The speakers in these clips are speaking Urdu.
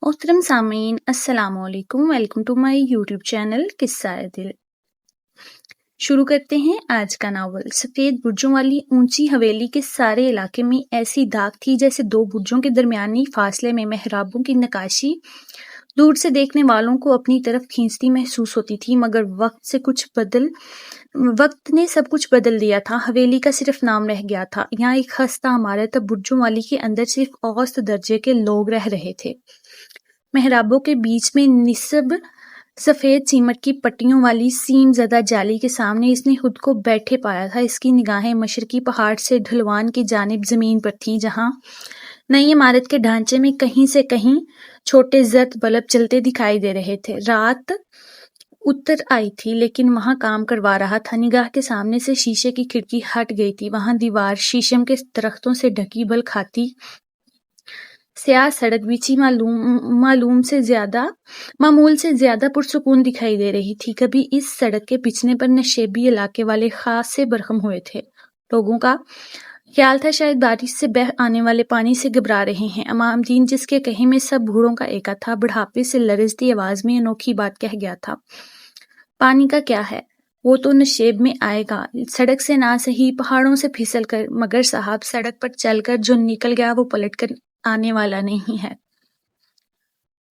محترم سامعین السلام علیکم، welcome to my YouTube channel قصہ دل۔ شروع کرتے ہیں آج کا ناول۔ سفید برجوں والی اونچی حویلی کے سارے علاقے میں ایسی داغ تھی جیسے دو برجوں کے درمیانی فاصلے میں محرابوں کی نقاشی دور سے دیکھنے والوں کو اپنی طرف کھینچتی محسوس ہوتی تھی، مگر وقت نے سب کچھ بدل دیا تھا۔ حویلی کا صرف نام رہ گیا تھا۔ یہاں ایک خستہ عمارت برجوں والی کے اندر صرف اوسط درجے کے لوگ رہ رہے تھے۔ محرابوں کے بیچ میں نصب سفید سیمٹ کی پٹیوں والی سیم زدہ جالی کے سامنے اس نے خود کو بیٹھے پایا تھا۔ اس کی نگاہیں مشرقی پہاڑ سے ڈھلوان کی جانب زمین پر تھیں، جہاں نئی عمارت کے ڈھانچے میں کہیں سے کہیں چھوٹے زرد بلب جلتے دکھائی دے رہے تھے۔ رات اتر آئی تھی لیکن وہاں کام کروا رہا تھا۔ نگاہ کے سامنے سے شیشے کی کھڑکی ہٹ گئی تھی۔ وہاں دیوار شیشم کے درختوں سے ڈھکی بل کھاتی سیاہ سڑک بچھی معمول سے زیادہ پرسکون دکھائی دے رہی تھی۔ کبھی اس سڑک کے بچھنے پر نشیبی علاقے والے خاصے برہم ہوئے تھے۔ لوگوں کا خیال تھا شاید بارش سے بہہ آنے والے پانی سے گھبرا رہے ہیں۔ امام دین، جس کے کہے میں سب بوڑھوں کا ایکا تھا، بڑھاپے سے لرزتی آواز میں انوکھی بات کہہ گیا تھا۔ پانی کا کیا ہے؟ وہ تو نشیب میں آئے گا، سڑک سے نہ صحیح پہاڑوں سے پھسل کر، مگر صاحب سڑک پر چل کر جو نکل گیا وہ پلٹ کر آنے والا نہیں ہے۔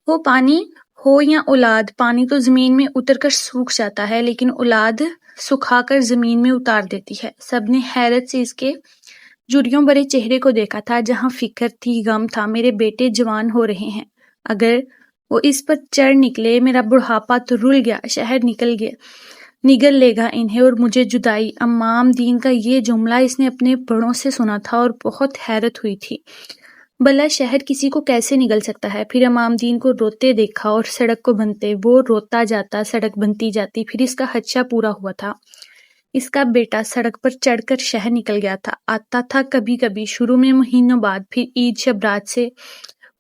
وہ پانی ہو یا اولاد، پانی تو زمین میں اتر کر سوکھ جاتا ہے، لیکن اولاد سکھا کر زمین میں اتار دیتی ہے۔ سب نے حیرت سے اس کے جھریوں بھرے چہرے کو دیکھا تھا، جہاں فکر تھی، غم تھا۔ میرے بیٹے جوان ہو رہے ہیں، اگر وہ اس پر چڑھ نکلے، میرا بڑھاپا تو رل گیا، شہر نگل لے گا انہیں اور مجھے جدائی۔ امام دین کا یہ جملہ اس نے اپنے بڑوں سے سنا تھا اور بہت حیرت ہوئی تھی۔ بھلا شہر کسی کو کیسے نگل سکتا ہے؟ پھر امام دین کو روتے دیکھا اور سڑک کو بنتے۔ وہ روتا جاتا، سڑک بنتی جاتی، پھر اس کا خدشہ پورا ہوا تھا۔ اس کا بیٹا سڑک پر چڑھ کر شہر نکل گیا تھا، آتا تھا کبھی کبھی، شروع میں مہینوں بعد، پھر عید شب رات سے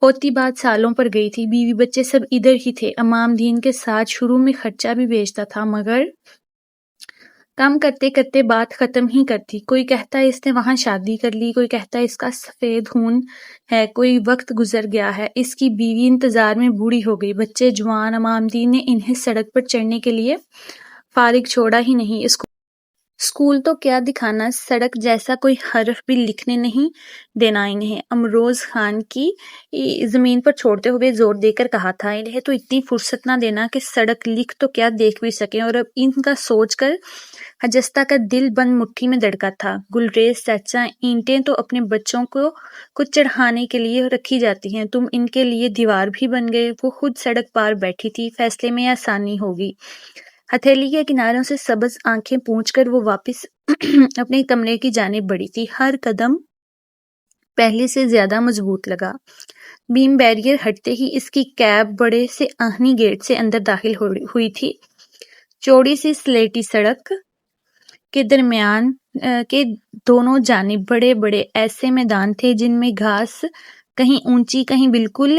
ہوتی بات سالوں پر گئی تھی۔ بیوی بچے سب ادھر ہی تھے۔ امام دین کے ساتھ شروع میں خرچہ بھی بھیجتا تھا، مگر کام کرتے کرتے بات ختم ہی کرتی۔ کوئی کہتا ہے اس نے وہاں شادی کر لی، کوئی کہتا ہے اس کا سفید خون ہے، کوئی وقت گزر گیا ہے۔ اس کی بیوی انتظار میں بوڑھی ہو گئی، بچے جوان۔ امام دین نے انہیں سڑک پر چڑھنے کے لیے فارغ چھوڑا ہی نہیں۔ اسکول تو کیا دکھانا، سڑک جیسا کوئی حرف بھی لکھنے نہیں دینا انہیں۔ امروز خان کی زمین پر چھوڑتے ہوئے زور دے کر کہا تھا، انہیں تو اتنی فرصت نہ دینا کہ سڑک لکھ تو کیا دیکھ بھی سکیں۔ اور اب ان کا سوچ کر حجستہ کا دل بند مٹھی میں دھڑکا تھا۔ گلریز چاچا، اینٹیں تو اپنے بچوں کو چڑھانے کے لیے رکھی جاتی ہیں، تم ان کے لیے دیوار بھی بن گئے۔ وہ خود سڑک پار بیٹھی تھی، فیصلے میں آسانی ہوگی۔ ہتھیلی کے کناروں سے سبز آنکھیں پونچھ کر وہ واپس اپنے کمرے کی جانب بڑھی تھی۔ ہر قدم پہلے سے زیادہ مضبوط لگا۔ بیم بیریئر ہٹتے ہی اس کی کیب بڑے سے آہنی گیٹ سے اندر داخل ہوئی تھی۔ چوڑی سی سلیٹی سڑک کے درمیان کے دونوں جانب بڑے بڑے ایسے میدان تھے جن میں گھاس کہیں اونچی کہیں بالکل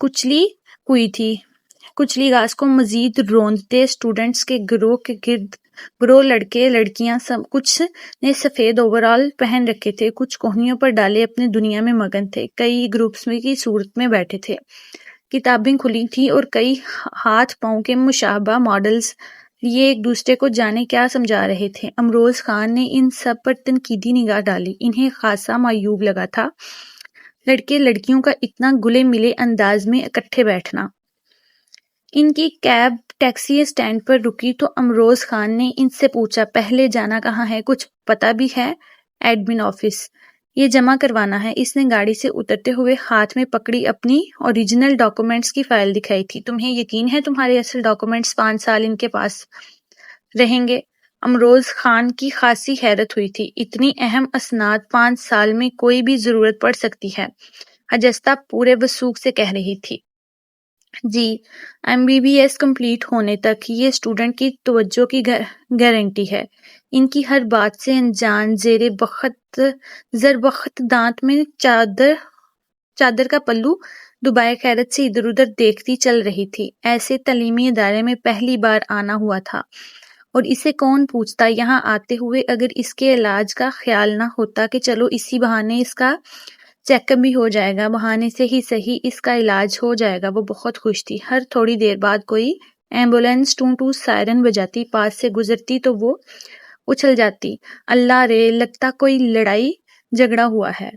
کچلی ہوئی تھی۔ کچلی گھاس کو مزید روندتے اسٹوڈنٹس کے گروہ لڑکے لڑکیاں، سب کچھ نے سفید اوورال پہن رکھے تھے، کچھ کوہنیوں پر ڈالے اپنے دنیا میں مگن تھے، کئی گروپس کی صورت میں بیٹھے تھے، کتابیں کھلی تھیں اور کئی ہاتھ پاؤں کے مشابہ ماڈلز لیے ایک دوسرے کو جانے کیا سمجھا رہے تھے۔ امروز خان نے ان سب پر تنقیدی نگاہ ڈالی۔ انہیں خاصا معیوب لگا تھا لڑکے لڑکیوں کا اتنا گلے ملے انداز میں اکٹھے بیٹھنا۔ ان کی کیب ٹیکسی اسٹینڈ پر رکی تو امروز خان نے ان سے پوچھا، پہلے جانا کہاں ہے؟ کچھ پتہ بھی ہے؟ ایڈمن آفس، یہ جمع کروانا ہے۔ اس نے گاڑی سے اترتے ہوئے ہاتھ میں پکڑی اپنی اوریجنل ڈاکومنٹس کی فائل دکھائی تھی۔ تمہیں یقین ہے تمہارے اصل ڈاکومنٹس 5 سال ان کے پاس رہیں گے؟ امروز خان کی خاصی حیرت ہوئی تھی۔ اتنی اہم اسناد 5 سال میں کوئی بھی ضرورت پڑ سکتی ہے، حجستہ پورے وثوق سے کہہ رہی تھی۔ جی، MBBS کمپلیٹ ہونے تک یہ اسٹوڈنٹ کی توجہ کی گارنٹی ہے۔ ان کی ہر بات سے انجان زیر بخت دانت میں چادر کا پلو دبائے خیرت سے ادھر ادھر دیکھتی چل رہی تھی۔ ایسے تعلیمی ادارے میں پہلی بار آنا ہوا تھا، اور اسے کون پوچھتا؟ یہاں آتے ہوئے اگر اس کے علاج کا خیال نہ ہوتا کہ چلو اسی بہانے اس کا چیک اپ بھی ہو جائے گا، بہانے سے ہی صحیح اس کا علاج ہو جائے گا۔ وہ بہت خوش تھی۔ ہر تھوڑی دیر بعد کوئی ایمبولینس ٹوں ٹوں سائرن بجاتی، پاس سے گزرتی تو وہ اچھل جاتی۔ اللہ رے، لگتا کوئی لڑائی جھگڑا ہوا ہے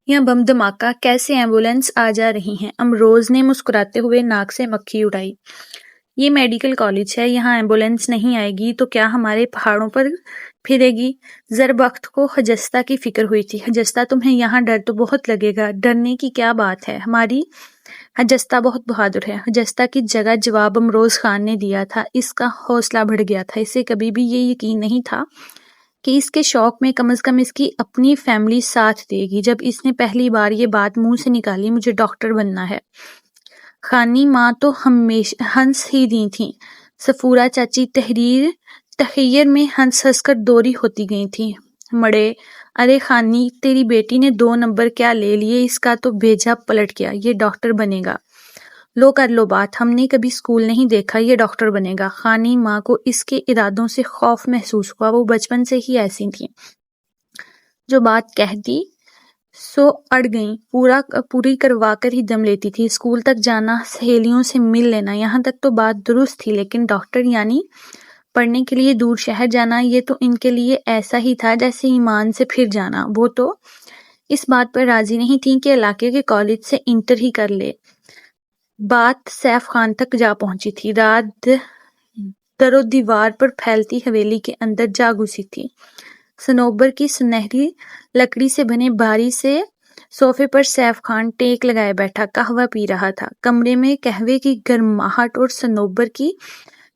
یا بم دھماکہ، کیسے ایمبولینس آ جا رہی ہیں۔ امروز نے مسکراتے ہوئے ناک سے مکھی اڑائی۔ یہ میڈیکل کالج ہے، یہاں ایمبولینس نہیں آئے گی تو کیا ہمارے پہاڑوں پر پھرے گی؟ زربخت کو خجستہ کی فکر ہوئی تھی۔ خجستہ، تمہیں یہاں ڈر تو بہت لگے گا، ڈرنے کی کیا بات ہے، ہماری خجستہ بہت بہادر ہے۔ خجستہ کی جگہ جواب امروز خان نے دیا تھا۔ اس کا حوصلہ بڑھ گیا تھا۔ اسے کبھی بھی یہ یقین نہیں تھا کہ اس کے شوق میں کم از کم اس کی اپنی فیملی ساتھ دے گی۔ جب اس نے پہلی بار یہ بات منہ سے نکالی، مجھے ڈاکٹر بننا ہے، خانی ماں تو ہنس ہی دی تھیں۔ صفورہ چاچی تحیر میں ہنس ہنس کر دوری ہوتی گئی تھیں۔ مڑے، ارے خانی، تیری بیٹی نے 2 نمبر کیا لے لیے، اس کا تو بھیجا پلٹ گیا، یہ ڈاکٹر بنے گا۔ لو کر لو بات، ہم نے کبھی اسکول نہیں دیکھا، یہ ڈاکٹر بنے گا۔ خانی ماں کو اس کے ارادوں سے خوف محسوس ہوا، وہ بچپن سے ہی ایسی تھیں، جو بات کہہ دی سو اڑ گئیں، پوری کروا کر ہی دم لیتی تھی۔ اسکول تک جانا، سہیلیوں سے مل لینا، یہاں تک تو بات درست تھی، لیکن ڈاکٹر یعنی پڑھنے کے لیے دور شہر جانا، یہ تو ان کے لیے ایسا ہی تھا جیسے ایمان سے پھر جانا۔ وہ تو اس بات پر راضی نہیں تھیں کہ علاقے کے کالج سے انٹر ہی کر لے۔ بات سیف خان تک جا پہنچی تھی۔ رات در و دیوار پر پھیلتی حویلی کے اندر جا گھسی تھی۔ صنوبر کی سنہری لکڑی سے بنے بھاری سے صوفے پر سیف خان ٹیک لگائے بیٹھا قہوہ پی رہا تھا۔ کمرے میں قہوے کی گرماہٹ اور صنوبر کی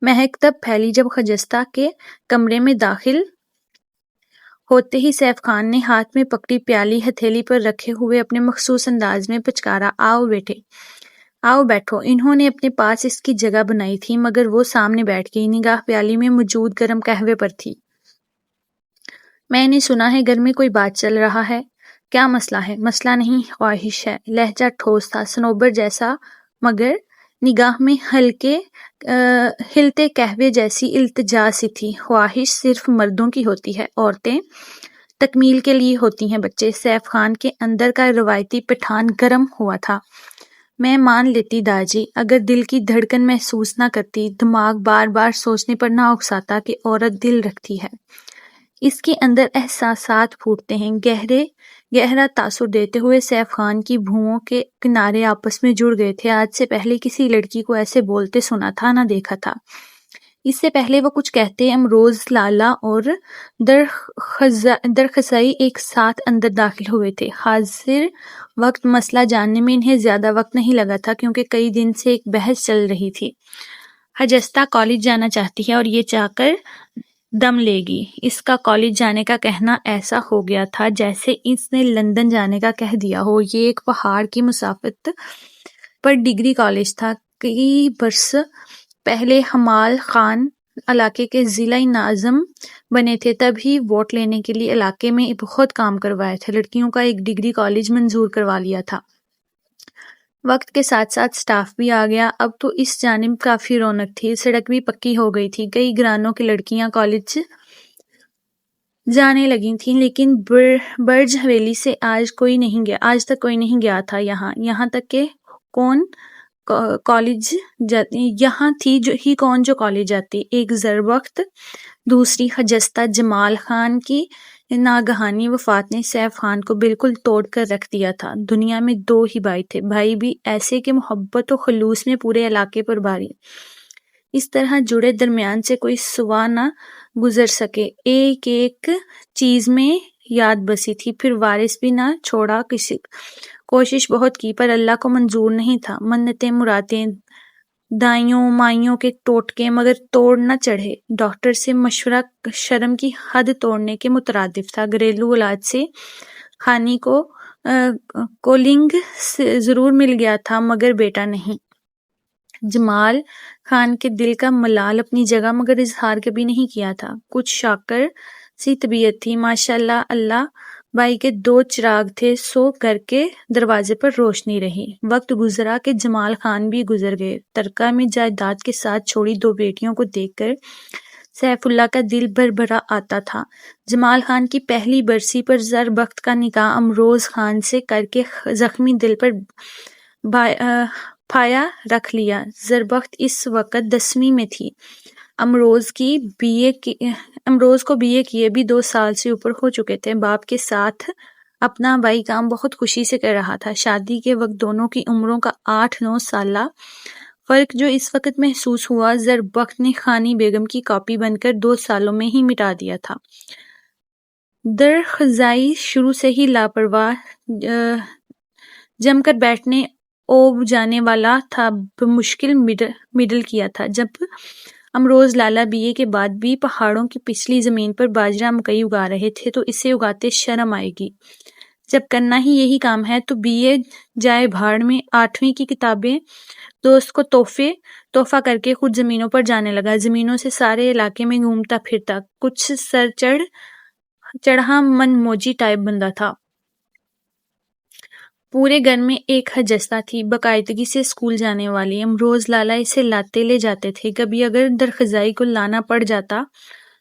مہک تب پھیلی جب خجستہ کے کمرے میں داخل ہوتے ہی سیف خان نے ہاتھ میں پکڑی پیالی ہتھیلی پر رکھے ہوئے اپنے مخصوص انداز میں پچکارا، آؤ بیٹھو۔ انہوں نے اپنے پاس اس کی جگہ بنائی تھی، مگر وہ سامنے بیٹھ گئی، نگاہ پیالی میں موجود گرم قہوے پر تھی۔ میں نے سنا ہے گھر میں کوئی بات چل رہا ہے، کیا مسئلہ ہے؟ مسئلہ نہیں، خواہش ہے۔ لہجہ ٹھوس تھا، صنوبر جیسا، مگر نگاہ میں ہلتے قہوے جیسی التجا سی تھی۔ خواہش صرف مردوں کی ہوتی ہے، عورتیں تکمیل کے لیے ہوتی ہیں بچے۔ سیف خان کے اندر کا روایتی پٹھان گرم ہوا تھا۔ میں مان لیتی داجی، اگر دل کی دھڑکن محسوس نہ کرتی، دماغ بار بار سوچنے پر نہ اکساتا کہ عورت دل رکھتی ہے، اس کے اندر احساسات پھوٹتے ہیں۔ گہرا تاثر دیتے ہوئے سیف خان کی بھوؤں کے کنارے آپس میں جڑ گئے تھے۔ آج سے پہلے کسی لڑکی کو ایسے بولتے سنا تھا، نہ دیکھا تھا۔ اس سے پہلے وہ کچھ کہتے امروز لالا اور درخزائی ایک ساتھ اندر داخل ہوئے تھے۔ حاضر وقت مسئلہ جاننے میں انہیں زیادہ وقت نہیں لگا تھا، کیونکہ کئی دن سے ایک بحث چل رہی تھی۔ خجستہ کالج جانا چاہتی ہے اور یہ چاہ کر دم لے گی۔ اس کا کالج جانے کا کہنا ایسا ہو گیا تھا جیسے اس نے لندن جانے کا کہہ دیا ہو۔ یہ ایک پہاڑ کی مسافت پر ڈگری کالج تھا۔ کئی برس پہلے حمال خان علاقے کے ضلع ناظم بنے تھے، تب ہی ووٹ لینے کے لیے علاقے میں بہت کام کروائے تھے، لڑکیوں کا ایک ڈگری کالج منظور کروا لیا تھا۔ وقت کے ساتھ ساتھ سٹاف بھی آ گیا، اب تو اس جانب کافی رونق تھی، سڑک بھی پکی ہو گئی تھی، کئی گھرانوں کی لڑکیاں کالج جانے لگی تھیں، لیکن برج حویلی سے آج تک کوئی نہیں گیا تھا یہاں تک کہ یہاں تھی کون جو کالج جاتی، ایک زربخت، دوسری خجستہ۔ جمال خان کی ناگہانی وفات نے سیف خان کو بالکل توڑ کر رکھ دیا تھا۔ دنیا میں 2 ہی بھائی تھے، بھائی بھی ایسے کہ محبت و خلوص میں پورے علاقے پر بھاری، اس طرح جڑے درمیان سے کوئی سوا نہ گزر سکے، ایک ایک چیز میں یاد بسی تھی، پھر وارث بھی نہ چھوڑا کسی۔ کوشش بہت کی پر اللہ کو منظور نہیں تھا، منتیں مرادیں، دائیوں مائیوں کے ٹوٹکے، مگر توڑ نہ چڑھے۔ ڈاکٹر سے مشورہ شرم کی حد توڑنے کے مترادف تھا۔ گھریلو علاج سے خانی کو کولنگ ضرور مل گیا تھا، مگر بیٹا نہیں۔ جمال خان کے دل کا ملال اپنی جگہ، مگر اظہار کبھی نہیں کیا تھا۔ کچھ شاکر سی طبیعت تھی، ماشاءاللہ۔ اللہ بھائی کے 2 چراغ تھے، سو گھر کے دروازے پر روشنی رہی۔ وقت گزرا کہ جمال خان بھی گزر گئے۔ ترکہ میں جائیداد کے ساتھ چھوڑی 2 بیٹیوں کو دیکھ کر سیف اللہ کا دل بھربھرا آتا تھا۔ جمال خان کی پہلی برسی پر زربخت کا نکاح امروز خان سے کر کے زخمی دل پر پھایا رکھ لیا۔ زربخت اس وقت 10ویں میں تھی۔ امروز کو بی اے کیے بھی 2 سال سے اوپر ہو چکے تھے۔ باپ کے ساتھ اپنا بائی کام بہت خوشی سے کر رہا تھا۔ شادی کے وقت دونوں کی عمروں کا 8-9 سالہ فرق جو اس وقت محسوس ہوا، زربخت نے خانی بیگم کی کاپی بن کر 2 سالوں میں ہی مٹا دیا تھا۔ درخزائی شروع سے ہی لاپرواہ، جم کر بیٹھنے اوب جانے والا تھا، بمشکل مڈل کیا تھا۔ جب امروز لالہ بی اے کے بعد بھی پہاڑوں کی پچھلی زمین پر باجرہ مکئی اگا رہے تھے تو اسے اگاتے شرم آئے گی۔ جب کرنا ہی یہی کام ہے تو بی اے جائے بھاڑ میں۔ 8ویں کی کتابیں دوست کو تحفہ کر کے خود زمینوں پر جانے لگا۔ زمینوں سے سارے علاقے میں گھومتا پھرتا، کچھ سر چڑھا من موجی ٹائپ بندہ تھا۔ پورے گھر میں ایک حجستہ تھی، باقاعدگی سے اسکول جانے والی۔ امروز لالہ اسے لاتے لے جاتے تھے۔ کبھی اگر درخزائی کو لانا پڑ جاتا،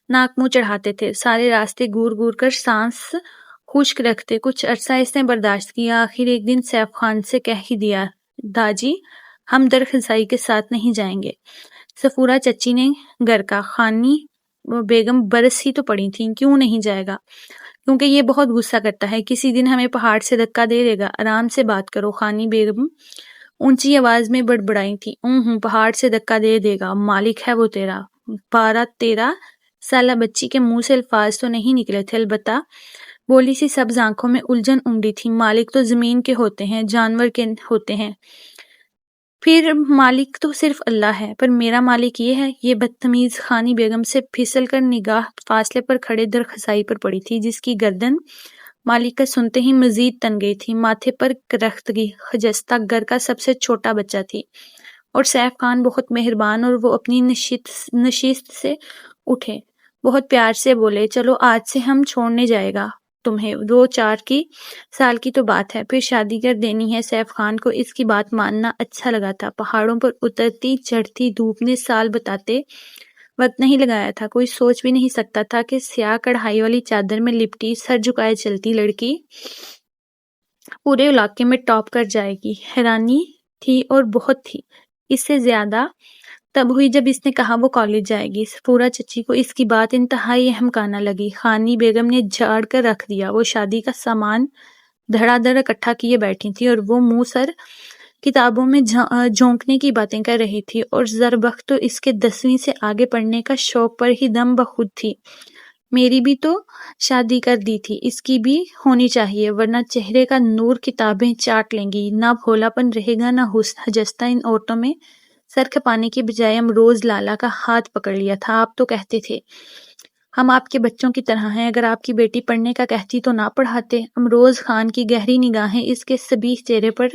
ناک منہ چڑھاتے تھے۔ سارے راستے گور کر سانس خشک رکھتے۔ کچھ عرصہ اس نے برداشت کیا، آخر ایک دن سیف خان سے کہہ ہی دیا، داجی ہم درخزائی کے ساتھ نہیں جائیں گے۔ صفورہ چچی نے گھر کا، خانی بیگم برس ہی تو پڑی تھیں، کیوں نہیں جائے گا؟ کیونکہ یہ بہت غصہ کرتا ہے، کسی دن ہمیں پہاڑ سے دھکا دے دے گا۔ آرام سے بات کرو۔ خانی بیگم اونچی آواز میں بڑبڑائی تھی۔ پہاڑ سے دھکا دے گا، مالک ہے وہ تیرا۔ 12-13 سالہ بچی کے منہ سے الفاظ تو نہیں نکلے تھے، البتہ بولی سی سبز آنکھوں میں الجھن امڑی تھی۔ مالک تو زمین کے ہوتے ہیں، جانور کے ہوتے ہیں، پھر مالک تو صرف اللہ ہے، پر میرا مالک یہ ہے۔ یہ بدتمیز خانی بیگم سے پھسل کر نگاہ فاصلے پر کھڑے درخزائی پر پڑی تھی، جس کی گردن مالک کا سنتے ہی مزید تن گئی تھی۔ ماتھے پر کرختگی، خجستہ، گھر کا سب سے چھوٹا بچہ تھی، اور سیف خان بہت مہربان، اور وہ اپنی نشست سے اٹھے، بہت پیار سے بولے، چلو آج سے ہم چھوڑنے جائے گا تمہیں، 2-4 سال کی تو بات ہے، پھر شادی کر دینی ہے۔ سیف خان کو اس کی بات ماننا اچھا لگا تھا۔ پہاڑوں پر اترتی چڑھتی دھوپ نے سال بتاتے وقت نہیں لگایا تھا۔ کوئی سوچ بھی نہیں سکتا تھا کہ سیاہ کڑھائی والی چادر میں لپٹی، سر جھکائے چلتی لڑکی پورے علاقے میں ٹاپ کر جائے گی۔ حیرانی تھی، اور بہت تھی۔ اس سے زیادہ تب ہوئی جب اس نے کہا وہ کالج جائے گی۔ صفورہ چچی کو اس کی بات انتہائی احمقانہ لگی۔ خانی بیگم نے جھاڑ کر رکھ دیا۔ وہ شادی کا سامان دھڑا دھڑ اکٹھا کیے بیٹھی تھی، اور وہ منہ سر کتابوں میں جھونکنے کی باتیں کر رہی تھی، اور زربخت تو اس کے 10ویں سے آگے پڑھنے کا شوق پر ہی دم بخود تھی۔ میری بھی تو شادی کر دی تھی، اس کی بھی ہونی چاہیے، ورنہ چہرے کا نور کتابیں چاٹ لیں گی، نہ بھولا پن رہے گا نہ حسن۔ حجستہ ان عورتوں میں سر کھپانے کی بجائے امروز لالہ کا ہاتھ پکڑ لیا تھا۔ آپ تو کہتے تھے ہم آپ کے بچوں کی طرح ہیں، اگر آپ کی بیٹی پڑھنے کا کہتی تو نہ پڑھاتے۔ امروز خان کی گہری نگاہیں اس کے سبیح چہرے پر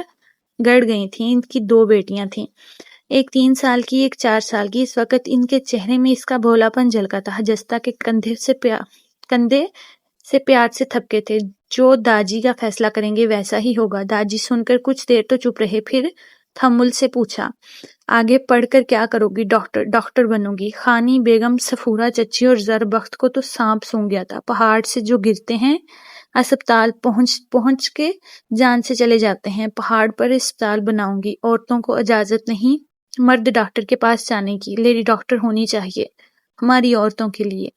گڑ گئی تھیں۔ ان کی 2 بیٹیاں تھیں، ایک 3 سال کی، ایک 4 سال کی۔ اس وقت ان کے چہرے میں اس کا بھولا پن جھلکا تھا۔ حجستہ کے کندھے سے پیار سے تھپکے تھے، جو داجی کا فیصلہ کریں گے ویسا ہی ہوگا۔ داجی سن کر کچھ دیر تو چپ رہے، پھر تھمل سے پوچھا، آگے پڑھ کر کیا کرو گی؟ ڈاکٹر بنو گی؟ خانی بیگم، صفورہ چچی اور زربخت کو تو سانپ سونگھ گیا تھا۔ پہاڑ سے جو گرتے ہیں اسپتال پہنچ کے جان سے چلے جاتے ہیں۔ پہاڑ پر اسپتال بناؤں گی۔ عورتوں کو اجازت نہیں مرد ڈاکٹر کے پاس جانے کی، لیڈی ڈاکٹر ہونی چاہیے ہماری عورتوں کے لیے۔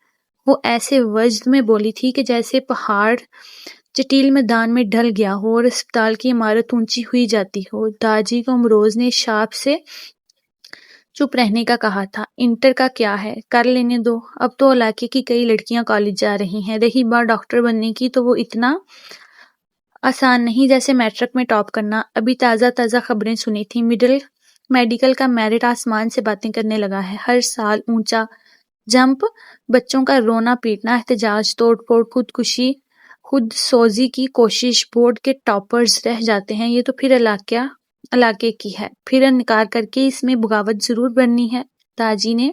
وہ ایسے وجد میں بولی تھی کہ جیسے پہاڑ چٹیل میدان میں ڈھل گیا ہو اور اسپتال کی عمارت اونچی ہوئی جاتی ہو۔ داجی کو امروز نے شاپ سے چپ رہنے کا کہا تھا۔ انٹر کا کیا ہے، کر لینے دو، اب تو علاقے کی کئی لڑکیاں کالج جا رہی ہیں۔ رہی بات ڈاکٹر بننے کی تو وہ اتنا آسان نہیں جیسے میٹرک میں ٹاپ کرنا۔ ابھی تازہ خبریں سنی تھیں، میڈیکل کا میرٹ آسمان سے باتیں کرنے لگا ہے، ہر سال اونچا جمپ، بچوں کا رونا پیٹنا، احتجاج، توڑ پھوڑ، خودکشی، خود سوزی کی کوشش، بورڈ کے ٹاپرز رہ جاتے ہیں۔ یہ تو پھر علاقے کی ہے، پھر انکار کر کے اس میں بغاوت ضرور بننی ہے۔ داجی نے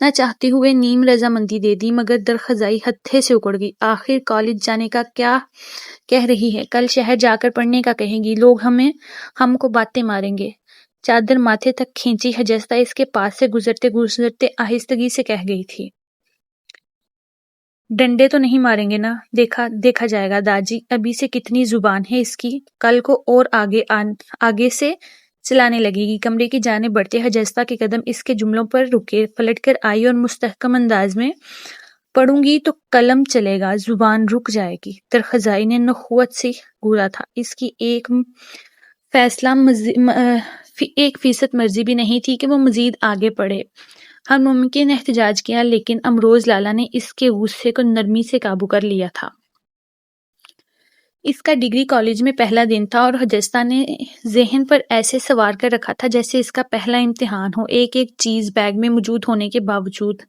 نہ چاہتے ہوئے نیم رضامندی دے دی، مگر درخزائی ہتھے سے اکڑ گئی۔ آخر کالج جانے کا کیا کہہ رہی ہے، کل شہر جا کر پڑھنے کا کہے گی، لوگ ہم کو باتیں ماریں گے۔ چادر ماتھے تک کھینچی حجستہ اس کے پاس سے گزرتے آہستگی سے کہہ گئی تھی، ڈنڈے تو نہیں ماریں گے نا؟ دیکھا جائے گا داجی، ابھی سے کتنی زبان ہے اس کی، کل کو اور آگے سے چلانے لگے گی۔ کمرے کی جانب بڑھتے حجستہ کے قدم اس کے جملوں پر رکے، پلٹ کر آئی اور مستحکم انداز میں، پڑھوں گی تو قلم چلے گا، زبان رک جائے گی۔ درخزائی نے نخوت سے گھورا تھا، اس کی 1% مرضی بھی نہیں تھی کہ وہ مزید آگے پڑھے۔ ہر ممکن احتجاج کیا، لیکن امروز لالا نے اس کے غصے کو نرمی سے قابو کر لیا تھا۔ اس کا ڈگری کالج میں پہلا دن تھا اور حجستہ نے ذہن پر ایسے سوار کر رکھا تھا جیسے اس کا پہلا امتحان ہو، ایک چیز بیگ میں موجود ہونے کے باوجود۔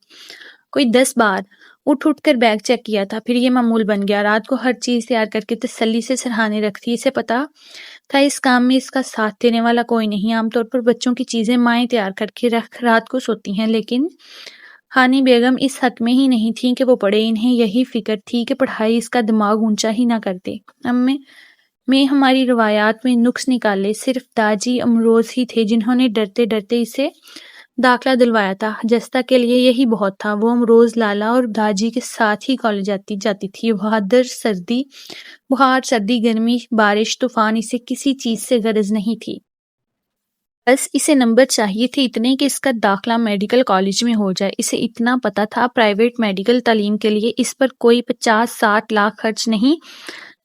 کوئی 10 بار اٹھ کر بیگ چیک کیا تھا، پھر یہ معمول بن گیا۔ رات کو ہر چیز تیار کر کے تسلی سے سرہانے رکھتی۔ اسے پتا تھا اس کام میں اس کا ساتھ دینے والا کوئی نہیں۔ عام طور پر بچوں کی چیزیں مائیں تیار کر کے رات کو سوتی ہیں، لیکن ہانی بیگم اس حق میں ہی نہیں تھیں کہ وہ پڑھے۔ انہیں یہی فکر تھی کہ پڑھائی اس کا دماغ اونچا ہی نہ کر دے۔ میں ہماری روایات میں نقص نکالے صرف داجی امروز ہی تھے جنہوں نے ڈرتے ڈرتے اسے داخلہ دلوایا تھا۔ حجستہ کے لیے یہی بہت تھا۔ وہ امروز لالا اور داجی کے ساتھ ہی کالج جاتی تھی۔ بہار، سردی، گرمی، بارش، طوفان، اسے کسی چیز سے غرض نہیں تھی۔ بس اسے نمبر چاہیے تھے اتنے کہ اس کا داخلہ میڈیکل کالج میں ہو جائے۔ اسے اتنا پتا تھا پرائیویٹ میڈیکل تعلیم کے لیے اس پر کوئی 50-60 لاکھ خرچ نہیں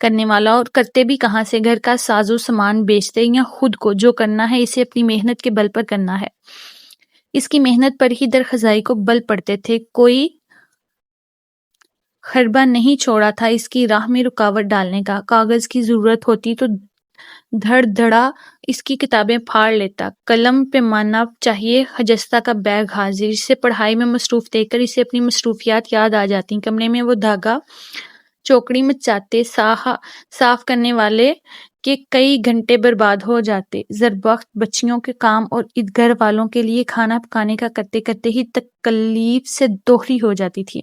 کرنے والا، اور کرتے بھی کہاں سے؟ گھر کا ساز و سامان بیچتے یا خود کو جو کرنا ہے اسے اپنی محنت کے بل پر کرنا ہے۔ اس کی محنت پر ہی درخزائی کو بل پڑتے تھے۔ کوئی خربہ نہیں چھوڑا تھا اس کی راہ میں رکاوٹ ڈالنے کا۔ کاغذ کی ضرورت ہوتی تو دھڑ دھڑا اس کی کتابیں پھاڑ لیتا۔ قلم پیمانہ چاہیے۔ حجستہ کا بیگ حاضر۔ اسے پڑھائی میں مصروف دیکھ کر اسے اپنی مصروفیات یاد آ جاتی۔ کمرے میں وہ دھاگا چوکڑی مچاتے صاف کرنے والے کے کئی گھنٹے برباد ہو جاتے۔ زربخت بچیوں کے کام اور گھر والوں کے لیے کھانا پکانے کا کرتے کرتے ہی تکلیف سے دوہری ہو جاتی تھی۔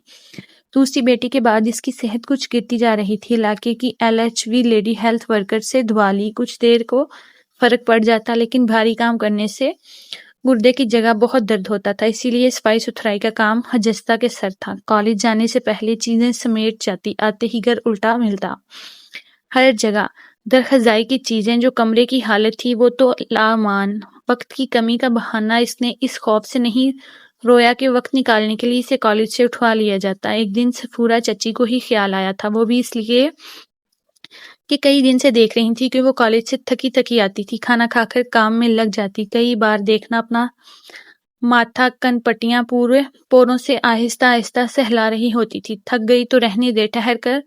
دوسری بیٹی کے بعد اس کی صحت کچھ گرتی جا رہی تھی۔ علاقے کی LHV لیڈی ہیلتھ ورکر سے دعا لی، کچھ دیر کو فرق پڑ جاتا، لیکن بھاری کام کرنے سے گردے کی جگہ بہت درد ہوتا تھا، اسی لیے صفائی ستھرائی کا کام حجستہ کے سر تھا۔ کالج جانے سے پہلے چیزیں سمیٹ جاتی، آتے ہی گھر الٹا ملتا۔ ہر جگہ درخزائی کی چیزیں۔ جو کمرے کی حالت تھی وہ تو لامان۔ وقت کی کمی کا بہانہ اس نے اس خوف سے نہیں رویا کہ وقت نکالنے کے لیے اسے کالج سے اٹھوا لیا جاتا۔ ایک دن سفورہ چچی کو ہی خیال آیا تھا، وہ بھی اس لیے کہ کئی دن سے دیکھ رہی تھی کہ وہ کالج سے تھکی آتی تھی، کھانا کھا کر کام میں لگ جاتی۔ کئی بار دیکھنا اپنا ماتھا، کن پٹیاں پورے پوروں سے آہستہ آہستہ سہلا رہی ہوتی تھی۔ تھک گئی تو رہنے دے، ٹھہر کر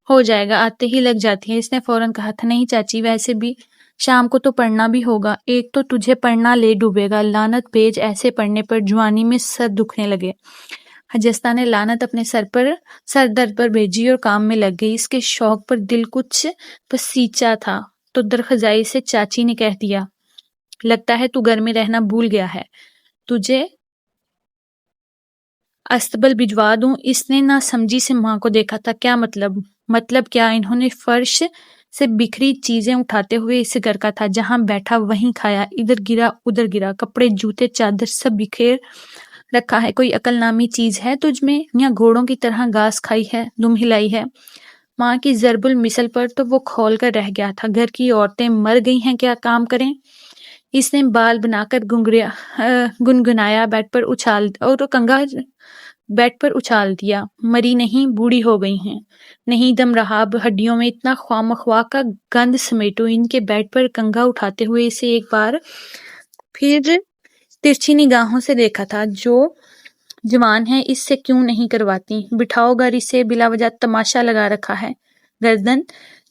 ہو جائے گا، آتے ہی لگ جاتی ہے۔ اس نے فوراً کہا تھا، نہیں چاچی، ویسے بھی شام کو تو پڑھنا بھی ہوگا۔ ایک تو تجھے پڑھنا لے ڈوبے گا، لعنت بھیج، ایسے پڑھنے پر جوانی میں سر دکھنے لگے۔ حجستہ نے لعنت اپنے سر درد پر بھیجی اور کام میں لگ گئی۔ اس کے شوق پر دل کچھ پسیچا تھا تو درخزائی سے چاچی نے کہہ دیا، لگتا ہے تو گھر میں رہنا بھول گیا ہے، تجھے استبل بھجوا دوں؟ اس نے نہ سمجھی سے ماں کو دیکھا تھا۔ کیا مطلب کیا؟ انہوں نے فرش سے بکھری چیزیں اٹھاتے ہوئے اسے گرکا تھا، جہاں بیٹھا وہیں کھایا، ادھر گرا ادھر گرا، کپڑے جوتے چادر سب بکھیر رکھا ہے۔ کوئی عقل نامی چیز ہے تجھ میں، یا گھوڑوں کی طرح گھاس کھائی ہے، دم ہلائی ہے؟ ماں کی ضرب المثل پر تو وہ کھول کر رہ گیا تھا۔ گھر کی عورتیں مر گئی ہیں، کیا کام کریں؟ اس نے بال بنا کر گنگنایا، بیڈ پر اچھال دیا۔ مری نہیں، بوڑھی ہو گئی ہیں، نہیں دم رہا اب ہڈیوں میں، اتنا خواہ مخواہ کا گند سمیٹو۔ ان کے بیڈ پر کنگھا اٹھاتے ہوئے اسے ایک بار پھر ترچھی نگاہوں سے دیکھا تھا۔ جو جوان ہے اس سے کیوں نہیں کرواتی؟ بٹھاؤ گھر اسے، بلا وجہ تماشا لگا رکھا ہے۔ گردن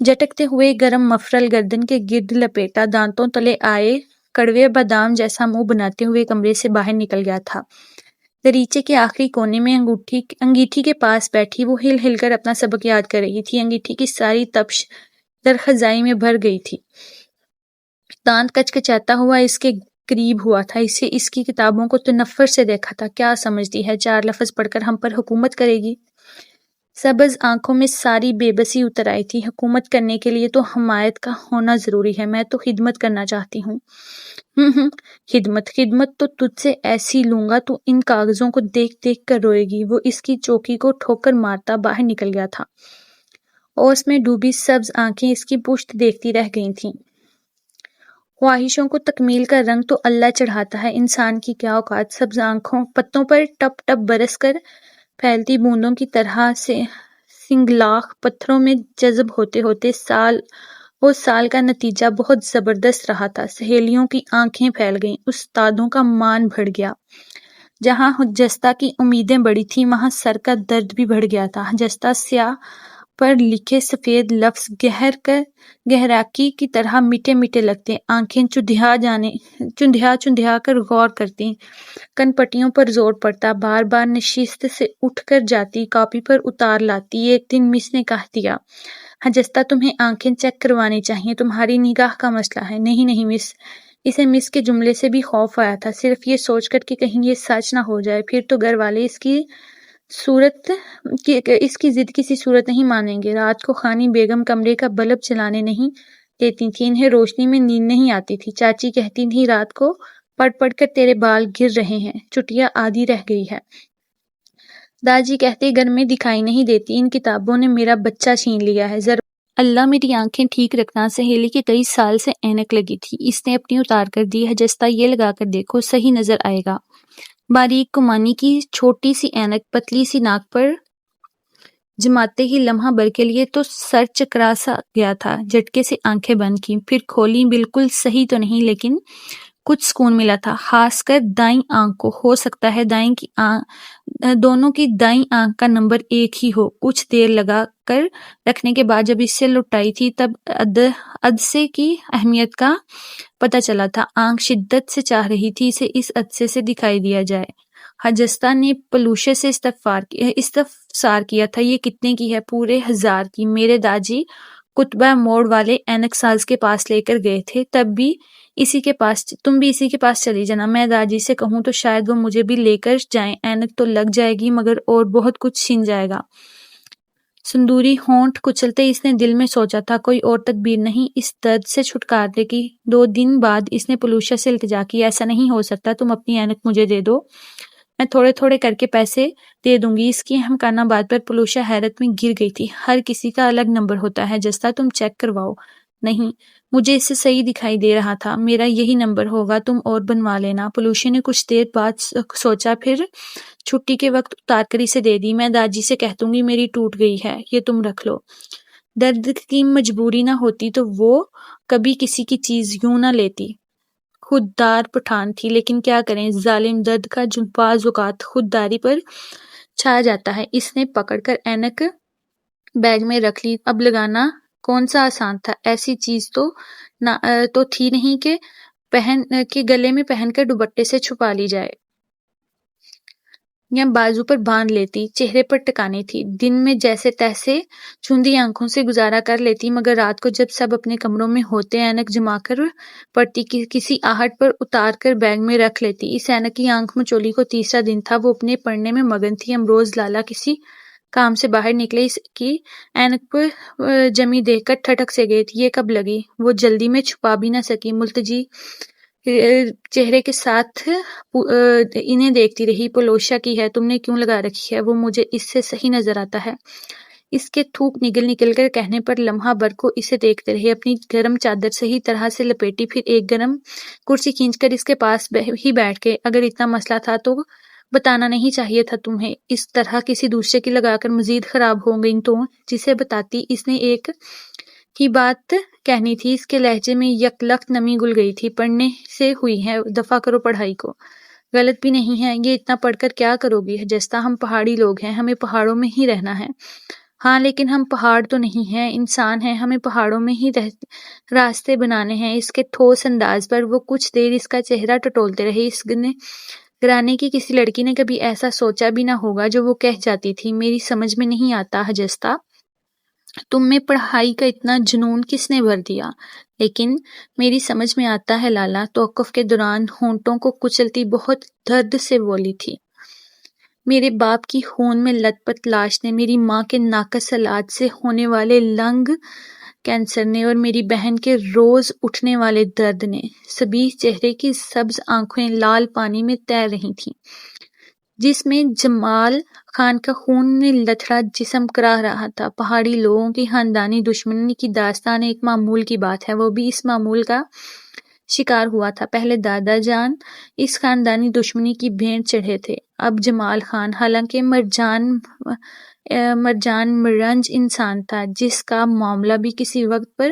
جھٹکتے ہوئے گرم مفرل گردن کے گرد لپیٹا، دانتوں تلے آئے کڑوے بادام جیسا منہ بناتے ہوئے کمرے سے باہر نکل گیا تھا۔ دریچے کے آخری کونے میں انگیٹھی کے پاس بیٹھی وہ ہل ہل کر اپنا سبق یاد کر رہی تھی۔ انگیٹھی کی ساری تپش درخزائی میں بھر گئی تھی۔ دانت کچکچاتا ہوا اس کے قریب ہوا تھا۔ اسے اس کی کتابوں کو تنفر سے دیکھا تھا۔ کیا سمجھتی ہے 4 لفظ پڑھ کر ہم پر حکومت کرے گی؟ سبز آنکھوں میں ساری بے بسی اتر آئی تھی۔ حکومت کرنے کے لیے تو حمایت کا ہونا ضروری ہے، میں تو خدمت کرنا چاہتی ہوں۔ خدمت تو تجھ سے ایسی لوں گا تو ان کاغذوں کو دیکھ دیکھ کر روئے گی۔ وہ اس کی چوکی کو ٹھوکر مارتا باہر نکل گیا تھا۔ اوس میں ڈوبی سبز آنکھیں اس کی پشت دیکھتی رہ گئی تھیں۔ خواہشوں کو تکمیل کا رنگ تو اللہ چڑھاتا ہے، انسان کی کیا اوقات۔ سبز آنکھوں پتوں پر ٹپ ٹپ برس کر پھیلتی بوندوں کی طرح سے سنگلاخ پتھروں میں جذب ہوتے ہوتے سال کا نتیجہ بہت زبردست رہا تھا۔ سہیلیوں کی آنکھیں پھیل گئیں، استادوں کا مان بڑھ گیا۔ جہاں جستا کی امیدیں بڑی تھیں وہاں سر کا درد بھی بڑھ گیا تھا۔ جستا سیاہ پر لکھے سفید لفظ گہراکی کی طرح میٹھے میٹھے لگتے، آنکھیں چندھیا کر غور کرتی، کن پٹیوں پر زور پڑتا، بار بار نشست سے اٹھ کر جاتی، کاپی پر اتار لاتی۔ ایک دن مس نے کہہ دیا، جستا تمہیں آنکھیں چیک کروانی چاہیے، تمہاری نگاہ کا مسئلہ ہے۔ نہیں مس۔ اسے مس کے جملے سے بھی خوف آیا تھا، صرف یہ سوچ کر کہ کہیں یہ سچ نہ ہو جائے، پھر تو گھر والے اس کی ضد کسی صورت نہیں مانیں گے۔ رات کو خانی بیگم کمرے کا بلب جلانے نہیں دیتی تھی، انہیں روشنی میں نیند نہیں آتی تھی۔ چاچی کہتی تھی رات کو پڑھ پڑھ کر تیرے بال گر رہے ہیں، چٹیا آدھی رہ گئی ہے۔ داجی کہتے گھر میں دکھائی نہیں دیتی، ان کتابوں نے میرا بچہ چھین لیا ہے، ذرا اللہ میری آنکھیں ٹھیک رکھنا۔ سہیلی کی کئی سال سے اینک لگی تھی، اس نے اپنی اتار کر دی ہے۔ جستا یہ لگا کر دیکھو، صحیح نظر آئے گا۔ باریک کمانی کی چھوٹی سی اینک پتلی سی ناک پر جماتے ہی لمحہ بھر کے لیے تو سر چکرا سا گیا تھا، جھٹکے سے آنکھیں بند کی، پھر کھولیں۔ بالکل صحیح تو نہیں لیکن کچھ سکون ملا تھا، خاص کر دائیں آنکھ کو۔ ہو سکتا ہے دونوں کی دائیں آنکھ کا نمبر ایک ہی ہو۔ کچھ دیر لگا کر رکھنے کے بعد جب اس سے لٹائی تھی تب عدسے کی اہمیت کا پتہ چلا تھا۔ آنکھ شدت سے چاہ رہی تھی اسے اس عدسے سے دکھائی دیا جائے۔ حجستہ نے پلوشے سے استفسار کیا تھا، یہ کتنے کی ہے؟ پورے 1000 کی۔ میرے داجی کتبہ موڑ والے اینک ساز کے پاس لے کر گئے تھے، تم بھی اسی کے پاس چلی جانا۔ میں داجی سے کہوں تو شاید وہ مجھے بھی لے کر جائیں، اینک تو لگ جائے گی مگر اور بہت کچھ چھن جائے گا۔ سندوری ہونٹ کچلتے اس نے دل میں سوچا تھا، کوئی اور تدبیر نہیں اس درد سے چھٹکارے کی۔ 2 دن بعد اس نے پلوشا سے التجا کی، ایسا نہیں ہو سکتا، تم اپنی اینک مجھے دے دو، میں تھوڑے تھوڑے کر کے پیسے دے دوں گی۔ اس کی احمقانہ بات پر پلوشا حیرت میں گر گئی تھی۔ ہر کسی کا الگ نمبر ہوتا ہے جستا، تم چیک کرواؤ۔ نہیں، مجھے اس سے صحیح دکھائی دے رہا تھا، میرا یہی نمبر ہوگا، تم اور بنوا لینا۔ پلوشے نے کچھ دیر بعد سوچا، پھر چھٹی کے وقت اتار کر اسے دے دی۔ میں داجی سے کہہ دوں گی میری ٹوٹ گئی ہے، یہ تم رکھ لو۔ درد کی مجبوری نہ ہوتی تو وہ کبھی کسی کی چیز یوں نہ لیتی۔ خوددار پٹھان تھی، لیکن کیا کریں، ظالم درد کا بعض اوقات خودداری پر چھا جاتا ہے۔ اس نے پکڑ کر اینک بیگ میں رکھ لی۔ اب لگانا کون سا آسان تھا، ایسی چیز تو تھی نہیں کہ گلے میں پہن کر دوپٹے سے چھپا لی جائے یا بازو پر باندھ لیتی، چہرے پر ٹکانی تھی۔ دن میں جیسے تیسے چوندی آنکھوں سے گزارا کر لیتی، مگر رات کو جب سب اپنے کمروں میں ہوتے اینک جما کر پڑتی، کسی آہٹ پر اتار کر بیگ میں رکھ لیتی۔ اس اینک کی آنکھ مچولی کو تیسرا دن تھا، وہ اپنے پڑھنے میں مگن تھی۔ امروز لالا کسی کام سے باہر نکلے، اس کی اینک پر جمی دیکھ کر ٹھٹک سے گئے، یہ کب لگی؟ وہ جلدی میں چھپا بھی نہ سکی، ملتجی چہرے کے ساتھ انہیں دیکھتی رہی۔ پلوشا کی ہے، تم نے کیوں لگا رکھی ہے؟ وہ مجھے اس سے صحیح نظر آتا ہے۔ اس کے تھوک نکل کر کہنے پر لمحہ بھر کو اسے دیکھتے رہے، اپنی گرم چادر صحیح طرح سے لپیٹی، پھر ایک گرم کرسی کھینچ کر اس کے پاس ہی بیٹھ گئے۔ اگر اتنا مسئلہ تھا تو بتانا نہیں چاہیے تھا تمہیں، اس طرح کسی دوسرے کی لگا کر مزید خراب ہو گئی تو جسے بتاتی۔ اس نے ایک ہی بات کہنی تھی، اس کے لہجے میں یک لخت نمی گل گئی تھی۔ پڑھنے سے ہوئی ہے، دفع کرو پڑھائی کو، غلط بھی نہیں ہے، یہ اتنا پڑھ کر کیا کرو گی؟ جستا، ہم پہاڑی لوگ ہیں، ہمیں پہاڑوں میں ہی رہنا ہے۔ ہاں لیکن ہم پہاڑ تو نہیں ہیں، انسان ہیں، ہمیں پہاڑوں میں ہی راستے بنانے ہیں۔ اس کے ٹھوس انداز پر وہ کچھ دیر اس کا چہرہ ٹٹولتے رہے۔ اس گھرانے کی کسی لڑکی نے کبھی ایسا سوچا بھی نہ ہوگا جو وہ کہہ جاتی تھی، میری سمجھ میں نہیں آتا حجستہ، تم میں پڑھائی کا اتنا جنون کس نے بھر دیا؟ لیکن میری سمجھ میں آتا ہے لالا، توقف کے دوران ہونٹوں کو کچلتی بہت درد سے بولی تھی۔ میرے باپ کی خون میں لت پت لاش نے، میری ماں کے ناقص علاج سے ہونے والے لنگ کینسر نے، اور میری بہن کے روز اٹھنے والے درد نے، سبیح چہرے کی سبز آنکھیں لال پانی میں تیر رہی تھیں، جس میں جمال خان کا خون میں لتھڑا جسم کراہ رہا تھا۔ پہاڑی لوگوں کی خاندانی دشمنی کی داستان ایک معمول کی بات ہے، وہ بھی اس معمول کا شکار ہوا تھا۔ پہلے دادا جان اس خاندانی دشمنی کی بھینٹ چڑھے تھے، اب جمال خان، حالانکہ مرجان مرنج انسان تھا جس کا معاملہ بھی کسی وقت پر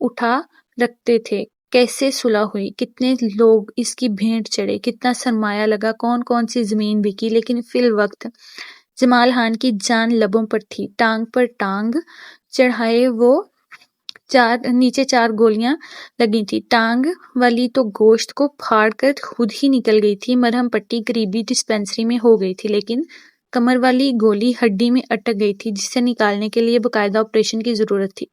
اٹھا رکھتے تھے۔ کیسے صلح ہوئی، کتنے لوگ اس کی بھینٹ چڑھے، کتنا سرمایہ لگا، کون سی زمین بکی، لیکن فی الوقت جمال خان کی جان لبوں پر تھی، ٹانگ پر ٹانگ چڑھائے وہ نیچے 4 گولیاں لگی تھی، ٹانگ والی تو گوشت کو پھاڑ کر خود ہی نکل گئی تھی، مرہم پٹی قریبی ڈسپنسری میں ہو گئی تھی، لیکن کمر والی گولی ہڈی میں اٹک گئی تھی جسے نکالنے کے لیے باقاعدہ آپریشن کی ضرورت تھی۔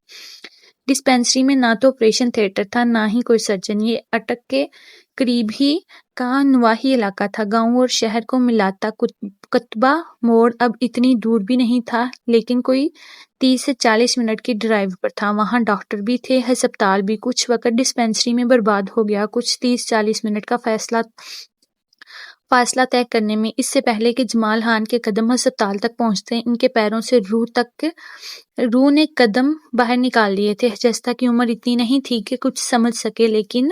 ڈسپنسری میں نہ تو آپریشن تھیٹر تھا نہ ہی کوئی سرجن، یہ اٹک کے قریب ہی کا نواحی علاقہ تھا، گاؤں اور شہر کو ملاتا کتبہ موڑ اب اتنی دور بھی نہیں تھا، لیکن کوئی 30 سے 40 منٹ کی ڈرائیو پر تھا۔ وہاں ڈاکٹر بھی تھے، ہسپتال بھی۔ کچھ وقت ڈسپنسری میں برباد ہو گیا، کچھ 30-40 منٹ کا فاصلہ طے کرنے میں، اس سے پہلے کہ جمال خان کے قدم ہسپتال تک پہنچتے، ان کے پیروں سے روح نے قدم باہر نکال دیے تھے۔ جستا کی عمر اتنی نہیں تھی کہ کچھ سمجھ سکے، لیکن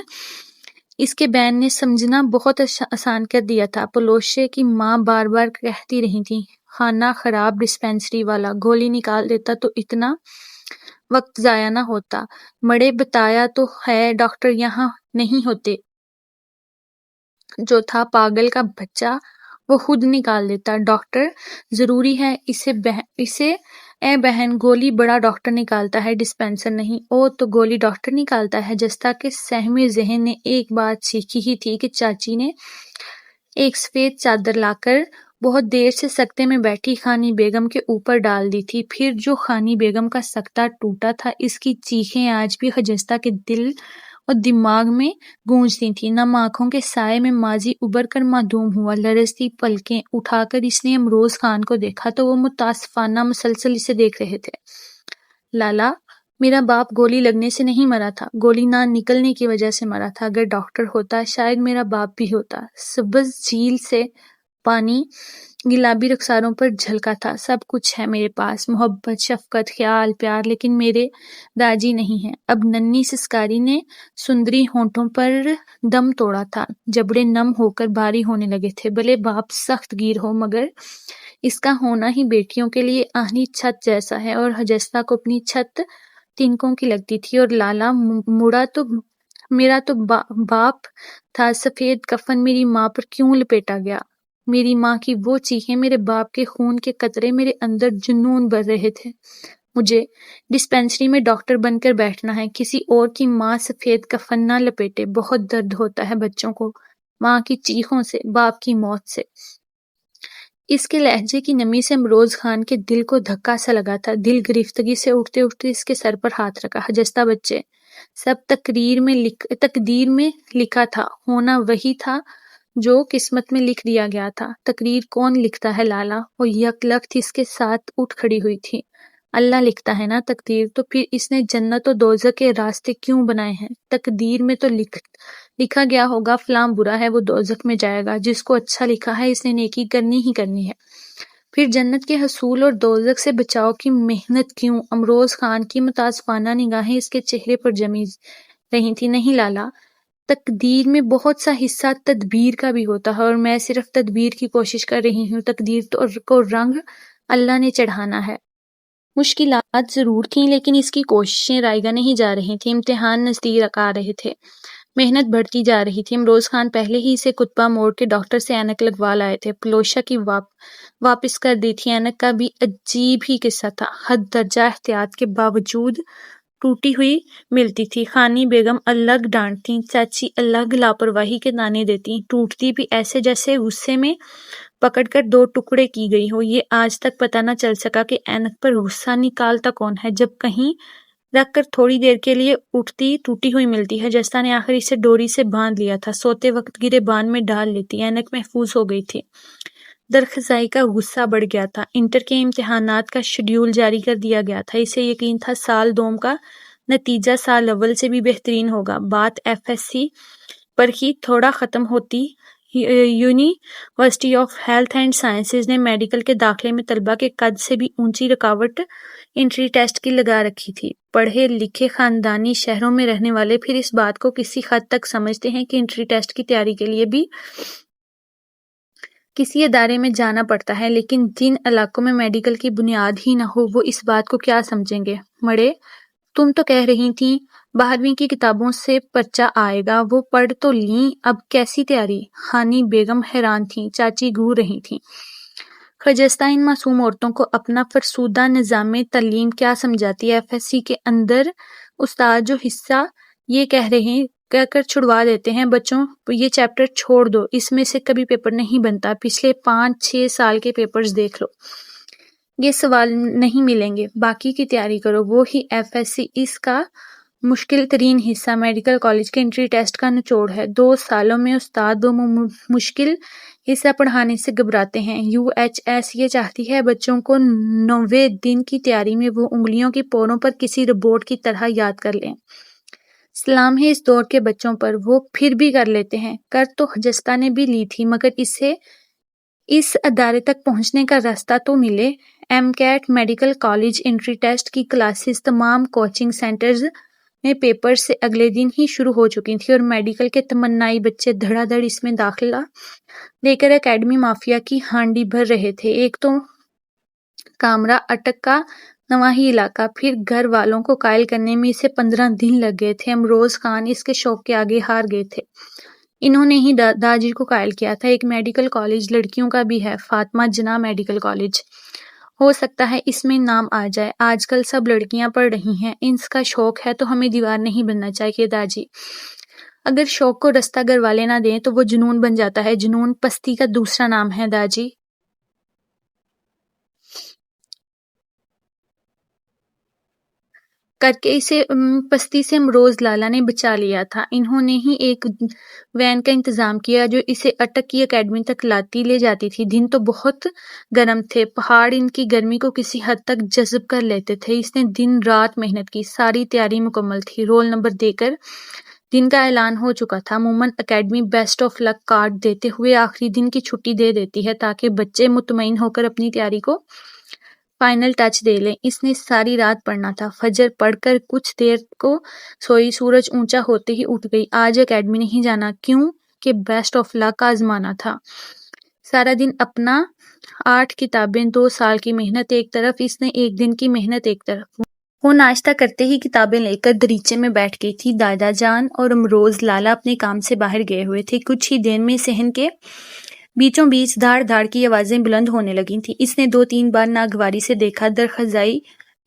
اس کے بین نے سمجھنا بہت آسان کر دیا تھا۔ پلوشے کی ماں بار بار کہتی رہی تھی، خانہ خراب ڈسپنسری والا، گولی نکال دیتا تو اتنا وقت ضائع نہ ہوتا۔ مڑے بتایا تو ہے ڈاکٹر یہاں نہیں ہوتے، جو تھا پاگل کا بچہ وہ خود نکال دیتا۔ ڈاکٹر ضروری ہے اسے اے بہن، گولی بڑا ڈاکٹر نکالتا ہے، ڈسپنسر نہیں۔ او تو گولی ڈاکٹر نکالتا ہے۔ جستا کے سہم ذہن نے ایک بات سیکھی ہی تھی کہ چاچی نے ایک سفید چادر لا کر بہت دیر سے سکتے میں بیٹھی خانی بیگم کے اوپر ڈال دی تھی، پھر جو خانی بیگم کا سکتہ ٹوٹا تھا، اس کی چیخیں آج بھی خجستہ کے دل اور دماغ میں گونجتی تھیں۔ نم آنکھوں کے سائے میں ماضی ابھر کر معدوم ہوا، لرزتی پلکیں اٹھا کر اس نے امروز خان کو دیکھا تو وہ متاسفانہ مسلسل اسے دیکھ رہے تھے۔ لالا، میرا باپ گولی لگنے سے نہیں مرا تھا، گولی نہ نکلنے کی وجہ سے مرا تھا۔ اگر ڈاکٹر ہوتا شاید میرا باپ بھی ہوتا۔ سبز جھیل سے پانی گلابی رخساروں پر جھلکا تھا۔ سب کچھ ہے میرے پاس، محبت، شفقت، خیال، پیار، لیکن میرے داجی نہیں ہیں۔ اب ننھی سسکاری نے سندری ہونٹوں پر دم توڑا تھا، جبڑے نم ہو کر بھاری ہونے لگے تھے۔ بھلے باپ سخت گیر ہو، مگر اس کا ہونا ہی بیٹیوں کے لیے آہنی چھت جیسا ہے، اور حجستہ کو اپنی چھت تنکوں کی لگتی تھی۔ اور لالا، میرا تو باپ تھا، سفید کفن میری ماں پر کیوں لپیٹا گیا؟ میری ماں کی وہ چیخیں، میرے باپ کے خون کے قطرے، میرے اندر جنون بھر رہے تھے۔ مجھے ڈسپنسری میں ڈاکٹر بن کر بیٹھنا ہے، کسی اور کی ماں سفید کفن نہ لپیٹے۔ بہت درد ہوتا ہے بچوں کو، ماں کی چیخوں سے، باپ کی موت سے۔ اس کے لہجے کی نمی سے امروز خان کے دل کو دھکا سا لگا تھا۔ دل گرفتگی سے اٹھتے اٹھتے اس کے سر پر ہاتھ رکھا۔ حجستہ بچے، سب تقدیر میں لکھا تھا، ہونا وہی تھا جو قسمت میں لکھ دیا گیا تھا۔ تقدیر کون لکھتا ہے لالا؟ وہ یک لخت اس کے ساتھ اٹھ کھڑی ہوئی تھی۔ اللہ لکھتا ہے نا تقدیر، تو پھر اس نے جنت و دوزخ کے راستے کیوں بنائے ہیں؟ تقدیر میں تو لکھا گیا ہوگا فلاں برا ہے وہ دوزخ میں جائے گا، جس کو اچھا لکھا ہے اس نے نیکی کرنی ہی کرنی ہے۔ پھر جنت کے حصول اور دوزخ سے بچاؤ کی محنت کیوں؟ امروز خان کی متاسفانہ نگاہیں اس کے چہرے پر جمی رہی تھی۔ نہیں لالا، تقدیر میں بہت سا حصہ تدبیر کا بھی ہوتا ہے، اور میں صرف تدبیر کی کوشش کر رہی ہوں۔ تقدیر کو رنگ اللہ نے چڑھانا ہے۔ مشکلات ضرور تھیں، لیکن اس کی کوششیں رائگاں نہیں جا رہی تھیں۔ امتحان نزدیک آ رہے تھے، محنت بڑھتی جا رہی تھی۔ امروز خان پہلے ہی اسے کتبہ موڑ کے ڈاکٹر سے اینک لگوا لائے تھے، پلوشا کی واپس کر دی تھی۔ اینک کا بھی عجیب ہی قصہ تھا، حد درجہ احتیاط کے باوجود ٹوٹی ہوئی ملتی تھی۔ خانی بیگم الگ ڈانٹتی، چاچی الگ لاپرواہی کے طعنے دیتی، ٹوٹتی بھی ایسے جیسے غصے میں پکڑ کر 2 ٹکڑے کی گئی ہو۔ یہ آج تک پتہ نہ چل سکا کہ اینک پر غصہ نکالتا کون ہے۔ جب کہیں رکھ کر تھوڑی دیر کے لیے اٹھتی، ٹوٹی ہوئی ملتی ہے، جستا نے آخر اسے ڈوری سے باندھ لیا تھا، سوتے وقت گرے بان میں ڈال لیتی، اینک محفوظ ہو گئی تھی۔ درخزائی کا غصہ بڑھ گیا تھا۔ انٹر کے امتحانات کا شیڈول جاری کر دیا گیا تھا۔ اسے یقین تھا سال دوم کا نتیجہ سال اول سے بھی بہترین ہوگا۔ بات ایف ایس سی پر ہی تھوڑا ختم ہوتی university of health and sciences نے میڈیکل کے داخلے میں طلبہ کے قد سے بھی اونچی رکاوٹ انٹری ٹیسٹ کی لگا رکھی تھی۔ پڑھے لکھے خاندانی شہروں میں رہنے والے پھر اس بات کو کسی حد تک سمجھتے ہیں کہ انٹری ٹیسٹ کی تیاری کے لیے بھی کسی ادارے میں جانا پڑتا ہے، لیکن جن علاقوں میں میڈیکل کی بنیاد ہی نہ ہو وہ اس بات کو کیا سمجھیں گے؟ مڑے تم تو کہہ رہی تھیں 12ویں کی کتابوں سے پرچہ آئے گا، وہ پڑھ تو لیں، اب کیسی تیاری؟ ہانی بیگم حیران تھیں، چاچی گور رہی تھیں۔ خجستہ ان معصوم عورتوں کو اپنا فرسودہ نظام تعلیم کیا سمجھاتی ہے؟ ایف ایس سی کے اندر استاد جو حصہ یہ کہہ کر چھڑوا دیتے ہیں بچوں یہ چیپٹر چھوڑ دو، اس میں سے کبھی پیپر نہیں بنتا، پچھلے 5-6 سال کے پیپرز دیکھ لو، یہ سوال نہیں ملیں گے، باقی کی تیاری کرو۔ وہ ہی ایف ایس سی اس کا مشکل ترین حصہ میڈیکل کالج کے انٹری ٹیسٹ کا نچوڑ ہے۔ 2 سالوں میں استاد وہ مشکل حصہ پڑھانے سے گھبراتے ہیں۔ یو ایچ ایس یہ چاہتی ہے بچوں کو 9ویں دن کی تیاری میں وہ انگلیوں کی پوروں پر کسی روبوٹ کی طرح یاد کر لیں۔ سلام ہے اس دور کے بچوں پر، وہ پھر بھی کر لیتے ہیں۔ کر تو خجستہ نے بھی لی تھی، مگر اسے اس ادارے تک پہنچنے کا راستہ تو ملے۔ M CAT medical college entry test کی کلاسز تمام کوچنگ سینٹرز میں پیپر سے اگلے دن ہی شروع ہو چکی تھی اور میڈیکل کے تمنائی بچے دھڑا دھڑ اس میں داخلہ لے کر اکیڈمی مافیا کی ہانڈی بھر رہے تھے۔ ایک تو کامرا اٹک کا نواحی علاقہ، پھر گھر والوں کو قائل کرنے میں اسے 15 دن لگ گئے تھے۔ امروز خان اس کے شوق کے آگے ہار گئے تھے۔ انہوں نے ہی داجی کو قائل کیا تھا۔ ایک میڈیکل کالج لڑکیوں کا بھی ہے، فاطمہ جناح میڈیکل کالج، ہو سکتا ہے اس میں نام آ جائے، آج کل سب لڑکیاں پڑھ رہی ہیں، ان کا شوق ہے تو ہمیں دیوار نہیں بننا چاہیے داجی۔ اگر شوق کو رستہ گھر والے نہ دیں تو وہ جنون بن جاتا ہے، جنون پستی کا دوسرا نام ہے داجی۔ کر کے اسے پستی سے امروز لالا نے بچا لیا تھا۔ انہوں نے ہی ایک وین کا انتظام کیا جو اسے اٹک کی اکیڈمی تک لے جاتی تھی۔ دن تو بہت گرم تھے، پہاڑ ان کی گرمی کو کسی حد تک جذب کر لیتے تھے۔ اس نے دن رات محنت کی، ساری تیاری مکمل تھی، رول نمبر دے کر دن کا اعلان ہو چکا تھا۔ عموماً academy best of luck card دیتے ہوئے آخری دن کی چھٹی دے دیتی ہے تاکہ بچے مطمئن ہو کر اپنی تیاری کو فائنل ٹچ دے لیں۔ اس نے ساری رات پڑھنا تھا، فجر پڑھ کر کچھ دیر کو سوئی، سورج اونچا ہوتے ہی اٹھ گئی۔ آج اکیڈمی نہیں جانا، کیوں کہ بیسٹ آف لک کا آزمانا تھا۔ سارا دن اپنا 8 کتابیں، 2 سال کی محنت ایک طرف، اس نے ایک دن کی محنت ایک طرف۔ وہ ناشتہ کرتے ہی کتابیں لے کر دریچے میں بیٹھ گئی تھی۔ دادا جان اور امروز لالا اپنے کام سے باہر گئے ہوئے تھے۔ کچھ ہی دیر میں صحن کے بیچوں بیچ دھاڑ دھاڑ کی آوازیں بلند ہونے لگی تھیں۔ اس نے 2-3 بار ناگواری سے دیکھا۔ درخزائی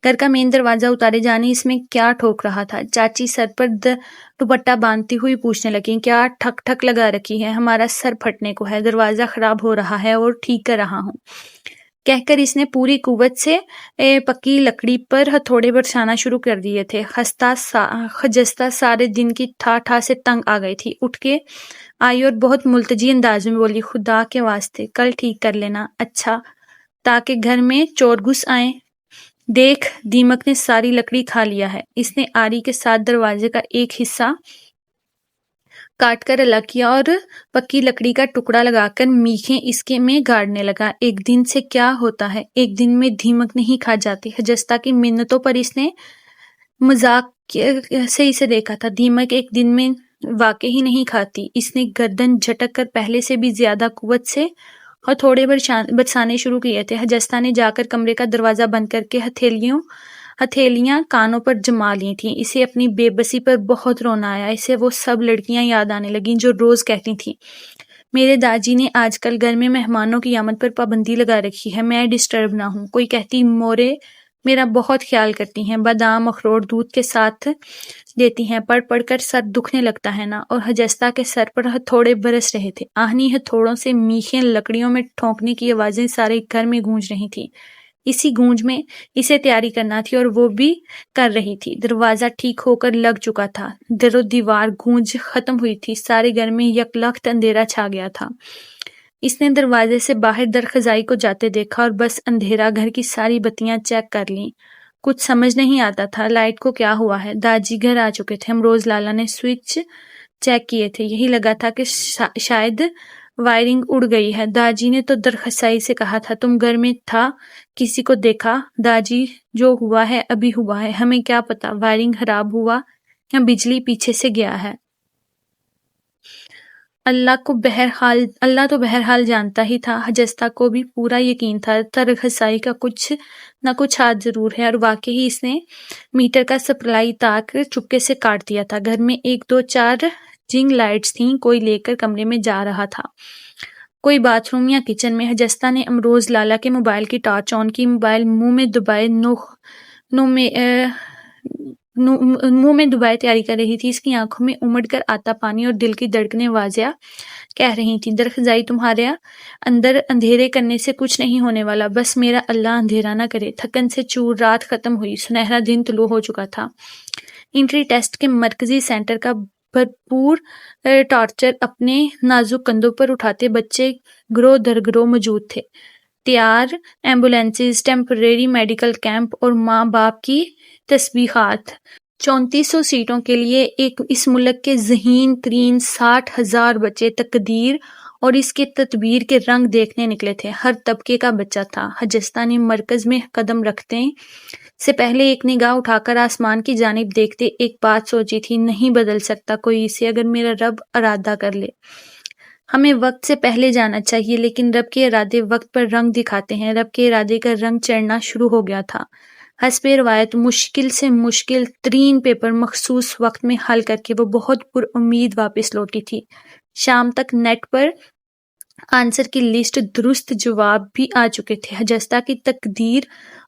گھر کا مین دروازہ اتارے جانے اس میں کیا ٹھوک رہا تھا؟ چاچی سر پر دوپٹہ باندھتی ہوئی پوچھنے لگیں، کیا ٹھک ٹھک لگا رکھی ہے؟ ہمارا سر پھٹنے کو ہے، دروازہ خراب ہو رہا ہے اور ٹھیک کر رہا ہوں، کہہ کر اس نے پوری قوت سے پکی لکڑی پر ہتھوڑے برسانا شروع کر دیے تھے۔ خجستہ سارے دن کی ٹھا سے تنگ آ گئی تھی، اٹھ کے آئی اور بہت ملتجی انداز میں بولی، خدا کے واسطے کل ٹھیک کر لینا، اچھا، تاکہ گھر میں چور گھس آئیں۔ دیکھ، دیمک نے ساری لکڑی کھا لیا ہے۔ اس نے آری کے ساتھ دروازے کا ایک حصہ کاٹ کر الگ کیا اور پکی لکڑی کا ٹکڑا لگا کر میخیں اس کے میں گاڑنے لگا۔ ایک دن سے کیا ہوتا ہے، ایک دن میں دیمک نہیں کھا جاتی۔ خجستہ کی منتوں پر اس نے مذاق سے اسے دیکھا تھا۔ دیمک ایک دن میں واقعی ہی نہیں کھاتی۔ اس نے گردن جھٹک کر پہلے سے بھی زیادہ قوت سے ہتھوڑے برسانے شروع کیے تھے۔ خجستہ نے جا کر کمرے کا دروازہ بند کر کے ہتھیلیاں کانوں پر جما لی تھیں۔ اسے اپنی بے بسی پر بہت رونا آیا۔ اسے وہ سب لڑکیاں یاد آنے لگیں جو روز کہتی تھیں، میرے داجی نے آج کل گھر میں مہمانوں کی آمد پر پابندی لگا رکھی ہے، میں ڈسٹرب نہ ہوں۔ کوئی کہتی مورے میرا بہت خیال کرتی ہیں، بادام اخروٹ دودھ کے ساتھ دیتی ہیں، پڑھ پڑھ کر سر دکھنے لگتا ہے نا۔ اور خجستہ کے سر پر ہتھوڑے برس رہے تھے، آہنی ہتھوڑوں سے میخیں لکڑیوں میں ٹھونکنے کی آوازیں سارے گھر میں گونج رہی تھیں۔ اسی گونج میں اسے تیاری کرنا تھی اور وہ بھی کر رہی تھی۔ دروازہ ٹھیک ہو کر لگ چکا تھا، در و دیوار گونج ختم ہوئی تھی، سارے گھر میں یکلخت اندھیرا چھا گیا تھا۔ اس نے دروازے سے باہر درخزائی کو جاتے دیکھا اور بس اندھیرا، گھر کی ساری بتیاں چیک کر لیں۔ کچھ سمجھ نہیں آتا تھا لائٹ کو کیا ہوا ہے۔ داجی گھر آ چکے تھے۔ امروز لالا نے سوئچ چیک کیے تھے۔ یہی لگا تھا کہ شاید وائرنگ اڑ گئی ہے۔ داجی نے تو درخزائی سے کہا تھا تم گھر میں تھا، کسی کو دیکھا؟ داجی جو ہوا ہے ابھی ہوا ہے، ہمیں کیا پتا وائرنگ خراب ہوا یا بجلی پیچھے سے گیا ہے۔ اللہ تو بہرحال جانتا ہی تھا۔ حجستہ کو بھی پورا یقین تھا درخزائی کا کچھ نہ کچھ ہاتھ ضرور ہے، اور واقعی اس نے میٹر کا سپلائی تار چپکے سے کاٹ دیا تھا۔ گھر میں 1 2 چارجنگ لائٹس تھیں، کوئی لے کر کمرے میں جا رہا تھا، کوئی باتھ روم یا کچن میں۔ حجستہ نے امروز لالا کے موبائل کی ٹارچ آن کی۔ موبائل منہ میں دبائے تیاری کر رہی تھی۔ اس کی آنکھوں میں امڑ کر آتا پانی اور دل کی دھڑکنیں واضح کہہ رہی تھیں درخزائی تمہارے اندر اندھیرے کرنے سے کچھ نہیں ہونے والا، بس میرا اللہ اندھیرا نہ کرے۔ تھکن سے چور رات ختم ہوئی، سنہرا دن طلوع ہو چکا تھا۔ انٹری ٹیسٹ کے مرکزی سینٹر کا بھرپور ٹارچر اپنے نازک کندھوں پر اٹھاتے بچے گروہ در گروہ موجود تھے۔ تیار ایمبولینسز، ٹیمپریری میڈیکل کیمپ اور ماں باپ کی تسبیحات۔ 3400 سیٹوں کے لیے اس ملک کے ذہین ترین 60,000 بچے تقدیر اور اس کے تدبیر کے رنگ دیکھنے نکلے تھے۔ ہر طبقے کا بچہ تھا۔ حجستہ نے مرکز میں قدم رکھتے سے پہلے ایک نگاہ اٹھا کر آسمان کی جانب دیکھتے ایک بات سوچی تھی، نہیں بدل سکتا کوئی اسے اگر میرا رب ارادہ کر لے۔ ہمیں وقت سے پہلے جانا چاہیے، لیکن رب کے ارادے وقت پر رنگ دکھاتے ہیں۔ رب کے ارادے کا رنگ چڑھنا شروع ہو گیا تھا۔ حسب روایت مشکل سے مشکل ترین پیپر مخصوص وقت میں حل کر کے وہ بہت پر امید واپس لوٹی تھی۔ شام تک نیٹ پر آنسر کی لسٹ، درست جواب بھی آ چکے تھے۔ حجستہ کی تقدیر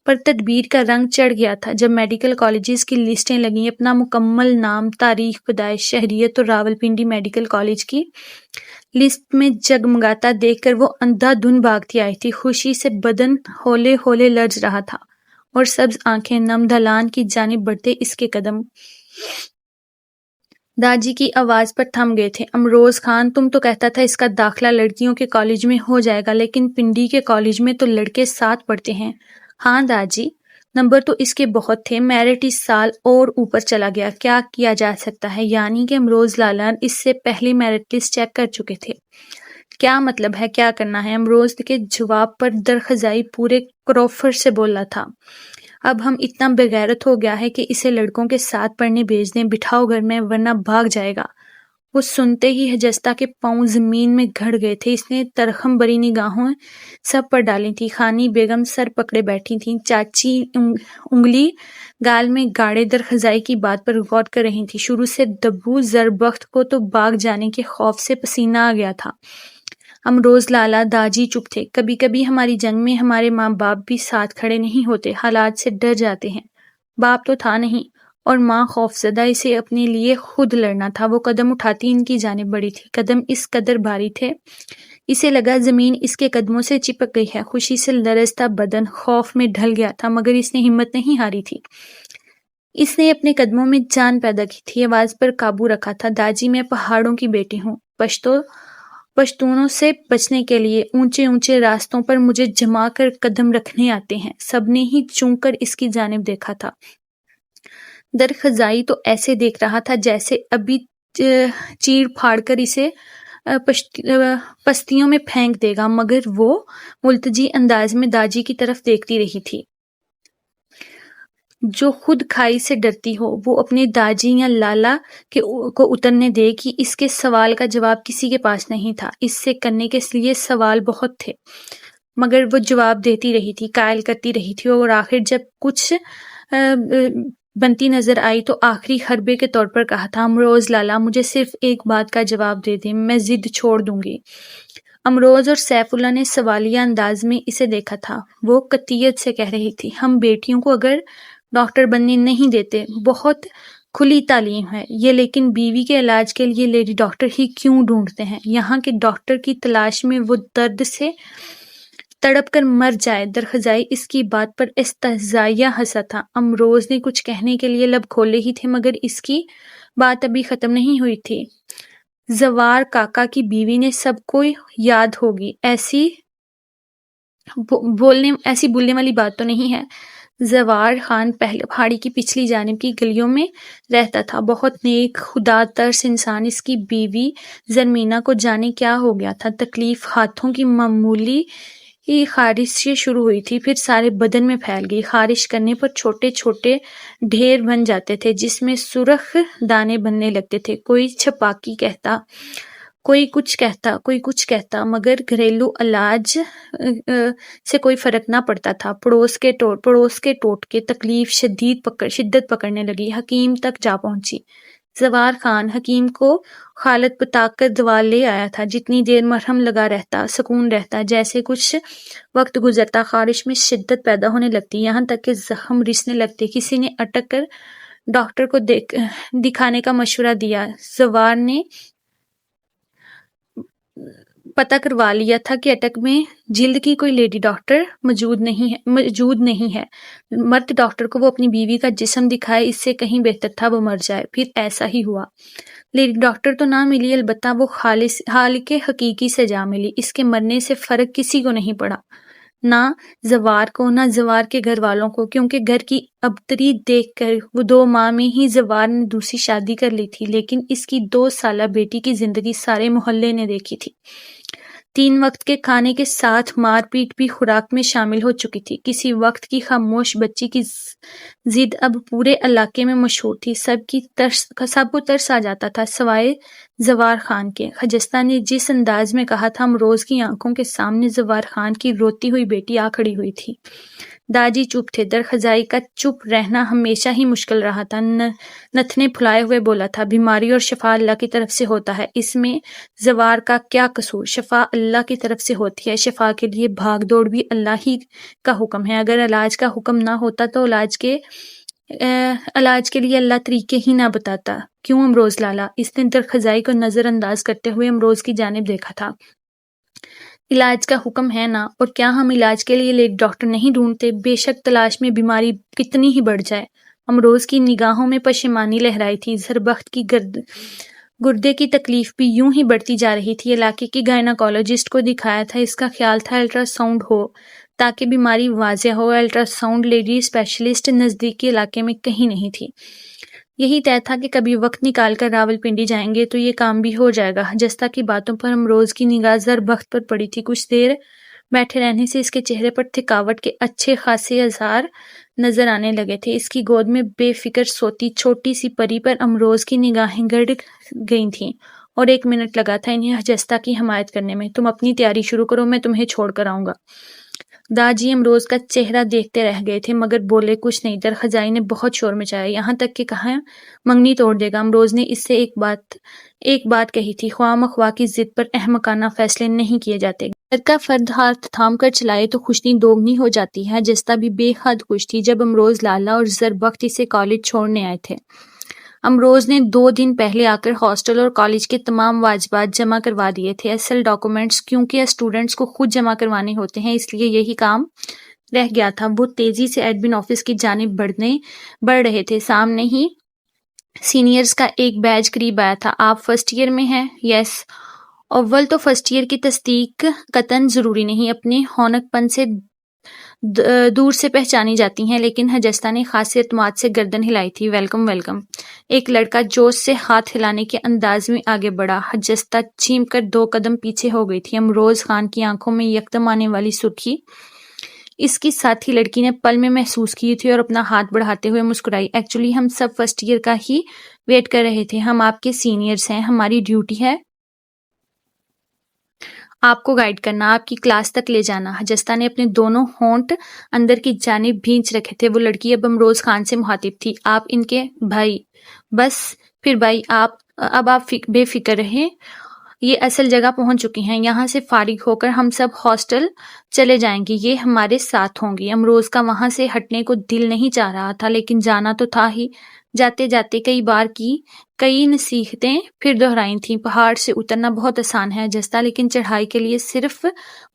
پر تدبیر کا رنگ چڑھ گیا تھا۔ جب میڈیکل کالجز کی لسٹیں لگیں، اپنا مکمل نام، تاریخ پیدائش، شہریت اور راولپنڈی میڈیکل کالج کی لسٹ میں جگمگاتا دیکھ کر وہ اندھا دھن بھاگتی آئی تھی۔ خوشی سے بدن ہولے ہولے لرز رہا تھا اور سبز آنکھیں نم۔ ڈھلان کی جانب بڑھتے اس کے قدم داجی کی آواز پر تھم گئے تھے۔ امروز خان، تم تو کہتا تھا اس کا داخلہ لڑکیوں کے کالج میں ہو جائے گا، لیکن پنڈی کے کالج میں تو لڑکے ساتھ پڑھتے ہیں۔ ہاں داجی، نمبر تو اس کے بہت تھے، میرٹ اس سال اور اوپر چلا گیا، کیا کیا جا سکتا ہے؟ یعنی کہ امروز لالا اس سے پہلے میرٹ لسٹ چیک کر چکے تھے۔ کیا مطلب ہے، کیا کرنا ہے؟ امروز کے جواب پر درخزائی پورے کروفر سے بولا تھا، اب ہم اتنا بغیرت ہو گیا ہے کہ اسے لڑکوں کے ساتھ پڑھنے بھیج دیں، بٹھاؤ گھر میں ورنہ بھاگ جائے گا۔ وہ سنتے ہی حجستہ کے پاؤں زمین میں گھڑ گئے تھے۔ اس نے ترخم بری نگاہیں سب پر ڈالی تھی۔ خانی بیگم سر پکڑے بیٹھی تھیں، چاچی انگلی گال میں گاڑے درخزائی کی بات پر غور کر رہی تھی۔ شروع سے دبو زربخت کو تو بھاگ جانے کے خوف سے پسینہ آ گیا تھا۔ امروز لالا داجی چپ تھے۔ کبھی کبھی ہماری جنگ میں ہمارے ماں باپ بھی ساتھ کھڑے نہیں ہوتے، حالات سے ڈر جاتے ہیں۔ باپ تو تھا نہیں اور ماں خوفزدہ، اسے اپنے لیے خود لڑنا تھا۔ وہ قدم اٹھاتی ان کی جانب بڑھی تھی۔ قدم اس قدر بھاری تھے، اسے لگا زمین اس کے قدموں سے چپک گئی ہے۔ خوشی سے لرزتا بدن خوف میں ڈھل گیا تھا، مگر اس نے ہمت نہیں ہاری تھی۔ اس نے اپنے قدموں میں جان پیدا کی تھی، آواز پر قابو رکھا تھا۔ داجی، میں پہاڑوں کی بیٹی ہوں۔ پشتونوں سے بچنے کے لیے اونچے اونچے راستوں پر مجھے جما کر قدم رکھنے آتے ہیں۔ سب نے ہی چونک کر اس کی جانب دیکھا تھا۔ درخزائی تو ایسے دیکھ رہا تھا جیسے ابھی چیر پھاڑ کر اسے پستیوں میں پھینک دے گا، مگر وہ ملتجی انداز میں داجی کی طرف دیکھتی رہی تھی، جو خود کھائی سے ڈرتی ہو۔ وہ اپنے داجی یا لالا کو اترنے دے کہ اس کے سوال کا جواب کسی کے پاس نہیں تھا۔ اس سے کرنے کے لیے سوال بہت تھے، مگر وہ جواب دیتی رہی تھی، قائل کرتی رہی تھی، اور آخر جب کچھ بنتی نظر آئی تو آخری حربے کے طور پر کہا تھا، امروز لالا، مجھے صرف ایک بات کا جواب دے دیں، میں ضد چھوڑ دوں گی۔ امروز اور سیف اللہ نے سوالیہ انداز میں اسے دیکھا تھا۔ وہ قطعیت سے کہہ رہی تھی، ہم بیٹیوں کو اگر ڈاکٹر بننے نہیں دیتے، بہت کھلی تعلیم ہے یہ، لیکن بیوی کے علاج کے لیے لیڈی ڈاکٹر ہی کیوں ڈھونڈتے ہیں؟ یہاں کے ڈاکٹر کی تلاش میں وہ درد سے تڑپ کر مر جائے۔ درخزائی اس کی بات پر استہزائیہ ہنسا تھا۔ امروز نے کچھ کہنے کے لیے لب کھولے ہی تھے، مگر اس کی بات ابھی ختم نہیں ہوئی تھی۔ زوار کاکا کی بیوی نے سب کو یاد ہوگی، ایسی بولنے والی بات تو نہیں ہے۔ زوار خان پہلے پہاڑی کی پچھلی جانب کی گلیوں میں رہتا تھا، بہت نیک خدا ترس انسان۔ اس کی بیوی زرمینا کو جانے کیا ہو گیا تھا، تکلیف ہاتھوں کی معمولی خارش سے شروع ہوئی تھی، پھر سارے بدن میں پھیل گئی۔ خارش کرنے پر چھوٹے چھوٹے ڈھیر بن جاتے تھے جس میں سرخ دانے بننے لگتے تھے۔ کوئی چھپاکی کہتا، کوئی کچھ کہتا، مگر گھریلو علاج سے کوئی فرق نہ پڑتا تھا۔ پڑوس کے ٹوٹکے تکلیف شدت پکڑنے لگی، حکیم تک جا پہنچی۔ زوار خان حکیم کو خالت بتا کر دوا لے آیا تھا۔ جتنی دیر مرہم لگا رہتا سکون رہتا، جیسے کچھ وقت گزرتا خارش میں شدت پیدا ہونے لگتی، یہاں تک کہ زخم رسنے لگتے۔ کسی نے اٹک کر ڈاکٹر کو دکھانے کا مشورہ دیا۔ زوار نے پتہ کروا لیا تھا کہ اٹک میں جلد کی کوئی لیڈی ڈاکٹر موجود نہیں ہے۔ مرد ڈاکٹر کو وہ اپنی بیوی کا جسم دکھائے، اس سے کہیں بہتر تھا وہ مر جائے۔ پھر ایسا ہی ہوا۔ لیڈی ڈاکٹر تو نہ ملی، البتہ وہ خالق حقیقی سے جا ملی۔ اس کے مرنے سے فرق کسی کو نہیں پڑا، نہ زوار کو نہ زوار کے گھر والوں کو، کیونکہ گھر کی ابتری دیکھ کر وہ 2 ماہ میں ہی زوار نے دوسری شادی کر لی تھی، لیکن اس کی 2 سالہ بیٹی کی زندگی سارے محلے نے دیکھی تھی۔ 3 وقت کے کھانے کے ساتھ مار پیٹ بھی خوراک میں شامل ہو چکی تھی۔ کسی وقت کی خاموش بچی کی ضد اب پورے علاقے میں مشہور تھی، سب کو ترس آ جاتا تھا سوائے زوار خان کے۔ خجستہ نے جس انداز میں کہا تھا، امروز کی آنکھوں کے سامنے زوار خان کی روتی ہوئی بیٹی آ کھڑی ہوئی تھی۔ داجی چپ تھے۔ درخزائی کا چپ رہنا ہمیشہ ہی مشکل رہا تھا۔ نتنے پھلائے ہوئے بولا تھا، بیماری اور شفا اللہ کی طرف سے ہوتا ہے، اس میں زوار کا کیا قصور؟ شفا اللہ کی طرف سے ہوتی ہے، شفا کے لیے بھاگ دوڑ بھی اللہ ہی کا حکم ہے۔ اگر علاج کا حکم نہ ہوتا تو علاج کے لیے اللہ طریقے ہی نہ بتاتا، کیوں امروز لالا؟ اس نے درخزائی کو نظر انداز کرتے ہوئے امروز کی جانب دیکھا تھا۔ علاج کا حکم ہے نا، اور کیا ہم علاج کے لیے لیڈی ڈاکٹر نہیں ڈھونڈتے؟ بے شک تلاش میں بیماری کتنی ہی بڑھ جائے۔ امروز کی نگاہوں میں پشیمانی لہرائی تھی۔ زربخت کی گردے کی تکلیف بھی یوں ہی بڑھتی جا رہی تھی۔ علاقے کی گائناکولوجسٹ کو دکھایا تھا، اس کا خیال تھا الٹرا ساؤنڈ ہو تاکہ بیماری واضح ہو۔ الٹرا ساؤنڈ لیڈی اسپیشلسٹ نزدیکی علاقے میں کہیں نہیں تھی۔ یہی طے تھا کہ کبھی وقت نکال کر راولپنڈی جائیں گے تو یہ کام بھی ہو جائے گا۔ جستا کی باتوں پر امروز کی نگاہ زربخت پر پڑی تھی۔ کچھ دیر بیٹھے رہنے سے اس کے چہرے پر تھکاوٹ کے اچھے خاصے آثار نظر آنے لگے تھے۔ اس کی گود میں بے فکر سوتی چھوٹی سی پری پر امروز کی نگاہیں گڑ گئی تھیں، اور 1 منٹ لگا تھا انہیں جستا کی حمایت کرنے میں۔ تم اپنی تیاری شروع کرو، میں تمہیں چھوڑ کر آؤں گا۔ داجی امروز کا چہرہ دیکھتے رہ گئے تھے، مگر بولے کچھ نہیں۔ درخزائی نے بہت شور مچایا، یہاں تک کہ کہا منگنی توڑ دے گا۔ امروز نے اس سے ایک بات کہی تھی، خواہ مخواہ کی ضد پر احمقانہ فیصلے نہیں کیے جاتے۔ گھر کا فرد ہاتھ تھام کر چلائے تو خوشنی دوگنی ہو جاتی ہے۔ جستا بھی بے حد خوش تھی جب امروز لالا اور زربخت اسے کالج چھوڑنے آئے تھے۔ امروز نے 2 دن پہلے آ کر ہاسٹل اور کالج کے تمام واجبات جمع کروا دیے تھے۔ اصل ڈاکومنٹس کیونکہ اسٹوڈنٹس کو خود جمع کروانے ہوتے ہیں، اس لیے یہی کام رہ گیا تھا۔ وہ تیزی سے ایڈمن آفس کی جانب بڑھ رہے تھے۔ سامنے ہی سینئرز کا ایک بیچ قریب آیا تھا۔ آپ فرسٹ ایئر میں ہیں؟ یس۔ اول تو فرسٹ ایئر کی تصدیق قطعاً ضروری نہیں، اپنے ہونک پن سے دور سے پہچانی جاتی ہیں، لیکن حجستہ نے خاص اعتماد سے گردن ہلائی تھی۔ Welcome welcome. ایک لڑکا جوش سے ہاتھ ہلانے کے انداز میں آگے بڑھا۔ حجستہ چیم کر 2 قدم پیچھے ہو گئی تھی۔ امروز خان کی آنکھوں میں یکدم آنے والی سرخی اس کی ساتھی لڑکی نے پل میں محسوس کی تھی اور اپنا ہاتھ بڑھاتے ہوئے مسکرائی۔ ایکچولی ہم سب فرسٹ ایئر کا ہی ویٹ کر رہے تھے، ہم آپ کے سینئرز ہیں، ہماری ڈیوٹی ہے آپ کو گائیڈ کرنا، آپ کی کلاس تک لے جانا۔ حجستہ نے اپنے دونوں ہونٹ اندر کی جانب بھینچ رکھے تھے۔ وہ لڑکی اب امروز خان سے مخاطب تھی، آپ ان کے بھائی؟ بس پھر بھائی، اب آپ بے فکر رہیں، یہ اصل جگہ پہنچ چکی ہیں، یہاں سے فارغ ہو کر ہم سب ہاسٹل چلے جائیں گے، یہ ہمارے ساتھ ہوں گی۔ امروز کا وہاں سے ہٹنے کو دل نہیں چاہ رہا تھا، لیکن جانا تو تھا ہی۔ جاتے جاتے کئی بار کی کئی نصیحتیں پھر دہرائی تھیں۔ پہاڑ سے اترنا بہت آسان ہے جستا، لیکن چڑھائی کے لیے صرف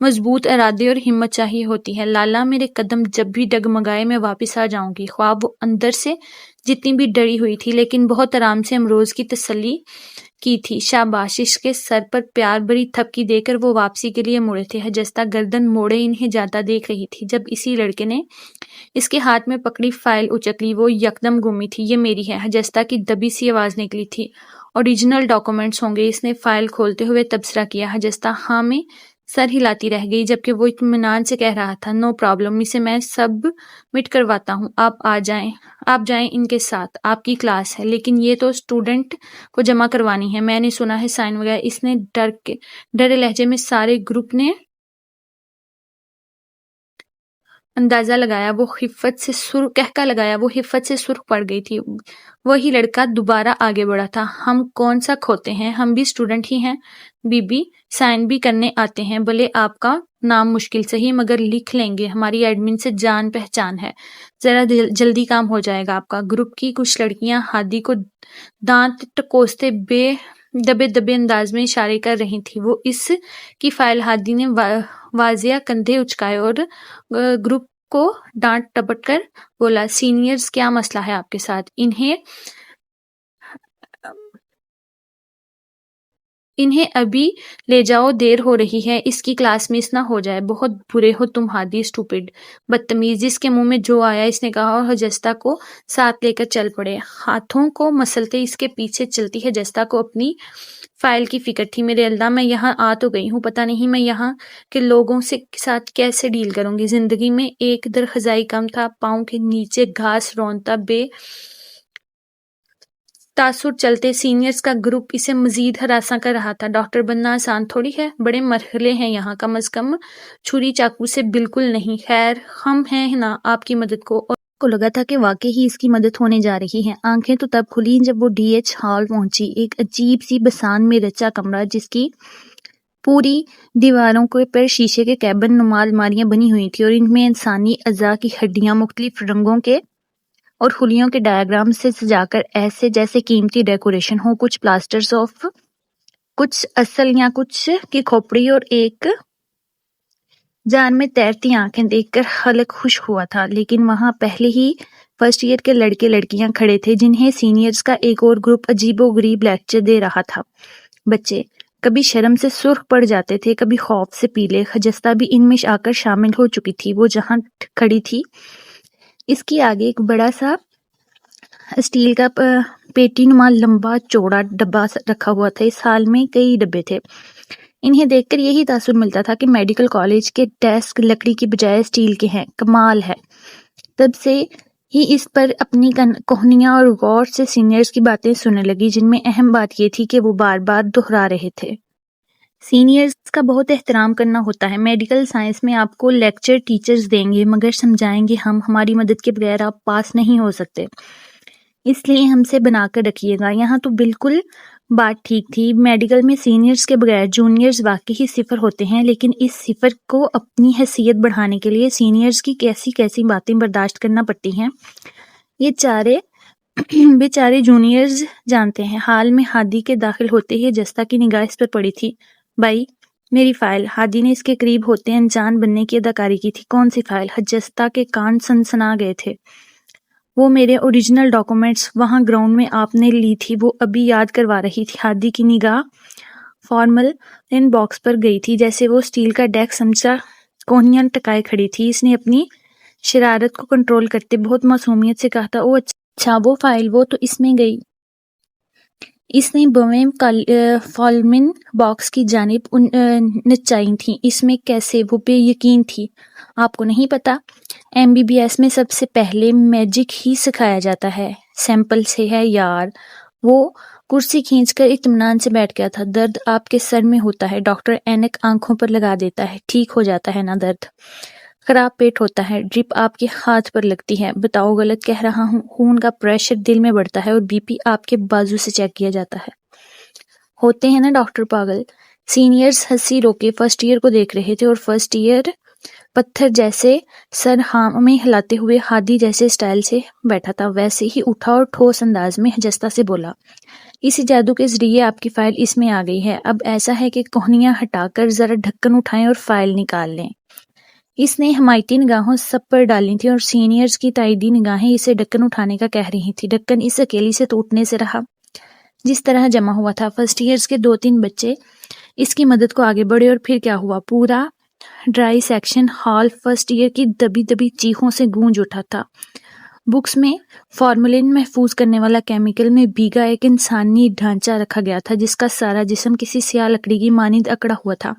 مضبوط ارادے اور ہمت چاہیے ہوتی ہے۔ لالا میرے قدم جب بھی ڈگمگائے میں واپس آ جاؤں گی۔ خواب وہ اندر سے جتنی بھی ڈری ہوئی تھی، لیکن بہت آرام سے امروز کی تسلی کی تھی۔ شاباش! اس کے سر پر پیار بھری تھپکی دے کر وہ واپسی کے لیے مڑے تھے۔ حجستہ گردن موڑے انہیں جاتا دیکھ رہی تھی جب اسی لڑکے نے اس کے ہاتھ میں پکڑی فائل اچک لی۔ وہ یکدم گمی تھی۔ یہ میری ہے، حجستہ کی دبی سی آواز نکلی تھی۔ اوریجنل ڈاکومنٹس ہوں گے، اس نے فائل کھولتے ہوئے تبصرہ کیا۔ حجستہ ہاں میں سر ہلاتی رہ گئی جبکہ وہ اطمینان سے کہہ رہا تھا نو پرابلم، اسے میں سب مٹ کرواتا ہوں، آپ جائیں ان کے ساتھ، آپ کی کلاس ہے، لیکن یہ تو اسٹوڈنٹ کو جمع کروانی ہے، میں نے سنا ہے سائن وغیرہ۔ اس نے ڈرے لہجے میں سارے گروپ نے اندازہ لگایا، وہ خفت سے سرخ پڑ گئی تھی۔ وہی لڑکا دوبارہ آگے بڑھا تھا۔ ہم کون سا کھوتے ہیں، ہم بھی اسٹوڈنٹ ہی ہیں بی بی، سائن بھی کرنے آتے ہیں، بھلے آپ کا نام مشکل سہی مگر لکھ لیں گے، ہماری ایڈمن سے جان پہچان ہے، ذرا جلدی کام ہو جائے گا آپ کا۔ گروپ کی کچھ لڑکیاں ہادی کو دانت ٹکوستے دبے انداز میں اشارے کر رہی تھی۔ وہ اس کی فائل ہادی نے واضح کندھے اچکائے اور گروپ کو ڈانٹ ٹپٹ کر بولا سینئرز کیا مسئلہ ہے آپ کے ساتھ، انہیں ابھی لے جاؤ، دیر ہو رہی ہے، اس کی کلاس مس نہ ہو جائے۔ بہت برے ہو تم ہادی، اسٹوپڈ بدتمیز، جس کے منہ میں جو آیا اس نے کہا اور حجستہ کو ساتھ لے کر چل پڑے۔ ہاتھوں کو مسلتے اس کے پیچھے چلتی حجستہ کو اپنی فائل کی فکر تھی۔ میرے اللہ، میں یہاں آ تو گئی ہوں، پتہ نہیں میں یہاں کے لوگوں کے ساتھ کیسے ڈیل کروں گی۔ زندگی میں ایک درخزائی کم تھا، پاؤں کے نیچے گھاس رونتا بے تاثر چلتے سینئرز کا گروپ اسے مزید ہراساں کر رہا تھا۔ ڈاکٹر بننا آسان تھوڑی ہے، بڑے مرحلے ہیں یہاں، کم از کم چھری چاقو سے بالکل نہیں۔ خیر ہم ہیں نا آپ کی مدد کو۔ اور کو لگا تھا کہ واقعی ہی اس کی مدد ہونے جا رہی ہے۔ آنکھیں تو تب کھلیں جب وہ ڈی ایچ ہال پہنچی، ایک عجیب سی بسان میں رچا کمرہ جس کی پوری دیواروں پر شیشے کے کیبن نما الماریاں بنی ہوئی تھی اور ان میں انسانی اعضاء کی ہڈیاں مختلف رنگوں کے اور خلیوں کے ڈایاگرام سے سجا کر ایسے جیسے قیمتی ڈیکوریشن ہو، کچھ پلاسٹرز آف، کچھ اصل یا کچھ کی کھوپڑی، اور ایک جان میں تیرتی آنکھیں دیکھ کر خلق خوش ہوا تھا۔ لیکن وہاں پہلے ہی فرسٹ ایئر کے لڑکے لڑکیاں کھڑے تھے جنہیں سینئرز کا ایک اور گروپ عجیب و غریب لیکچر دے رہا تھا۔ بچے کبھی شرم سے سرخ پڑ جاتے تھے، کبھی خوف سے پیلے۔ حجستہ بھی ان میں آ کر شامل ہو چکی تھی۔ وہ جہاں کھڑی تھی اس کی آگے ایک بڑا سا اسٹیل کا پیٹی نما لمبا چوڑا ڈبہ رکھا ہوا تھا۔ اس حال میں کئی ڈبے تھے۔ انہیں دیکھ کر یہی تاثر ملتا تھا کہ میڈیکل کالج کے ڈیسک لکڑی کی بجائے اسٹیل کے ہیں۔ کمال ہے۔ تب سے ہی اس پر اپنی کوہنیاں اور غور سے سینئرز کی باتیں سننے لگی، جن میں اہم بات یہ تھی کہ وہ بار بار دہرا رہے تھے۔ سینئرز کا بہت احترام کرنا ہوتا ہے۔ میڈیکل سائنس میں آپ کو لیکچر ٹیچرز دیں گے مگر سمجھائیں گے ہماری مدد کے بغیر آپ پاس نہیں ہو سکتے، اس لیے ہم سے بنا کر رکھیے گا۔ یہاں تو بالکل بات ٹھیک تھی۔ میڈیکل میں سینئرز کے بغیر جونیئرز واقعی صفر ہوتے ہیں، لیکن اس صفر کو اپنی حیثیت بڑھانے کے لیے سینئرز کی کیسی باتیں برداشت کرنا پڑتی ہیں، یہ بیچارے جونیئرز جانتے ہیں۔ حال میں ہادی کے داخل ہوتے ہی حجستہ کی نگاہ اس پر پڑی تھی۔ بھائی میری فائل۔ ہادی نے اس کے قریب ہوتے انجان بننے کی اداکاری کی تھی۔ کون سی فائل؟ حجستہ کے کان سنسنا گئے تھے۔ وہ میرے اوریجنل ڈاکومنٹس، وہاں گراؤنڈ میں آپ نے لی تھی، وہ ابھی یاد کروا رہی تھی۔ ہادی کی نگاہ فارمل ان باکس پر گئی تھی، جیسے وہ اسٹیل کا ڈیک سمجھا کوہنیاں ٹکائے کھڑی تھی۔ اس نے اپنی شرارت کو کنٹرول کرتے بہت معصومیت سے کہا تھا او اچھا وہ فائل، وہ تو اس میں گئی۔ اس نے بویں فالمن باکس کی جانب نچائی تھی۔ اس میں کیسے؟ وہ بے یقین تھی۔ آپ کو نہیں پتا؟ ایم بی بی ایس میں سب سے پہلے میجک ہی سکھایا جاتا ہے، سیمپل سے ہے یار۔ وہ کرسی کھینچ کر اطمینان سے بیٹھ گیا تھا۔ درد آپ کے سر میں ہوتا ہے، ڈاکٹر اینک آنکھوں پر لگا دیتا ہے، ٹھیک ہو جاتا ہے نا درد؟ خراب پیٹ ہوتا ہے، ڈرپ آپ کے ہاتھ پر لگتی ہے، بتاؤ غلط کہہ رہا ہوں؟ خون کا پریشر دل میں بڑھتا ہے اور بی پی آپ کے بازو سے چیک کیا جاتا ہے۔ ہوتے ہیں نا ڈاکٹر پاگل۔ سینئرز ہنسی روکے فرسٹ ایئر کو دیکھ رہے تھے اور فرسٹ ایئر پتھر جیسے سر ہاں میں ہلاتے ہوئے ہادی جیسے سٹائل سے بیٹھا تھا ویسے ہی اٹھا اور ٹھوس انداز میں حجستہ سے بولا اسی جادو کے ذریعے آپ کی فائل اس میں آ گئی ہے، اب ایسا ہے کہ کوہنیاں ہٹا کر ذرا ڈھکن اٹھائیں اور فائل نکال لیں۔ اس نے حمایتی نگاہوں سب پر ڈالی تھی اور سینئرز کی تائیدی نگاہیں اسے ڈھکن اٹھانے کا کہہ رہی تھی۔ ڈھکن اس اکیلی سے ٹوٹنے سے رہا جس طرح جمع ہوا تھا۔ فرسٹ ایئرز کے 2-3 بچے اس کی مدد کو آگے بڑھے اور پھر کیا ہوا، پورا dry section hall first year کی دبی دبی چیخوں سے گونج اٹھا تھا۔ بکس میں فارمولین محفوظ کرنے والا کیمیکل میں بھیگا ایک انسانی ڈھانچہ رکھا گیا تھا جس کا سارا جسم کسی سیاہ لکڑی کی مانند اکڑا ہوا تھا،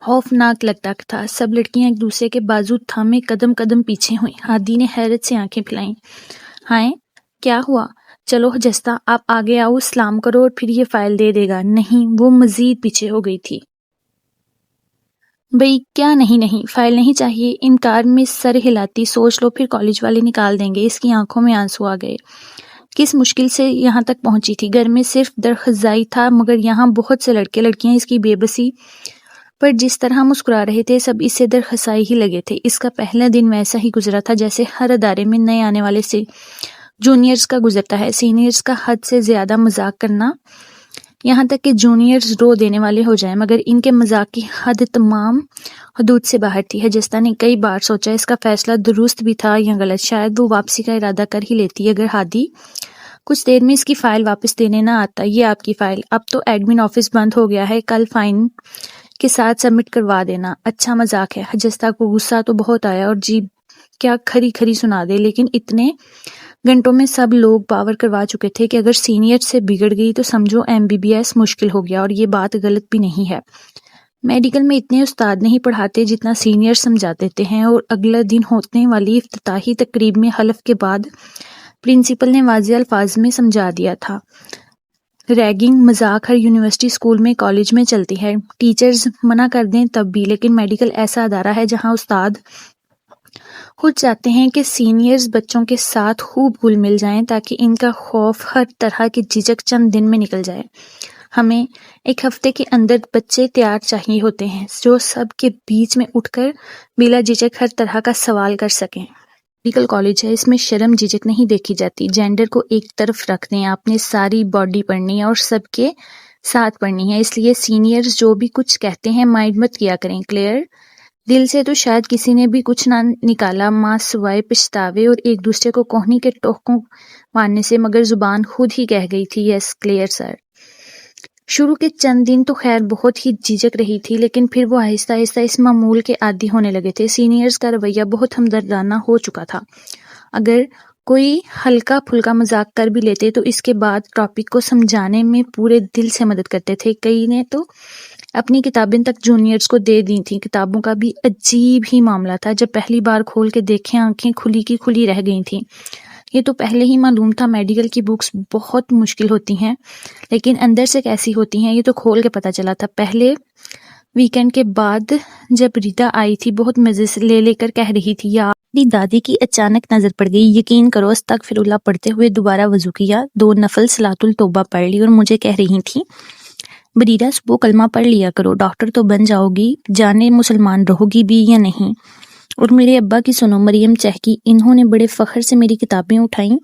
خوفناک لگتا تھا۔ سب لڑکیاں ایک دوسرے کے بازو تھامے قدم قدم پیچھے ہوئیں۔ ہادی نے حیرت سے آنکھیں پھیلائیں۔ ہائے، کیا ہوا؟ چلو جستا، آپ آگے آؤ، سلام کرو اور پھر یہ فائل دے دے گا۔ نہیں، وہ مزید پیچھے ہو گئی تھی۔ بھئی کیا نہیں، فائل نہیں چاہیے؟ انکار میں سر ہلاتی، سوچ لو پھر کالج والے نکال دیں گے۔ اس کی آنکھوں میں آنسو آ گئے۔ کس مشکل سے یہاں تک پہنچی تھی، گھر میں صرف درخزائی تھا مگر یہاں بہت سے لڑکے لڑکیاں اس کی بے بسی پر جس طرح مسکرا رہے تھے سب اس سے درخزائی ہی لگے تھے۔ اس کا پہلا دن ویسا ہی گزرا تھا جیسے ہر ادارے میں نئے آنے والے سے جونیئرز کا گزرتا ہے، سینئرز کا حد سے زیادہ مذاق کرنا یہاں تک کہ جونیئرز رو دینے والے ہو جائیں، مگر ان کے مذاق کی حد تمام حدود سے باہر تھی۔ حجستہ نے کئی بار سوچا اس کا فیصلہ درست بھی تھا یا غلط، شاید وہ واپسی کا ارادہ کر ہی لیتی اگر ہادی کچھ دیر میں اس کی فائل واپس دینے نہ آتا۔ یہ آپ کی فائل، اب تو ایڈمن آفس بند ہو گیا ہے، کل فائن کے ساتھ سبمٹ کروا دینا۔ اچھا مذاق ہے۔ حجستہ کو غصہ تو بہت آیا اور جی کیا کھری کھری سنا دے، لیکن اتنے گھنٹوں میں سب لوگ باور کروا چکے تھے کہ اگر سینئر سے بگڑ گئی تو سمجھو MBBS مشکل ہو گیا، اور یہ بات غلط بھی نہیں ہے۔ میڈیکل میں اتنے استاد نہیں پڑھاتے جتنا سینئر سمجھا دیتے ہیں، اور اگلا دن ہونے والی افتتاحی تقریب میں حلف کے بعد پرنسپل نے واضح الفاظ میں سمجھا دیا تھا، ریگنگ مذاق ہر یونیورسٹی، اسکول میں، کالج میں چلتی ہے، ٹیچرز منع کر دیں تب بھی، لیکن میڈیکل ایسا ادارہ ہے جہاں استاد خود چاہتے ہیں کہ سینئرز بچوں کے ساتھ خوب گھل مل جائیں تاکہ ان کا خوف، ہر طرح کی جھجک چند دن میں نکل جائے۔ ہمیں ایک ہفتے کے اندر بچے تیار چاہیے ہوتے ہیں جو سب کے بیچ میں اٹھ کر بلا جھجک ہر طرح کا سوال کر سکیں۔ میڈیکل کالج ہے، اس میں شرم جھجک نہیں دیکھی جاتی۔ جینڈر کو ایک طرف رکھ دیں، آپ نے ساری باڈی پڑھنی ہے اور سب کے ساتھ پڑھنی ہے، اس لیے سینئرز جو بھی کچھ کہتے ہیں مائنڈ مت کیا کریں۔ کلیئر؟ دل سے تو شاید کسی نے بھی کچھ نہ نکالا ماں سوائے پچھتاوے اور ایک دوسرے کو کوہنی کے ٹوکوں مارنے سے، مگر زبان خود ہی کہہ گئی تھی، یس کلیئر سر۔ شروع کے چند دن تو خیر بہت ہی جھجک رہی تھی، لیکن پھر وہ آہستہ آہستہ اس معمول کے عادی ہونے لگے تھے۔ سینئرز کا رویہ بہت ہمدردانہ ہو چکا تھا، اگر کوئی ہلکا پھلکا مذاق کر بھی لیتے تو اس کے بعد ٹاپک کو سمجھانے میں پورے دل سے مدد کرتے تھے۔ کئی نے تو اپنی کتابیں تک جونیئرز کو دے دی تھیں۔ کتابوں کا بھی عجیب ہی معاملہ تھا، جب پہلی بار کھول کے دیکھیں آنکھیں کھلی کی کھلی رہ گئی تھیں۔ یہ تو پہلے ہی معلوم تھا میڈیکل کی بکس بہت مشکل ہوتی ہیں، لیکن اندر سے کیسی ہوتی ہیں یہ تو کھول کے پتہ چلا تھا۔ پہلے ویکنڈ کے بعد جب ریتا آئی تھی بہت مزے سے لے کر کہہ رہی تھی، یا میری دادی کی اچانک نظر پڑ گئی، یقین کرو استغفراللہ پڑھتے ہوئے دوبارہ وضو کیا، 2 نفل صلاۃ التوبہ پڑھ لی اور مجھے کہہ رہی تھی، بریرہ صبح کلمہ پڑھ لیا کرو، ڈاکٹر تو بن جاؤ گی، جانے مسلمان رہو گی بھی یا نہیں۔ اور میرے ابا کی سنو، مریم چہکی، انہوں نے بڑے فخر سے میری کتابیں اٹھائیں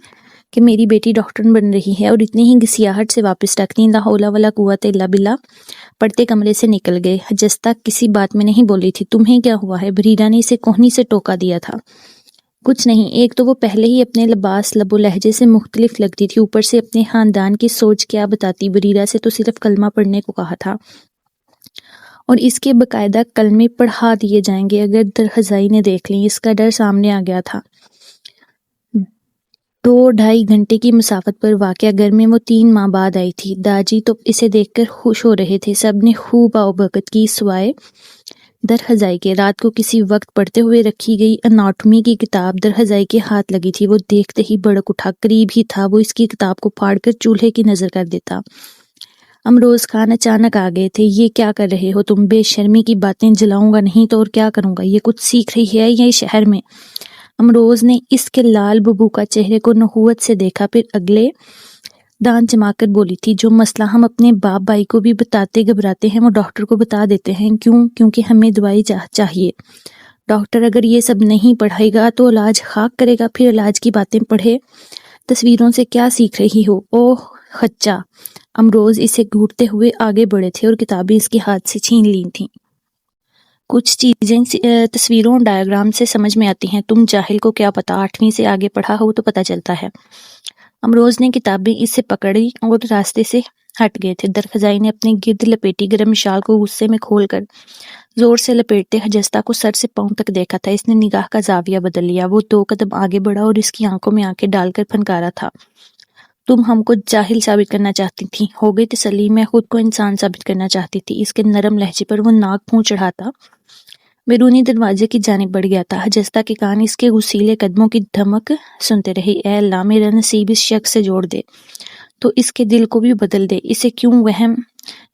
کہ میری بیٹی ڈاکٹر بن رہی ہے، اور اتنی ہی گھسیاہٹ سے واپس رکھ دیں، لا حول ولا قوت الا باللہ، پڑھتے کمرے سے نکل گئے۔ حجستہ کسی بات میں نہیں بولی تھی۔ تمہیں کیا ہوا ہے؟ بریرہ نے اسے کوہنی سے ٹوکا دیا تھا۔ کچھ نہیں، ایک تو وہ پہلے ہی اپنے لباس لب و لہجے سے مختلف لگتی تھی، اوپر سے اپنے خاندان کی سوچ کیا بتاتی، بریرہ سے تو صرف کلمہ پڑھنے کو کہا تھا اور اس کے باقاعدہ کلمے پڑھا دیے جائیں گے اگر درخزائی نے دیکھ لیں۔ اس کا ڈر سامنے آ گیا تھا۔ 2-2.5 گھنٹے کی مسافت پر واقع گھر میں وہ 3 ماہ بعد آئی تھی۔ داجی تو اسے دیکھ کر خوش ہو رہے تھے، سب نے خوب آؤ بھگت کی سوائے درخزائی کے۔ رات کو کسی وقت پڑھتے ہوئے رکھی گئی اناٹومی کی کتاب درخزائی کے ہاتھ لگی تھی، وہ دیکھتے ہی بڑک اٹھا، قریب ہی تھا وہ اس کی کتاب کو پھاڑ کر چولہے کی نظر کر دیتا۔ امروز خان اچانک آ گئے تھے۔ یہ کیا کر رہے ہو تم؟ بے شرمی کی باتیں، جلاؤں گا نہیں تو اور کیا کروں گا؟ یہ کچھ سیکھ رہی ہے یہ شہر میں؟ امروز نے اس کے لال ببو کا چہرے کو نخوت سے دیکھا، پھر اگلے دان چما کر بولی تھی، جو مسئلہ ہم اپنے باپ بھائی کو بھی بتاتے گھبراتے ہیں وہ ڈاکٹر کو بتا دیتے ہیں۔ کیوں؟ کیونکہ ہمیں دوائی چاہیے۔ ڈاکٹر اگر یہ سب نہیں پڑھائے گا تو علاج خاک کرے گا، پھر علاج کی باتیں پڑھے۔ تصویروں سے کیا سیکھ رہی ہو؟ اوہ خچا! امروز اسے گھوٹتے ہوئے آگے بڑھے تھے اور کتابیں اس کے ہاتھ سے چھین لی تھیں۔ کچھ چیزیں تصویروں ڈائیگرام سے سمجھ میں آتی ہیں، تم جاہل کو کیا پتا، 8ویں سے آگے پڑھا ہو تو پتہ چلتا ہے۔ امروز نے کتابیں اس سے پکڑی اور راستے سے ہٹ گئے تھے۔ درخزائی نے اپنے گرد لپیٹی گرم شال کو غصے میں کھول کر زور سے لپیٹتے ہجستہ کو سر سے پاؤں تک دیکھا تھا۔ اس نے نگاہ کا زاویہ بدل لیا۔ وہ 2 قدم آگے بڑھا اور اس کی آنکھوں میں آنکھیں ڈال کر پھنکارا تھا۔ تم ہم کو جاہل ثابت کرنا چاہتی تھی۔ ہو گئی تسلی، میں خود کو انسان ثابت کرنا چاہتی تھی۔ اس کے نرم لہجے پر وہ ناک پھونڈ چڑھاتا بیرونی دروازے کی جانب بڑھ گیا تھا۔ ہجستہ کے کان اس کے غصیلے قدموں کی دھمک سنتے رہے۔ اے اللہ، میرا نصیب اس شخص سے جوڑ دے تو اس کے دل کو بھی بدل دے۔ اسے کیوں وہم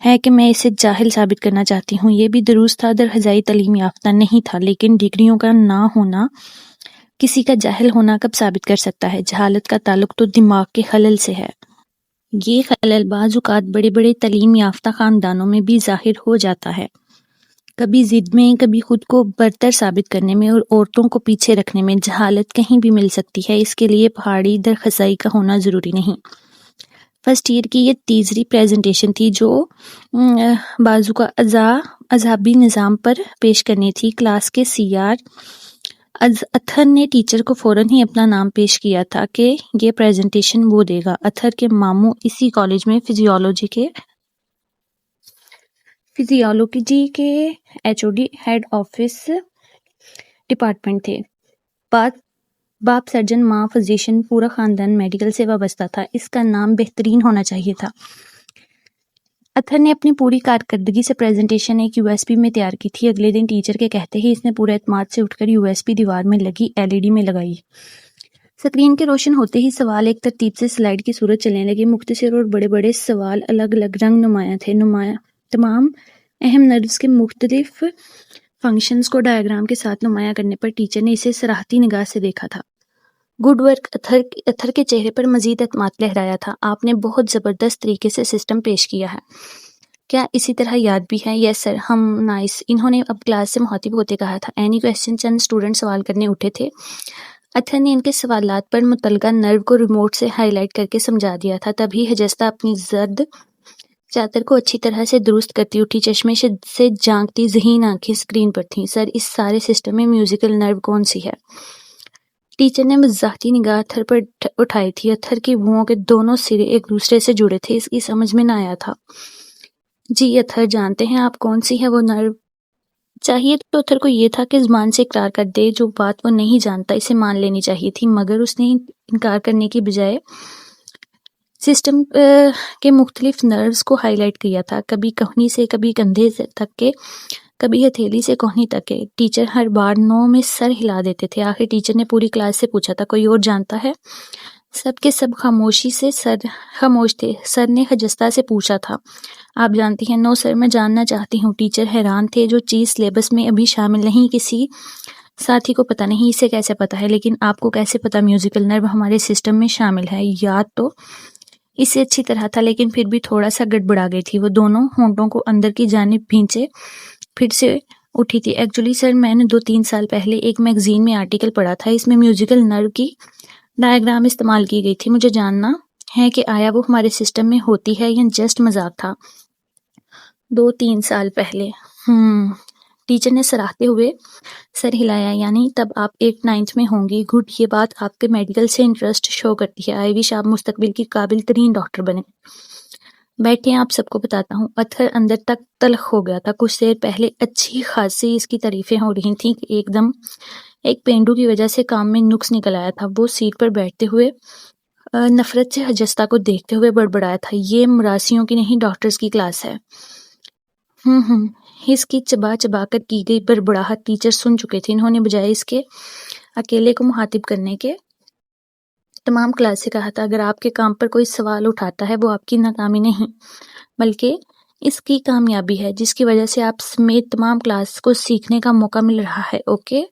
ہے کہ میں اسے جاہل ثابت کرنا چاہتی ہوں؟ یہ بھی درست تھا، درخزائی تعلیم یافتہ نہیں تھا، لیکن ڈگریوں کا نہ ہونا کسی کا جاہل ہونا کب ثابت کر سکتا ہے؟ جہالت کا تعلق تو دماغ کے خلل سے ہے۔ یہ خلل بعض اوقات بڑے بڑے تعلیم یافتہ خاندانوں میں بھی ظاہر ہو جاتا ہے، کبھی ضد میں، کبھی خود کو برتر ثابت کرنے میں اور عورتوں کو پیچھے رکھنے میں۔ جہالت کہیں بھی مل سکتی ہے، اس کے لیے پہاڑی درخزائی کا ہونا ضروری نہیں۔ فرسٹ ایئر کی یہ تیسری پریزنٹیشن تھی جو بازو کا اذہابی نظام پر پیش کرنی تھی۔ کلاس کے CR اطہر نے ٹیچر کو فوراً ہی اپنا نام پیش کیا تھا کہ یہ پریزنٹیشن وہ دے گا۔ اطہر کے ماموں اسی کالج میں فزیالوجی کے HOD ہیڈ آفس ڈپارٹمنٹ تھے۔ باپ سرجن، ماں فزیشین، پورا خاندان میڈیکل سے وابستہ تھا۔ اس کا نام بہترین ہونا چاہیے تھا۔ اطہر نے اپنی پوری کارکردگی سے پریزنٹیشن ایک USB میں تیار کی تھی۔ اگلے دن ٹیچر کے کہتے ہی اس نے پورے اعتماد سے اٹھ کر USB دیوار میں لگی LED میں لگائی۔ سکرین کے روشن ہوتے ہی سوال ایک ترتیب سے سلائیڈ کی صورت چلنے لگے۔ مختصر اور بڑے بڑے سوال الگ الگ رنگ نمایاں تھے۔ تمام اہم نروس کے مختلف فنکشنز کو ڈائیگرام کے ساتھ نمایاں کرنے پر ٹیچر نے اسے صراحتی نگاہ سے دیکھا تھا۔ Good work! اطہر کے چہرے پر مزید اعتماد لہرایا تھا۔ آپ نے بہت زبردست طریقے سے سسٹم پیش کیا ہے۔ کیا اسی طرح یاد بھی ہے؟ یس سر، ہم نائس۔ انہوں نے اب کلاس سے مخاطب ہوتے کہا تھا۔ Any question? چند اسٹوڈنٹ سوال کرنے اٹھے تھے۔ اطہر نے ان کے سوالات پر متعلقہ نرو کو ریموٹ سے ہائی لائٹ کر کے سمجھا دیا تھا۔ تبھی ہجستہ اپنی زرد چادر کو اچھی طرح سے درست کرتی اٹھی، چشمے سے جھانکتی ذہین آنکھیں اسکرین پر تھیں۔ سر، اس سارے سسٹم میں میوزیکل نرو کون سی ہے؟ ٹیچر نے وضاحتی نگاہ اطہر پر اٹھائی تھی۔ اطہر کی بھوؤں کے دونوں سرے ایک دوسرے سے جڑے تھے۔ اس کی سمجھ میں نہ آیا تھا۔ جی اطہر، جانتے ہیں آپ کون سی ہے وہ نرو؟ چاہیے تو اطہر کو یہ تھا کہ زبان سے اقرار کر دے، جو بات وہ نہیں جانتا اسے مان لینی چاہیے تھی، مگر اس نے انکار کرنے کی بجائے سسٹم کے مختلف نروز کو ہائی لائٹ کیا تھا، کبھی کہنی سے، کبھی کندھے تک کے، کبھی ہتھیلی سے کہنی تک کے۔ ٹیچر ہر بار نو میں سر ہلا دیتے تھے۔ آخر ٹیچر نے پوری کلاس سے پوچھا تھا، کوئی اور جانتا ہے؟ سب کے سب خاموشی سے خاموش تھے۔ سر نے ہجستہ سے پوچھا تھا، آپ جانتی ہیں؟ نو سر، میں جاننا چاہتی ہوں۔ ٹیچر حیران تھے، جو چیز سلیبس میں ابھی شامل نہیں، کسی ساتھی کو پتہ نہیں، اسے کیسے پتہ ہے؟ لیکن آپ کو کیسے پتہ میوزیکل نرو ہمارے سسٹم میں شامل ہے؟ یاد تو اسے اچھی طرح تھا، لیکن پھر بھی تھوڑا سا گڑبڑا گئی تھی۔ وہ دونوں ہونٹوں کو اندر کی جانب بھینچے پھر سے اٹھی تھی۔ ایکچولی سر، میں نے 2-3 سال پہلے ایک میگزین میں آرٹیکل پڑھا تھا، اس میں میوزیکل نرو کی ڈائیگرام استعمال کی گئی تھی۔ مجھے جاننا ہے کہ آیا وہ ہمارے سسٹم میں ہوتی ہے یا جسٹ مذاق تھا؟ 2-3 سال پہلے؟ ٹیچر نے سراہتے ہوئے سر ہلایا۔ یعنی تب آپ 8th-9th میں ہوں گی۔ گڈ، یہ بات آپ کے میڈیکل سے انٹرسٹ شو کرتی ہے۔ آئی وش آپ مستقبل کی قابل ترین ڈاکٹر بنے۔ بیٹھیں، آپ سب کو بتاتا ہوں۔ اطہر اندر تک تلخ ہو گیا تھا۔ کچھ دیر پہلے اچھی خاصی اس کی تعریفیں ہو رہی تھیں کہ ایک دم ایک پینڈو کی وجہ سے کام میں نقص نکل آیا تھا۔ وہ سیٹ پر بیٹھتے ہوئے نفرت سے ہجستہ کو دیکھتے ہوئے بڑبڑایا تھا، یہ مراسیوں کی نہیں، ڈاکٹرز کی کلاس ہے۔ اس کی چبا چبا کر کی گئی بڑبڑاہٹ ٹیچر سن چکے تھے۔ انہوں نے بجائے اس کے اکیلے کو مخاطب کرنے کے تمام کلاس سے کہا تھا، اگر آپ کے کام پر کوئی سوال اٹھاتا ہے، وہ آپ کی ناکامی نہیں بلکہ اس کی کامیابی ہے، جس کی وجہ سے آپ سمیت تمام کلاس کو سیکھنے کا موقع مل رہا ہے۔ اوکے؟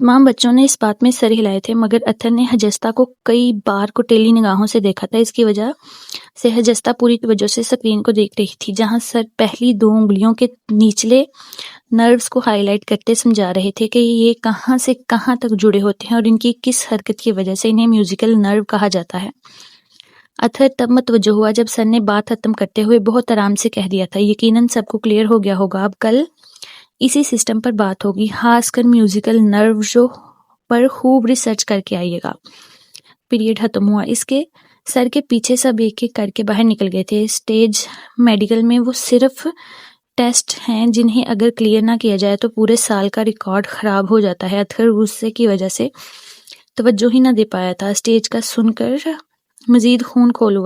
تمام بچوں نے اس بات میں سر ہلائے تھے، مگر اطہر نے ہجستہ کو کئی بار کوٹیلی نگاہوں سے دیکھا تھا۔ اس کی وجہ سے ہجستہ پوری توجہ سے سکرین کو دیکھ رہی تھی، جہاں سر پہلی 2 انگلیوں کے نچلے نروز کو ہائی لائٹ کرتے سمجھا رہے تھے کہ یہ کہاں سے کہاں تک جڑے ہوتے ہیں اور ان کی کس حرکت کی وجہ سے انہیں میوزیکل نرو کہا جاتا ہے۔ اطہر تب متوجہ ہوا جب سر نے بات ختم کرتے ہوئے بہت آرام سے کہہ دیا تھا، یقیناً سب کو کلیئر ہو گیا ہوگا، اب کل اسی سسٹم پر بات ہوگی، خاص کر میوزیکل نرو پر خوب ریسرچ کر کے آئیے گا۔ پیریڈ ختم ہوا، اس کے سر کے پیچھے سب ایک ایک کر کے باہر نکل گئے تھے۔ اسٹیج میڈیکل میں وہ صرف ٹیسٹ ہیں جنہیں اگر کلیئر نہ کیا جائے تو پورے سال کا ریکارڈ خراب ہو جاتا ہے۔ اطہر غصے کی وجہ سے توجہ ہی نہ دے پایا تھا۔ اسٹیج کا سن کر مزید خون کھول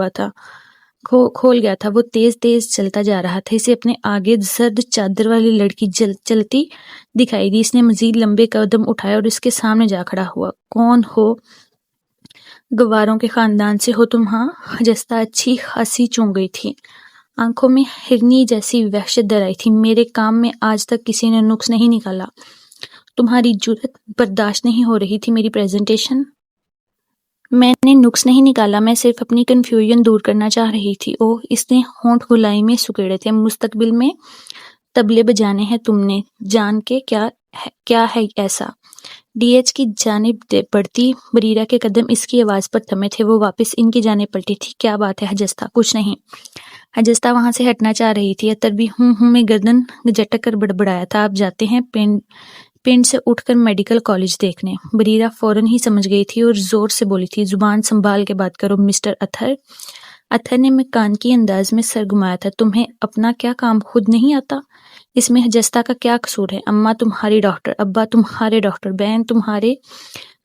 گیا تھا۔ وہ تیز تیز چلتا جا رہا تھا۔ اسے اپنے آگے زرد چادر والی لڑکی چلتی دکھائی دی۔ اس نے مزید لمبے قدم اٹھائے اور اس کے سامنے جا کھڑا ہوا۔ کون ہو؟ گواروں کے خاندان سے ہو تم؟ ہاں۔ جستہ اچھی خاصی چونک گئی تھی، آنکھوں میں ہرنی جیسی وحشت در آئی تھی۔ میرے کام میں آج تک کسی نے نقص نہیں نکالا، تمہاری جرأت برداشت نہیں ہو رہی تھی میری پریزنٹیشن۔ میں نے نقص نہیں نکالا، میں صرف اپنی کنفیوژن دور کرنا چاہ رہی تھی۔ اوہ، اس نے ہونٹ گلائی میں سکیڑے تھے۔ مستقبل میں طبلے بجانے ہیں تم نے، جان کے کیا ہے ایسا؟ ڈی ایچ کی جانب بڑھتی بریرہ کے قدم اس کی آواز پر تھمے تھے۔ وہ واپس ان کی جانب پلٹی تھی۔ کیا بات ہے حجستہ؟ کچھ نہیں۔ حجستہ وہاں سے ہٹنا چاہ رہی تھی۔ اطہر بھی ہوں میں گردن جھٹک کر بڑبڑایا تھا۔ آپ جاتے ہیں پنڈ سے اٹھ کر میڈیکل کالج دیکھنے؟ بریرہ فوراً ہی سمجھ گئی تھی اور زور سے بولی تھی، زبان سنبھال کے بات کرو مسٹر اطہر۔ اطہر نے مکانکی انداز میں سر گھمایا تھا۔ تمہیں اپنا کیا کام خود نہیں آتا؟ اس میں حجستہ کا کیا قصور ہے؟ اماں تمہاری ڈاکٹر، ابا تمہارے ڈاکٹر، بہن تمہارے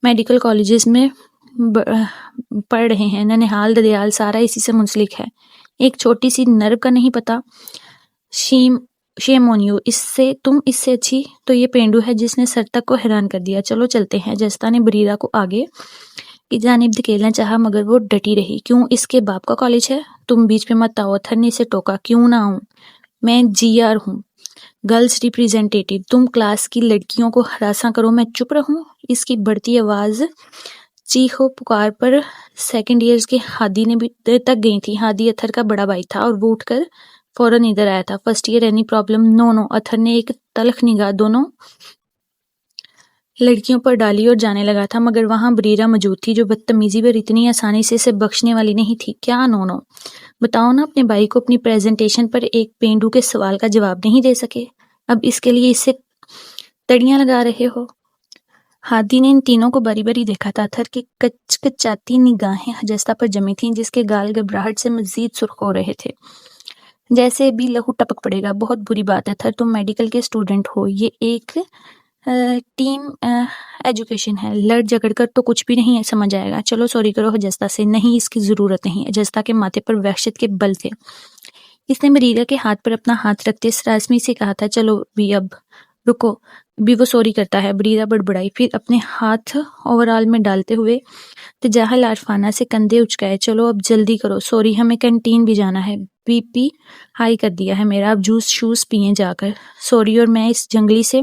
میڈیکل کالجز میں پڑھ رہے ہیں، ننہال ددیال سارا اسی سے منسلک ہے۔ ایک چھوٹی سی نرو کا نہیں پتا؟ شیم آن یو، تم اس سے اچھی تو یہ پینڈو ہے جس نے سر تک کو حیران کر دیا۔ چلو چلتے ہیں۔ حجستہ نے بریرہ کو آگے کی جانب دھکیلنا چاہا مگر وہ ڈٹی رہی۔ کیوں؟ اس کے باپ کا کالج ہے؟ تم بیچ میں مت آؤ۔ اطہر نے اسے ٹوکا۔ کیوں نہ آؤں؟ میں جی آر ہوں، گرلز ریپریزنٹیٹیو۔ تم کلاس کی لڑکیوں کو ہراساں کرو، میں چپ رہوں؟ اس کی بڑھتی آواز چیخ و پکار پر سیکنڈ ایئرز کے ہادی نے بھی تک گئی تھی۔ ہادی اطہر کا بڑا بھائی تھا اور وہ اٹھ کر فوراً ادھر آیا تھا۔ First year any problem? No. Athar نے ایک تلخ نگاہ دونوں لڑکیوں پر ڈالی اور جانے لگا تھا مگر وہاں بریرہ موجود تھی جو بدتمیزی پر اتنی آسانی سے اسے بخشنے والی نہیں تھی۔ کیا نو؟ بتاؤ نا، اپنے بھائی کو اپنی پریزنٹیشن پر ایک پینڈو کے سوال کا جواب نہیں دے سکے، اب اس کے لیے اسے تڑیاں لگا رہے ہو؟ ہادی نے ان تینوں کو باری باری دیکھا تھا۔ اطہر کی کچکچاتی نگاہیں حجستہ پر جمی تھیں جس کے گال گھبراہٹ سے مزید سرخ ہو رہے تھے، جیسے بھی لہو ٹپک پڑے گا۔ بہت بری بات ہے اطہر، تم میڈیکل کے اسٹوڈنٹ ہو، یہ ایک ٹیم ایجوکیشن ہے، لڑ جھگڑ کر تو کچھ بھی نہیں سمجھ آئے گا۔ چلو سوری کرو حجستہ سے۔ نہیں، اس کی ضرورت نہیں۔ حجستہ کے ماتھے پر وحشت کے بل تھے۔ اس نے بریرہ کے ہاتھ پر اپنا ہاتھ رکھتے سراسمی سے کہا تھا، چلو بھی اب رکو، بھی وہ سوری کرتا ہے۔ بریرہ بڑبڑائی، پھر اپنے ہاتھ اوورال میں ڈالتے ہوئے تجاہل عارفانہ سے کندھے اچکائے۔ چلو اب جلدی کرو، سوری ہمیں کینٹین بھی جانا ہے، بی پی ہائی کر دیا ہے میرا، اب جوس شوس پئیں جا کر۔ سوری، اور میں اس جنگلی سے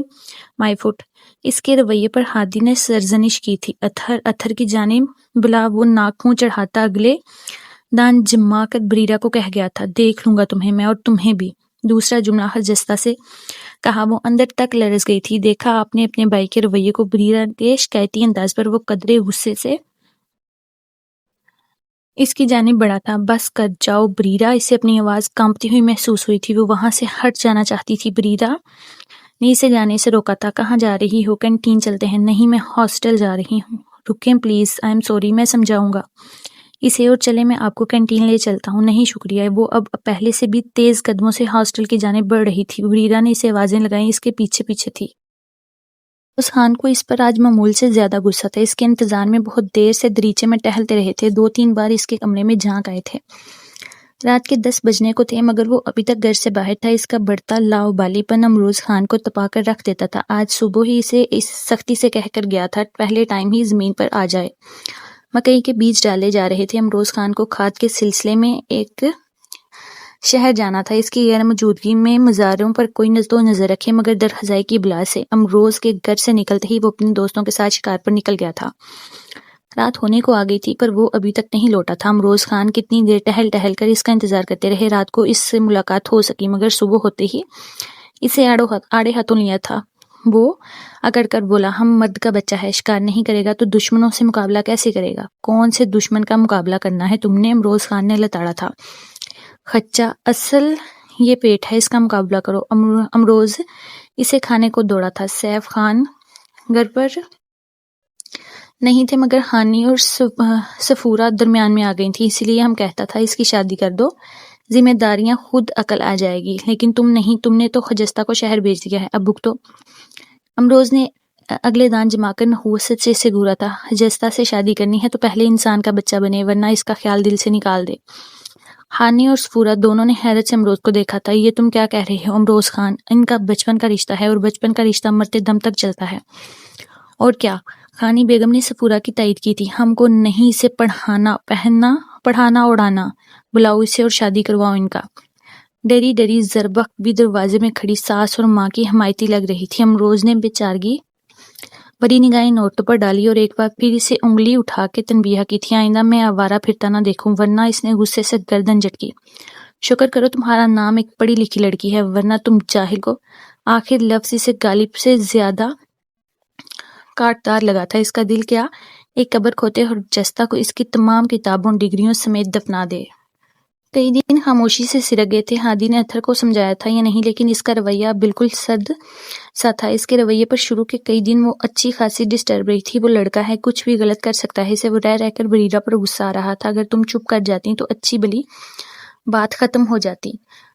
مائی فٹ۔ اس کے رویے پر ہادی نے سرزنش کی تھی۔ اطہر کی جانب بلا وہ ناک منہ چڑھاتا اگلے دان جما کر بریرہ کو کہہ گیا تھا، دیکھ لوں گا تمہیں میں، اور تمہیں بھی۔ دوسرا جملہ حجستہ سے کہا وہ اندر تک لرز گئی تھی۔ دیکھا آپ نے اپنے بھائی کے رویے کو؟ بریرہ کے شکایتی انداز پر وہ قدرے غصے سے اس کی جانب بڑھا تھا۔ بس کر جاؤ بریرہ، اسے اپنی آواز کانپتی ہوئی محسوس ہوئی تھی۔ وہ وہاں سے ہٹ جانا چاہتی تھی۔ بریرہ نے اسے جانے سے روکا تھا۔ کہاں جا رہی ہو؟ کینٹین چلتے ہیں۔ نہیں، میں ہاسٹل جا رہی ہوں۔ رکیں پلیز، آئی ایم سوری، میں سمجھاؤں گا اسے، اور چلے میں آپ کو کینٹین لے چلتا ہوں۔ نہیں شکریہ۔ وہ اب پہلے سے بھی تیز قدموں سے ہاسٹل کی جانب بڑھ رہی تھی۔ بریرہ نے اسے آوازیں لگائیں، اس کے پیچھے پیچھے تھی۔ اس خان کو اس پر آج معمول سے زیادہ غصہ تھا۔ اس کے انتظار میں بہت دیر سے دریچے میں ٹہلتے رہے تھے، 2-3 بار اس کے کمرے میں جھانک آئے تھے۔ رات کے 10 بجنے کو تھے مگر وہ ابھی تک گھر سے باہر تھا۔ اس کا بڑھتا لاؤبالی پن امروز خان کو تپا کر رکھ دیتا تھا۔ آج صبح ہی اسے اس سختی سے کہہ کر گیا تھا، پہلے ٹائم ہی زمین پر آ جائے۔ مکئی کے بیج ڈالے جا رہے تھے۔ امروز خان کو کھاد کے سلسلے میں ایک شہر جانا تھا۔ اس کی غیر موجودگی میں مزاروں پر کوئی تو نظر رکھے مگر درخزائی کی بلا سے امروز کے گھر سے نکلتے ہی وہ اپنے دوستوں کے ساتھ شکار پر نکل گیا تھا۔ رات ہونے کو آ گئی تھی پر وہ ابھی تک نہیں لوٹا تھا۔ امروز خان کتنی دیر ٹہل ٹہل کر اس کا انتظار کرتے رہے۔ رات کو اس سے ملاقات ہو سکی مگر صبح ہوتے ہی اسے آڑے ہاتھوں لیا تھا۔ وہ اکڑ کر بولا، ہم مرد کا بچہ ہے، شکار نہیں کرے گا تو دشمنوں سے مقابلہ کیسے کرے گا؟ کون سے دشمن کا مقابلہ کرنا ہے تم نے؟ امروز خان نے لتاڑا تھا۔ خچا، اصل یہ پیٹ ہے، اس کا مقابلہ کرو۔ امروز اسے کھانے کو دوڑا تھا۔ سیف خان گھر پر نہیں تھے، مگر ہانی اور سفورہ درمیان میں آ گئی تھی، اسی لیے ہم کہتا تھا اس کی شادی کر دو، ذمہ داریاں خود عقل آ جائے گی، لیکن تم نہیں، تم نے تو خجستہ کو شہر بھیج دیا ہے، اب بھگتو۔ امروز نے اگلے دان جما کر نحوست سے گھورا تھا، خجستہ سے شادی کرنی ہے تو پہلے انسان کا بچہ بنے، ورنہ اس کا خیال دل سے نکال دے۔ ہانی اور سفورہ دونوں نے حیرت سے امروز کو دیکھا تھا۔ یہ تم کیا کہہ رہے ہو امروز خان؟ ان کا بچپن کا رشتہ ہے اور بچپن کا رشتہ مرتے دم تک چلتا ہے۔ اور کیا؟ خانی بیگم نے سفورہ کی تائید کی تھی۔ ہم کو نہیں اسے پڑھانا اڑانا، بلاؤ اسے اور شادی کرواؤ ان کا۔ ڈری ڈری زربخت بھی دروازے میں کھڑی ساس اور ماں کی حمایتی لگ رہی تھی۔ امروز نے بیچارگی بڑی نگاہیں نوٹ پر ڈالی اور ایک بار پھر اسے انگلی اٹھا کے تنبیہ کی تھی، آئندہ میں آوارہ پھرتا نہ دیکھوں، ورنہ اس نے غصے سے گردن جھٹکی۔ شکر کرو تمہارا نام ایک پڑھی لکھی لڑکی ہے، ورنہ تم جاہل کو۔ آخر لفظ اسے غالب سے زیادہ کاٹدار لگا تھا، اس کا دل کیا ایک قبر کھوتے اور جستہ کو اس کی تمام کتابوں ڈگریوں سمیت دفنا دے۔ کئی دن خاموشی سے سرک گئے تھے۔ ہادی نے اتھر کو سمجھایا تھا یا نہیں، لیکن اس کا رویہ بالکل سرد سا تھا۔ اس کے رویے پر شروع کے کئی دن وہ اچھی خاصی ڈسٹرب رہی تھی۔ وہ لڑکا ہے، کچھ بھی غلط کر سکتا ہے، اسے وہ رہ کر بریرہ پر غصہ آ رہا تھا۔ اگر تم چپ کر جاتی تو اچھی بلی بات ختم ہو جاتی،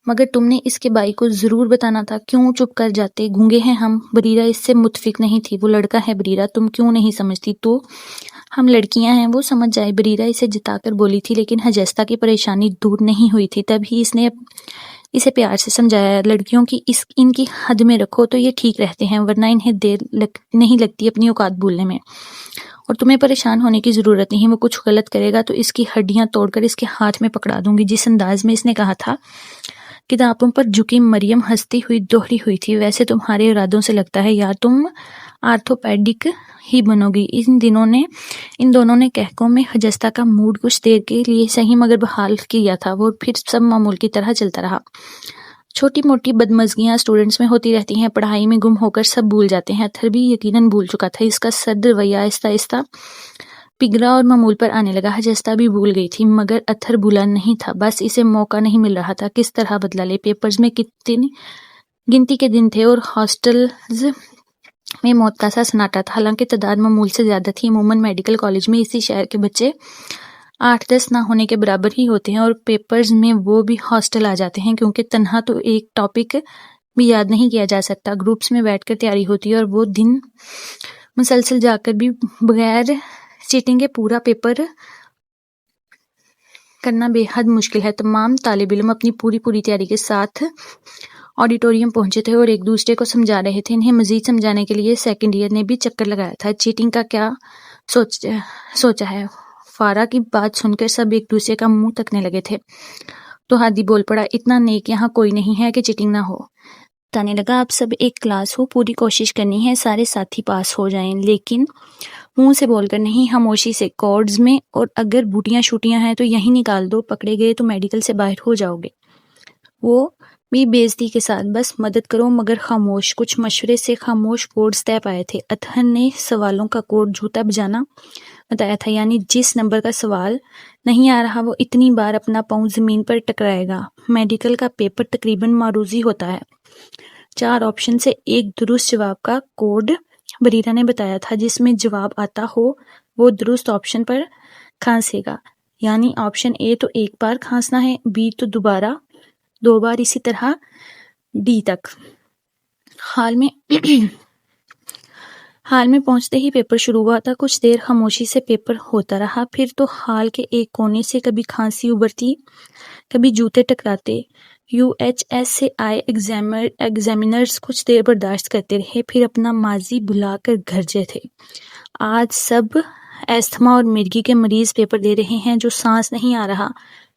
مگر تم نے اس کے بھائی کو ضرور بتانا تھا۔ کیوں چپ کر جاتے؟ گونگے ہیں ہم؟ بریرہ اس سے متفق نہیں تھی۔ وہ لڑکا ہے بریرہ، تم کیوں نہیں سمجھتی؟ تو ہم لڑکیاں ہیں، وہ سمجھ جائے، بریرہ اسے جتا کر بولی تھی، لیکن حجستہ کی پریشانی دور نہیں ہوئی تھی۔ تب ہی اس نے اسے پیار سے سمجھایا، لڑکیوں کی ان کی حد میں رکھو تو یہ ٹھیک رہتے ہیں، ورنہ انہیں دیر نہیں لگتی اپنی اوقات بھولنے میں، اور تمہیں پریشان ہونے کی ضرورت نہیں۔ وہ کچھ غلط کرے گا تو اس کی ہڈیاں توڑ کر اس کے ہاتھ میں پکڑا دوں گی۔ جس انداز میں اس نے کہا تھا، کتابوں پر جھکی مریم ہنستی ہوئی دوہری ہوئی تھی، ویسے تمہارے ارادوں سے لگتا ہے یا تم آرتھوپیڈک ہی بنو گی۔ ان دونوں نے کہکوں میں خجستہ کا موڈ کچھ دیر کے لیے صحیح مگر بحال کیا تھا، وہ پھر سب معمول کی طرح چلتا رہا۔ چھوٹی موٹی بدمزگیاں اسٹوڈنٹس میں ہوتی رہتی ہیں، پڑھائی میں گم ہو کر سب بھول جاتے ہیں۔ اتھر بھی یقیناً بھول چکا تھا۔ اس کا سرد رویہ آہستہ آہستہ پگھلا اور معمول پر آنے لگا۔ حجستہ بھی بھول گئی تھی، مگر اتھر بھولا نہیں تھا، بس اسے موقع نہیں مل رہا تھا۔ کس طرح بدلا لے؟ پیپرز میں گنتی کے دن تھے اور ہاسٹلز میں موت کا سا سناٹا تھا، حالانکہ تعداد معمول سے زیادہ تھی۔ عموماً میڈیکل کالج میں اسی شہر کے بچے 8-10 نہ ہونے کے برابر ہی ہوتے ہیں، اور پیپرز میں وہ بھی ہاسٹل آ جاتے ہیں، کیونکہ تنہا تو ایک ٹاپک بھی یاد نہیں کیا جا سکتا۔ گروپس میں بیٹھ کر تیاری ہوتی ہے، اور وہ دن مسلسل جا کر بھی بغیر چیٹنگ کے پورا پیپر کرنا بے حد مشکل ہے۔ تمام طالب علم اپنی پوری تیاری کے ساتھ آڈیٹوریم پہنچے تھے اور ایک دوسرے کو سمجھا رہے تھے۔ انہیں مزید سمجھانے کے لیے سیکنڈ ایئر نے بھی چکر لگایا تھا۔ چیٹنگ کا کیا سوچا ہے؟ فارا کی بات سن کر سب ایک دوسرے کا منہ تکنے لگے تھے، تو ہادی بول پڑا، اتنا نیک یہاں کوئی نہیں ہے کہ چیٹنگ نہ ہو۔ بتانے لگا، آپ سب ایک کلاس ہو، پوری کوشش کرنی ہے سارے ساتھی پاس ہو جائیں، لیکن منہ سے بول کر نہیں، خاموشی سے کورڈز میں، اور اگر بوٹیاں شوٹیاں ہیں تو یہیں نکال دو، پکڑے گئے تو میڈیکل سے باہر ہو جاؤ گے۔ وہ بھی بےعزتی کے ساتھ، بس مدد کرو مگر خاموش۔ کچھ مشورے سے خاموش کوڈز طے پائے تھے۔ اتھر نے سوالوں کا کوڈ جوتا بجانا بتایا تھا، یعنی جس نمبر کا سوال نہیں آ رہا وہ اتنی بار اپنا پاؤں زمین پر ٹکرائے گا۔ میڈیکل کا پیپر تقریباً معروضی ہوتا ہے۔ 4 آپشن سے ایک درست جواب کا کوڈ بریرہ نے بتایا تھا۔ جس میں جواب آتا ہو وہ درست آپشن پر کھانسے گا، یعنی آپشن اے تو ایک بار کھانسنا ہے، بی تو 2 بار، اسی طرح ڈی تک۔ حال میں پہنچتے ہی پیپر شروع ہوا تھا۔ کچھ دیر خاموشی سے پیپر ہوتا رہا، پھر تو ہال کے ایک کونے سے کبھی کھانسی ابھرتی، کبھی جوتے ٹکراتے۔ UHS سے آئے ایگزامینرز کچھ دیر برداشت کرتے رہے، پھر اپنا ماضی بھلا کر گھرجے تھے۔ آج سب ایستھما اور مرگی کے مریض پیپر دے رہے ہیں، جو سانس نہیں آ رہا،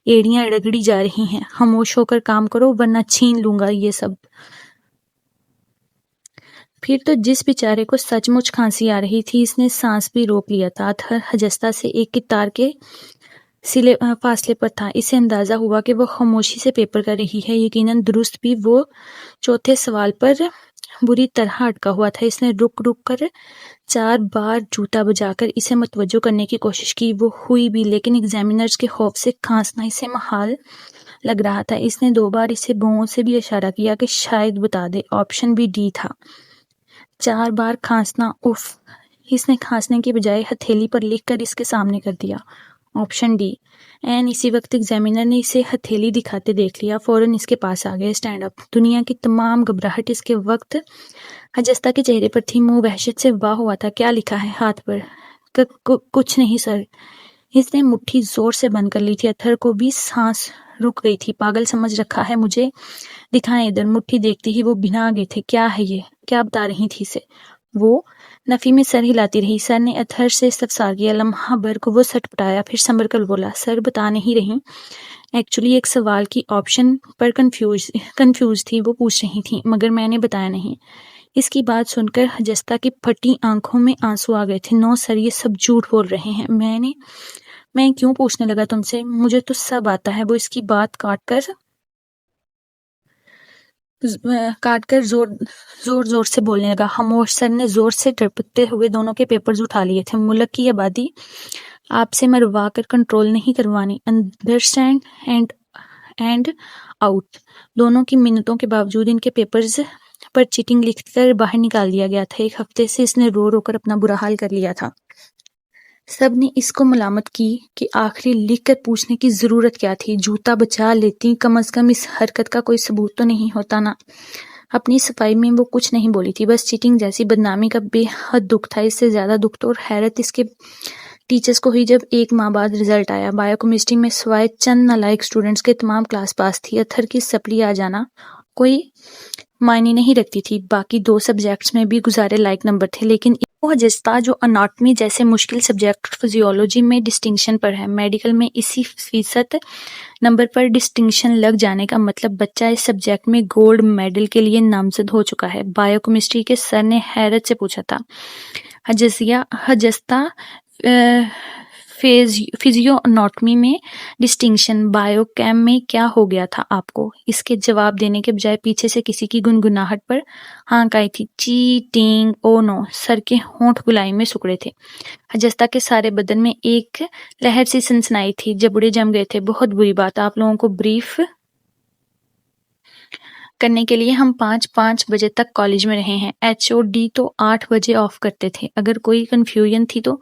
ایڑیاں رگڑی جا رہی ہیں۔ خاموش ہو کر کام کرو ورنہ چھین لوں گا یہ سب۔ پھر تو جس بیچارے کو سچ مچ کھانسی آ رہی تھی، اس نے سانس بھی روک لیا تھا۔ اتھر حجستہ سے ایک کتار کے فاصلے پر تھا۔ اسے اندازہ ہوا کہ وہ خاموشی سے پیپر کر رہی ہے، یقیناً درست بھی۔ وہ چوتھے سوال پر بری طرح اٹکا ہوا تھا۔ اس نے رک کر 4 بار جوتا بجا کر اسے متوجہ کرنے کی کوشش کی۔ وہ ہوئی بھی، لیکن ایگزامینرز کے خوف سے کھانسنا اسے محال لگ رہا تھا۔ اس نے 2 بار اسے بھووں سے بھی اشارہ کیا کہ شاید بتا دے۔ آپشن بھی ڈی تھا۔ 4 بار کھانسنا، اف، اس نے کھانسنے کی بجائے ہتھیلی پر لکھ کر اس کے سامنے کر دیا۔ Option D. این اسی وقت ایگزامینر نے اسے ہتھیلی دکھاتے دیکھ لیا، فوراً اس کے پاس آ گئے۔ Stand up. دنیا کی تمام گھبراہٹ اس کے وقت حجستہ کے چہرے پر تھی، منہ وحشت سے واہ ہوا تھا۔ کیا لکھا ہے ہاتھ پر؟ کچھ نہیں سر۔ اس نے مٹھی زور سے بند کر لی تھی، اتھر کو بھی سانس رک گئی تھی۔ پاگل سمجھ رکھا ہے مجھے؟ دکھائیں ادھر۔ مٹھی دیکھتی ہی وہ بھنا گئے تھے۔ کیا ہے یہ؟ کیا بتا رہی تھی اسے؟ وہ نفی میں سر ہلاتی رہی۔ سر نے اتھر سے استفسار کیا۔ لمحہ بھر کو وہ سٹ پٹایا، پھر سنبھل کر بولا، سر بتا نہیں رہی، ایکچولی ایک سوال کی آپشن پر کنفیوز تھی، وہ پوچھ رہی تھی، مگر میں نے بتایا نہیں۔ اس کی بات سن کر حجستہ کی پھٹی آنکھوں میں آنسو آ گئے تھے۔ نو سر، یہ سب جھوٹ بول رہے ہیں۔ میں کیوں پوچھنے لگا تم سے؟ مجھے تو سب آتا ہے۔ وہ اس کی بات کاٹ کر زور سے بولنے لگا۔ خاموش۔ سر نے زور سے ٹپکتے ہوئے دونوں کے پیپرز اٹھا لیے تھے۔ ملک کی آبادی آپ سے مروا کر کنٹرول نہیں کروانی، انڈرسٹینڈ اینڈ آؤٹ۔ دونوں کی منتوں کے باوجود ان کے پیپرز پر چیٹنگ لکھ کر باہر نکال دیا گیا تھا۔ ایک ہفتے سے اس نے رو رو کر اپنا برا حال کر لیا تھا۔ سب نے اس کو ملامت کی کہ آخری لکھ کر پوچھنے کی ضرورت کیا تھی؟ جوتا بچا لیتی، کم از کم اس حرکت کا کوئی ثبوت تو نہیں ہوتا نا۔ اپنی صفائی میں وہ کچھ نہیں بولی تھی، بس چیٹنگ جیسی بدنامی کا بے حد دکھ تھا۔ اس سے زیادہ دکھ تو اور حیرت اس کے ٹیچرز کو ہوئی جب ایک ماہ بعد رزلٹ آیا۔ بایو کیمسٹری میں سوائے چند نالائق اسٹوڈنٹس کے تمام کلاس پاس تھی۔ اتھر کی سپلی آ جانا کوئی معنی نہیں رکھتی تھی۔ باقی 2 سبجیکٹس میں بھی گزارے لائق نمبر تھے، لیکن وہ حجستہ جو اناٹمی جیسے مشکل سبجیکٹ، فزیولوجی میں ڈسٹنکشن پر ہے، میڈیکل میں اسی فیصد نمبر پر ڈسٹنکشن لگ جانے کا مطلب بچہ اس سبجیکٹ میں گولڈ میڈل کے لیے نامزد ہو چکا ہے۔ بایو کیمسٹری کے سر نے حیرت سے پوچھا تھا، حجستہ فزیو اناٹمی میں ڈسٹنکشن، بایو کیم میں کیا ہو گیا تھا آپ کو؟ اس کے جواب دینے کے بجائے پیچھے سے کسی کی گنگناہٹ پر ہانک آئی تھی، چیٹنگ، او نو۔ سر کے ہونٹ گلائی میں سکڑے تھے۔ حجستہ کے سارے بدن میں ایک لہر سی سنسنائی تھی، جبڑے جم گئے تھے۔ بہت بری بات، آپ لوگوں کو بریف کرنے کے لیے ہم 5 بجے تک کالج میں رہے ہیں۔ ایچ او ڈی تو 8 بجے آف کرتے تھے۔ اگر کوئی کنفیوژن تھی تو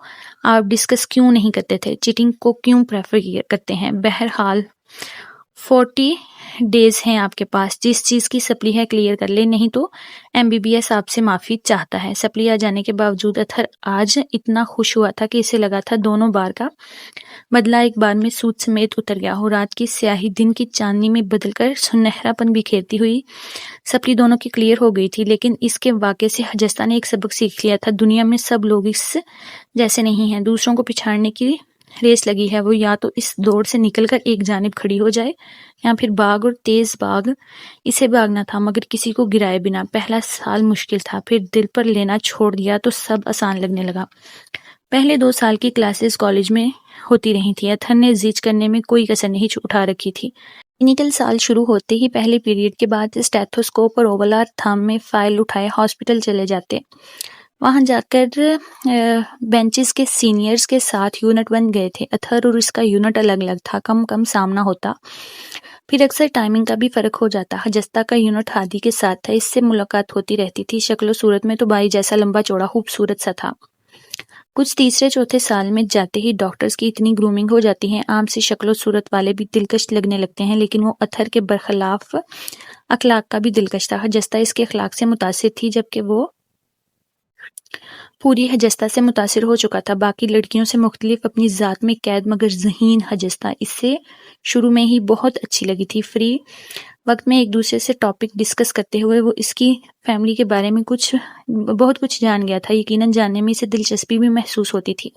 آپ ڈسکس کیوں نہیں کرتے تھے؟ چیٹنگ کو کیوں پریفر کرتے ہیں؟ بہرحال 40 ڈیز ہیں آپ کے پاس، جس چیز کی سپلی ہے کلیئر کر لے، نہیں تو MBBS آپ سے معافی چاہتا ہے۔ سپلی آ جانے کے باوجود اتھر آج اتنا خوش ہوا تھا کہ اسے لگا تھا دونوں بار کا بدلہ ایک بار میں سود سمیت اتر گیا ہو۔ رات کی سیاہی دن کی چاندنی میں بدل کر سنہرا پن بکھیرتی ہوئی سپلی دونوں کی کلیئر ہو گئی تھی، لیکن اس کے واقعے سے حجستہ نے ایک سبق سیکھ لیا تھا۔ دنیا میں سب لوگ اس جیسے نہیں ہیں۔ دوسروں کو پچھاڑنے کی ریس لگی ہے، وہ یا تو اس دوڑ سے نکل کر ایک جانب کھڑی ہو جائے یا پھر بھاگ، اور تیز بھاگ۔ اسے بھاگنا تھا مگر کسی کو گرائے بنا۔ پہلا سال مشکل تھا، پھر دل پر لینا چھوڑ دیا تو سب آسان لگنے لگا۔ پہلے 2 سال کی کلاسز کالج میں ہوتی رہی تھی۔ اتھر نے زیچ کرنے میں کوئی کسر نہیں اٹھا رکھی تھی۔ کلینیکل سال شروع ہوتے ہی پہلے پیریڈ کے بعد اسٹیتھوسکوپ اور اوولار تھام میں فائل اٹھائے ہاسپٹل چلے جاتے۔ وہاں جا کر بینچز کے سینئرز کے ساتھ یونٹ بن گئے تھے۔ اتھر اور اس کا یونٹ الگ الگ تھا، کم سامنا ہوتا، پھر اکثر ٹائمنگ کا بھی فرق ہو جاتا۔ حجستہ کا یونٹ ہادی کے ساتھ تھا، اس سے ملاقات ہوتی رہتی تھی۔ شکل و صورت میں تو بھائی جیسا لمبا چوڑا خوبصورت سا تھا۔ کچھ تیسرے چوتھے سال میں جاتے ہی ڈاکٹرز کی اتنی گرومنگ ہو جاتی ہے، عام سی شکل و صورت والے بھی دلکش لگنے لگتے ہیں، لیکن وہ اتھر کے برخلاف اخلاق کا بھی دلکش تھا۔ حجستہ اس کے اخلاق سے متاثر تھی، جبکہ وہ پوری حجستہ سے متاثر ہو چکا تھا۔ باقی لڑکیوں سے مختلف اپنی ذات میں قید مگر ذہین حجستہ اس سے شروع میں ہی بہت اچھی لگی تھی۔ فری وقت میں ایک دوسرے سے ٹاپک ڈسکس کرتے ہوئے وہ اس کی فیملی کے بارے میں بہت کچھ جان گیا تھا۔ یقیناً جاننے میں اسے دلچسپی بھی محسوس ہوتی تھی۔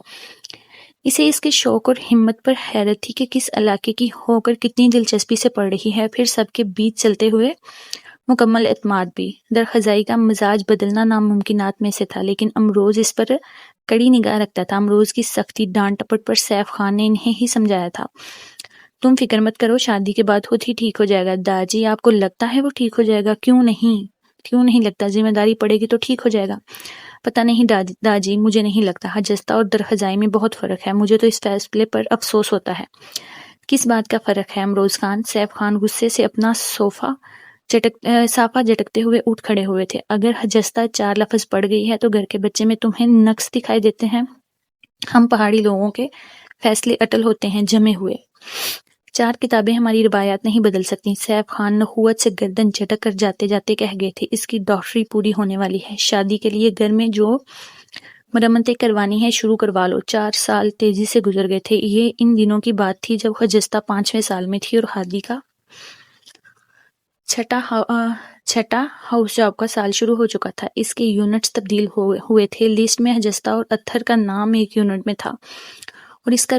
اسے اس کے شوق اور ہمت پر حیرت تھی کہ کس علاقے کی ہو کر کتنی دلچسپی سے پڑھ رہی ہے، پھر سب کے بیچ چلتے ہوئے مکمل اعتماد بھی۔ درخزائی کا مزاج بدلنا ناممکنات میں سے تھا، لیکن امروز اس پر کڑی نگاہ رکھتا تھا۔ امروز کی سختی ڈانٹ ٹپٹ پر سیف خان نے انہیں ہی سمجھایا تھا، تم فکر مت کرو، شادی کے بعد خود ہی ٹھیک ہو جائے گا۔ داجی آپ کو لگتا ہے وہ ٹھیک ہو جائے گا؟ کیوں نہیں لگتا؟ ذمہ داری پڑے گی تو ٹھیک ہو جائے گا۔ پتہ نہیں داجی، مجھے نہیں لگتا۔ حجستہ اور درخزائی میں بہت فرق ہے، مجھے تو اس فیصلے پر افسوس ہوتا ہے۔ کس بات کا فرق ہے امروز خان؟ سیف خان غصے سے اپنا صوفہ صافہ جھٹکتے ہوئے اٹھ کھڑے ہوئے تھے۔ اگر حجستہ 4 لفظ پڑھ گئی ہے تو گھر کے بچے میں تمہیں نقص دکھائی دیتے ہیں؟ ہم پہاڑی لوگوں کے فیصلے اٹل ہوتے ہیں، جمے ہوئے۔ 4 کتابیں ہماری روایات نہیں بدل سکتی۔ سیف خان نخوت سے گردن جھٹک کر جاتے جاتے کہہ گئے تھے، اس کی ڈاکٹری پوری ہونے والی ہے، شادی کے لیے گھر میں جو مرمتیں کروانی ہے شروع کروا لو۔ 4 سال تیزی سے گزر گئے تھے۔ یہ ان دنوں کی بات تھی جب حجستہ 5ویں سال میں تھی اور ہادی کا چھٹا ہاؤس جاب کا سال شروع ہو چکا تھا۔ اس کے یونٹس تبدیل ہوئے تھے۔ لسٹ میں حجستہ اور اتھر کا نام ایک یونٹ میں تھا اور اس کا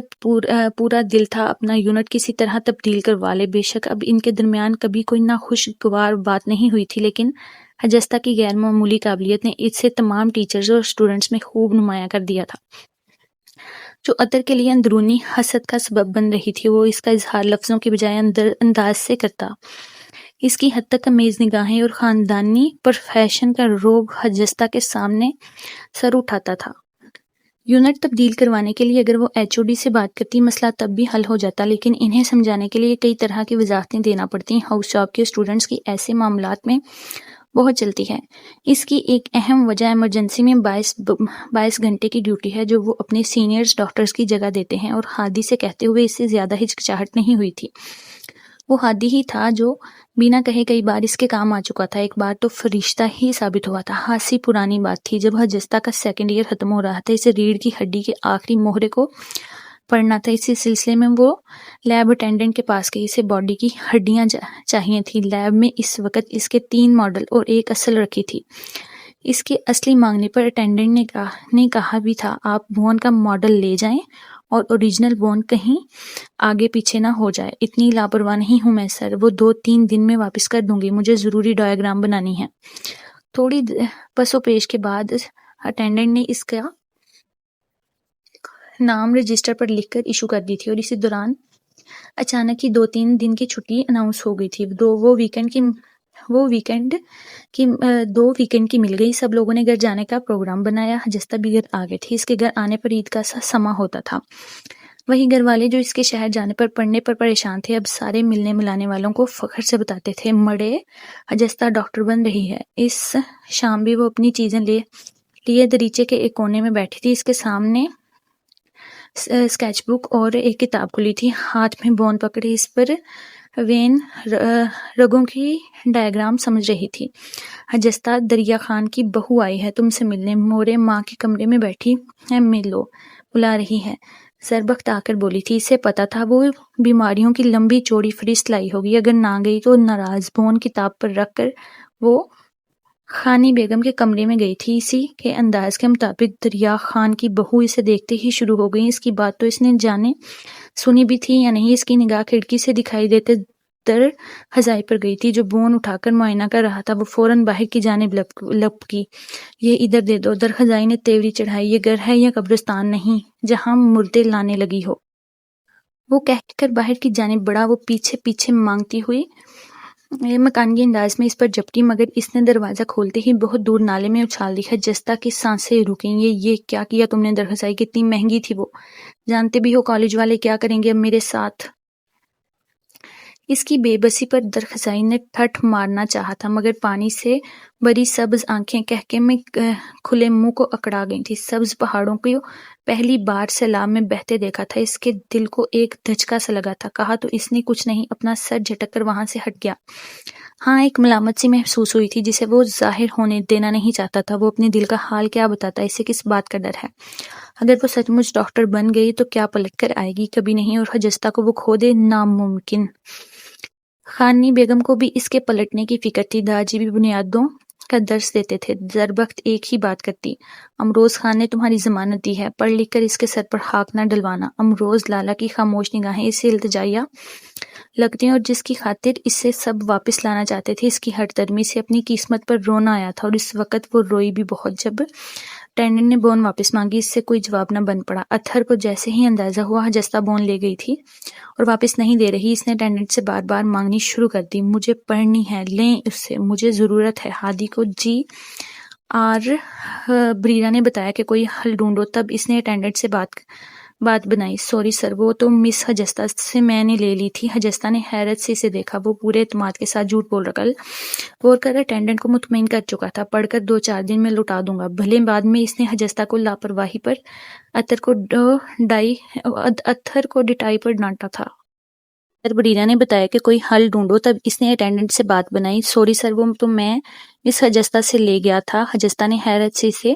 پورا دل تھا اپنا یونٹ کسی طرح تبدیل کروا لے۔ بے شک اب ان کے درمیان کبھی کوئی ناخوشگوار بات نہیں ہوئی تھی، لیکن حجستہ کی غیر معمولی قابلیت نے اسے تمام ٹیچرز اور اسٹوڈنٹس میں خوب نمایاں کر دیا تھا، جو اتر کے لیے اندرونی حسد کا سبب بن رہی تھی۔ وہ اس کا اظہار لفظوں کے بجائے انداز سے کرتا۔ اس کی حد تک امیز نگاہیں اور خاندانی پروفیشن کا روب حجستہ کے سامنے سر اٹھاتا تھا۔ یونٹ تبدیل کروانے کے لیے اگر وہ HOD سے بات کرتی مسئلہ تب بھی حل ہو جاتا، لیکن انہیں سمجھانے کے لیے کئی طرح کی وضاحتیں دینا پڑتی۔ ہاؤس جاب کے اسٹوڈنٹس کی ایسے معاملات میں بہت چلتی ہے۔ اس کی ایک اہم وجہ ایمرجنسی میں 22 گھنٹے کی ڈیوٹی ہے جو وہ اپنے سینئرز ڈاکٹرز کی جگہ دیتے ہیں، اور ہادی سے کہتے ہوئے اس سے زیادہ ہچکچاہٹ نہیں ہوئی تھی۔ وہ ہادی ہی تھا جو بنا کہے کئی بار اس کے کام آ چکا تھا۔ ایک بار تو فرشتہ ہی ثابت ہوا تھا۔ خاصی پرانی بات تھی، جب حجستہ کا 2nd ایئر ختم ہو رہا تھا۔ اسے ریڑھ کی ہڈی کے آخری مہرے کو پڑھنا تھا۔ اسی سلسلے میں وہ لیب اٹینڈنٹ کے پاس گئی۔ اسے باڈی کی ہڈیاں چاہیے تھیں۔ لیب میں اس وقت اس کے 3 ماڈل اور 1 اصل رکھی تھی۔ اس کے اصلی مانگنے پر اٹینڈنٹ نے کہا بھی تھا، آپ بون کا ماڈل لے جائیں اور اوریجنل بون کہیں آگے پیچھے نہ ہو جائے۔ اتنی لاپرواہ نہیں ہوں میں سر، وہ 2-3 دن میں واپس کر دوں گی، مجھے ضروری ڈائیگرام بنانی ہے۔ تھوڑی پس و پیش کے بعد اٹینڈنٹ نے اس کا نام رجسٹر پر لکھ کر ایشو کر دی تھی، اور اسی دوران اچانک ہی 2-3 دن کی چھٹی اناؤنس ہو گئی تھی۔ دو ویکنڈ کی مل گئی۔ سب لوگوں نے گھر جانے کا پروگرام بنایا۔ حجستہ بھی گھر آ گئی تھی۔ اس کے گھر آنے پر عید کا سما ہوتا تھا۔ وہی گھر والے جو اس کے شہر جانے پر پڑھنے پر پریشان تھے، اب سارے ملنے ملانے والوں کو فخر سے بتاتے تھے، مڑے حجستہ ڈاکٹر بن رہی ہے۔ اس شام بھی وہ اپنی چیزیں لیے دریچے کے ایک کونے میں بیٹھی تھی۔ اس کے سامنے اسکیچ بک اور ایک کتاب کھلی تھی، ہاتھ میں بون پکڑے اس پر وین رگوں کی ڈائیگرام سمجھ رہی تھی۔ حجستہ، دریا خان کی بہو آئی ہے تم سے ملنے، مورے ماں کے کمرے میں بیٹھی ہے، ملو بلا رہی ہے، زربخت آ کر بولی تھی۔ اسے پتا تھا وہ بیماریوں کی لمبی چوڑی فہرست لائی ہوگی، اگر نہ گئی تو ناراض۔ بون کتاب پر رکھ کر وہ خانی بیگم کے کمرے میں گئی تھی۔ اسی کے انداز کے مطابق دریا خان کی بہو اسے دیکھتے ہی شروع ہو گئی۔ اس کی بات تو اس نے جانے سنی بھی تھی یا نہیں، اس کی نگاہ کھڑکی سے دکھائی دیتے در خزائی پر گئی تھی۔ جو بون اٹھا کر معائنہ کر رہا تھا وہ فوراً باہر کی جانب لپکی، یہ ادھر دے دو۔ در خزائی نے تیوری چڑھائی، یہ گھر ہے یا قبرستان نہیں جہاں مردے لانے لگی ہو؟ وہ کہہ کر باہر کی جانب بڑھا۔ وہ پیچھے پیچھے مانگتی ہوئی مکانگی انداز میں اس پر جھپٹی، مگر اس نے دروازہ کھولتے ہی بہت دور نالے میں اچھال دی۔ حجستہ کی سانسیں رکیں۔ یہ کیا کیا تم نے درخزائی؟ کتنی مہنگی تھی وہ؟ جانتے بھی ہو کالج والے کیا کریں گے اب میرے ساتھ؟ اس کی بے بسی پر درخزائی نے ٹھٹ مارنا چاہا تھا، مگر پانی سے بری سبز آنکھیں کہکے میں کھلے منہ کو اکڑا گئی تھی۔ سبز پہاڑوں کو پہلی بار سیلاب میں بہتے دیکھا تھا۔ اس کے دل کو ایک دھچکا سا لگا تھا۔ کہا تو اس نے کچھ نہیں، اپنا سر جھٹک کر وہاں سے ہٹ گیا۔ ہاں، ایک ملامت سی محسوس ہوئی تھی جسے وہ ظاہر ہونے دینا نہیں چاہتا تھا۔ وہ اپنے دل کا حال کیا بتاتا، اسے کس بات کا ڈر ہے؟ اگر وہ سچ مچ ڈاکٹر بن گئی تو کیا پلٹ کر آئے گی؟ کبھی نہیں، اور حجستہ کو وہ کھو دے ناممکن۔ خانی بیگم کو بھی اس کے پلٹنے کی فکر تھی۔ داجی بھی بنیادوں کا درس دیتے تھے۔ زربخت ایک ہی بات کرتی، امروز خان نے تمہاری ضمانت دی ہے، پڑھ لکھ کر اس کے سر پر خاک نہ ڈلوانا۔ امروز لالا کی خاموش نگاہیں اسے التجائیہ لگتی، اور جس کی خاطر اسے سب واپس لانا چاہتے تھے، اس کی ہٹ درمی سے اپنی قسمت پر رونا آیا تھا، اور اس وقت وہ روئی بھی بہت۔ جب اٹینڈنٹ نے بون واپس مانگی، اس سے کوئی جواب نہ بن پڑا۔ اتھر کو جیسے ہی اندازہ ہوا حجستہ بون لے گئی تھی اور واپس نہیں دے رہی، اس نے اٹینڈنٹ سے بار بار مانگنی شروع کر دی، مجھے پڑھنی ہے، لیں اس سے، مجھے ضرورت ہے۔ ہادی کو جی آر بریرا نے بتایا کہ کوئی حل ڈھونڈو۔ تب اس نے اٹینڈنٹ سے بات بات بنائی۔ سوری سر، وہ تو مس حجستہ سے میں نے لے لی تھی۔ حجستہ نے حیرت سے اسے دیکھا۔ وہ پورے اعتماد کے ساتھ جھوٹ بول رہا۔ کل غور کر اٹینڈنٹ کو مطمئن کر چکا تھا، پڑھ کر 2-4 دن میں لوٹا دوں گا۔ بھلے بعد میں اس نے حجستہ کو لاپرواہی پر اتھر کو ڈٹائی پر ڈانٹا تھا۔ سر بریرا نے بتایا کہ کوئی حل ڈھونڈو۔ تب اس نے اٹینڈنٹ سے بات بنائی۔ سوری سر، وہ تو میں مس حجستہ سے لے گیا تھا۔ حجستہ نے حیرت سے اسے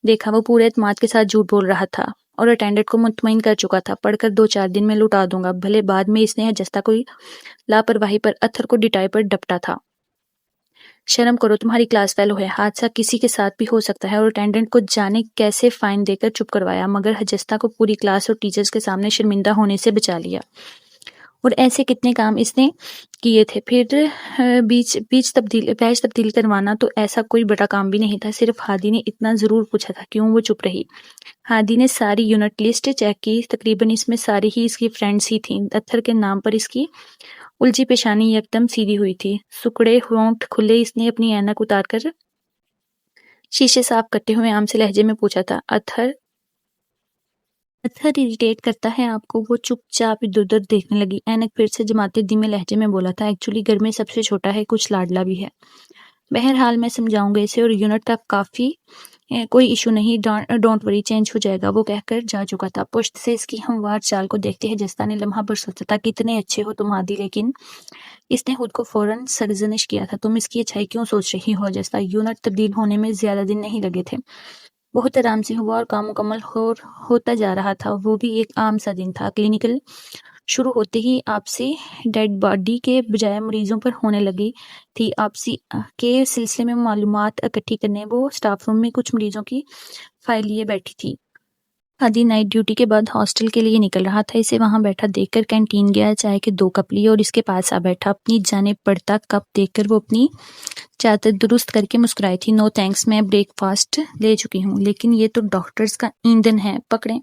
دیکھا۔ وہ پورے اعتماد کے ساتھ جھوٹ بول رہا تھا اور اٹینڈنٹ کو مطمئن کر چکا تھا، پڑھ کر 2-4 دن میں لوٹا دوں گا۔ بھلے بعد میں اس نے حجستہ کو لاپرواہی پر اتھر کو ڈٹائی پر ڈپٹا تھا۔ شرم کرو، تمہاری کلاس فیلو ہے۔ حادثہ کسی کے ساتھ بھی ہو سکتا ہے۔ اور اٹینڈنٹ کو جانے کیسے فائن دے کر چپ کروایا، مگر حجستہ کو پوری کلاس اور ٹیچرز کے سامنے شرمندہ ہونے سے بچا لیا۔ اور ایسے کتنے کام اس نے کیے تھے۔ پھر بیچ تبدیل کروانا تو ایسا کوئی بڑا کام بھی نہیں تھا۔ صرف ہادی نے اتنا ضرور پوچھا تھا، کیوں وہ چپ رہی؟ ہادی نے ساری یونٹ لسٹ چیک کی۔ تقریباً اس میں ساری ہی اس کی فرینڈز ہی تھیں۔ اتھر کے نام پر اس کی الجھی پیشانی یکدم سیدھی ہوئی تھی، سکڑے ہونٹ کھلے۔ اس نے اپنی اینک اتار کر شیشے صاف کرتے ہوئے عام سے لہجے میں پوچھا تھا، اتھر اریٹیٹ کرتا ہے آپ کو؟ وہ چپ چاپ ادھر ادھر دیکھنے لگی۔ اینک پھر سے جماتے دھیمے لہجے میں بولا تھا، ایکچولی گھر میں سب سے چھوٹا ہے، کچھ لاڈلا بھی ہے۔ بہرحال میں سمجھاؤں گا اسے، اور یونٹ کا کافی کوئی ایشو نہیں، ڈونٹ وری، چینج ہو جائے گا۔ وہ کہہ کر جا چکا تھا۔ پشت سے اس کی ہموار چال کو دیکھتے حجستہ نے لمحہ بھر سوچا تھا، کتنے اچھے ہو تم ہادی، لیکن اس نے خود کو فوراً سرزنش کیا تھا، تم اس کی اچھائی کیوں سوچ رہی ہو حجستہ؟ یونٹ تبدیل ہونے میں زیادہ دن نہیں لگے تھے، بہت آرام سے ہوا اور کام مکمل ہوتا جا رہا تھا۔ وہ بھی ایک عام سا دن تھا۔ کلینکل شروع ہوتے ہی آپسی ڈیڈ باڈی کے بجائے مریضوں پر ہونے لگی تھی۔ آپسی کے سلسلے میں معلومات اکٹھی کرنے وہ سٹاف روم میں کچھ مریضوں کی فائل لیے بیٹھی تھی۔ ہادی نائٹ ڈیوٹی کے بعد ہاسٹل کے لیے نکل رہا تھا۔ اسے وہاں بیٹھا دیکھ کر کینٹین گیا، چائے کے 2 کپ لیے اور اس کے پاس آ بیٹھا۔ اپنی جانب بڑھتا کپ دیکھ کر وہ اپنی چادر درست کر کے مسکرائی تھی۔ نو تھینکس، میں بریک فاسٹ لے چکی ہوں، لیکن یہ تو ڈاکٹرز کا ایندھن ہے، پکڑیں۔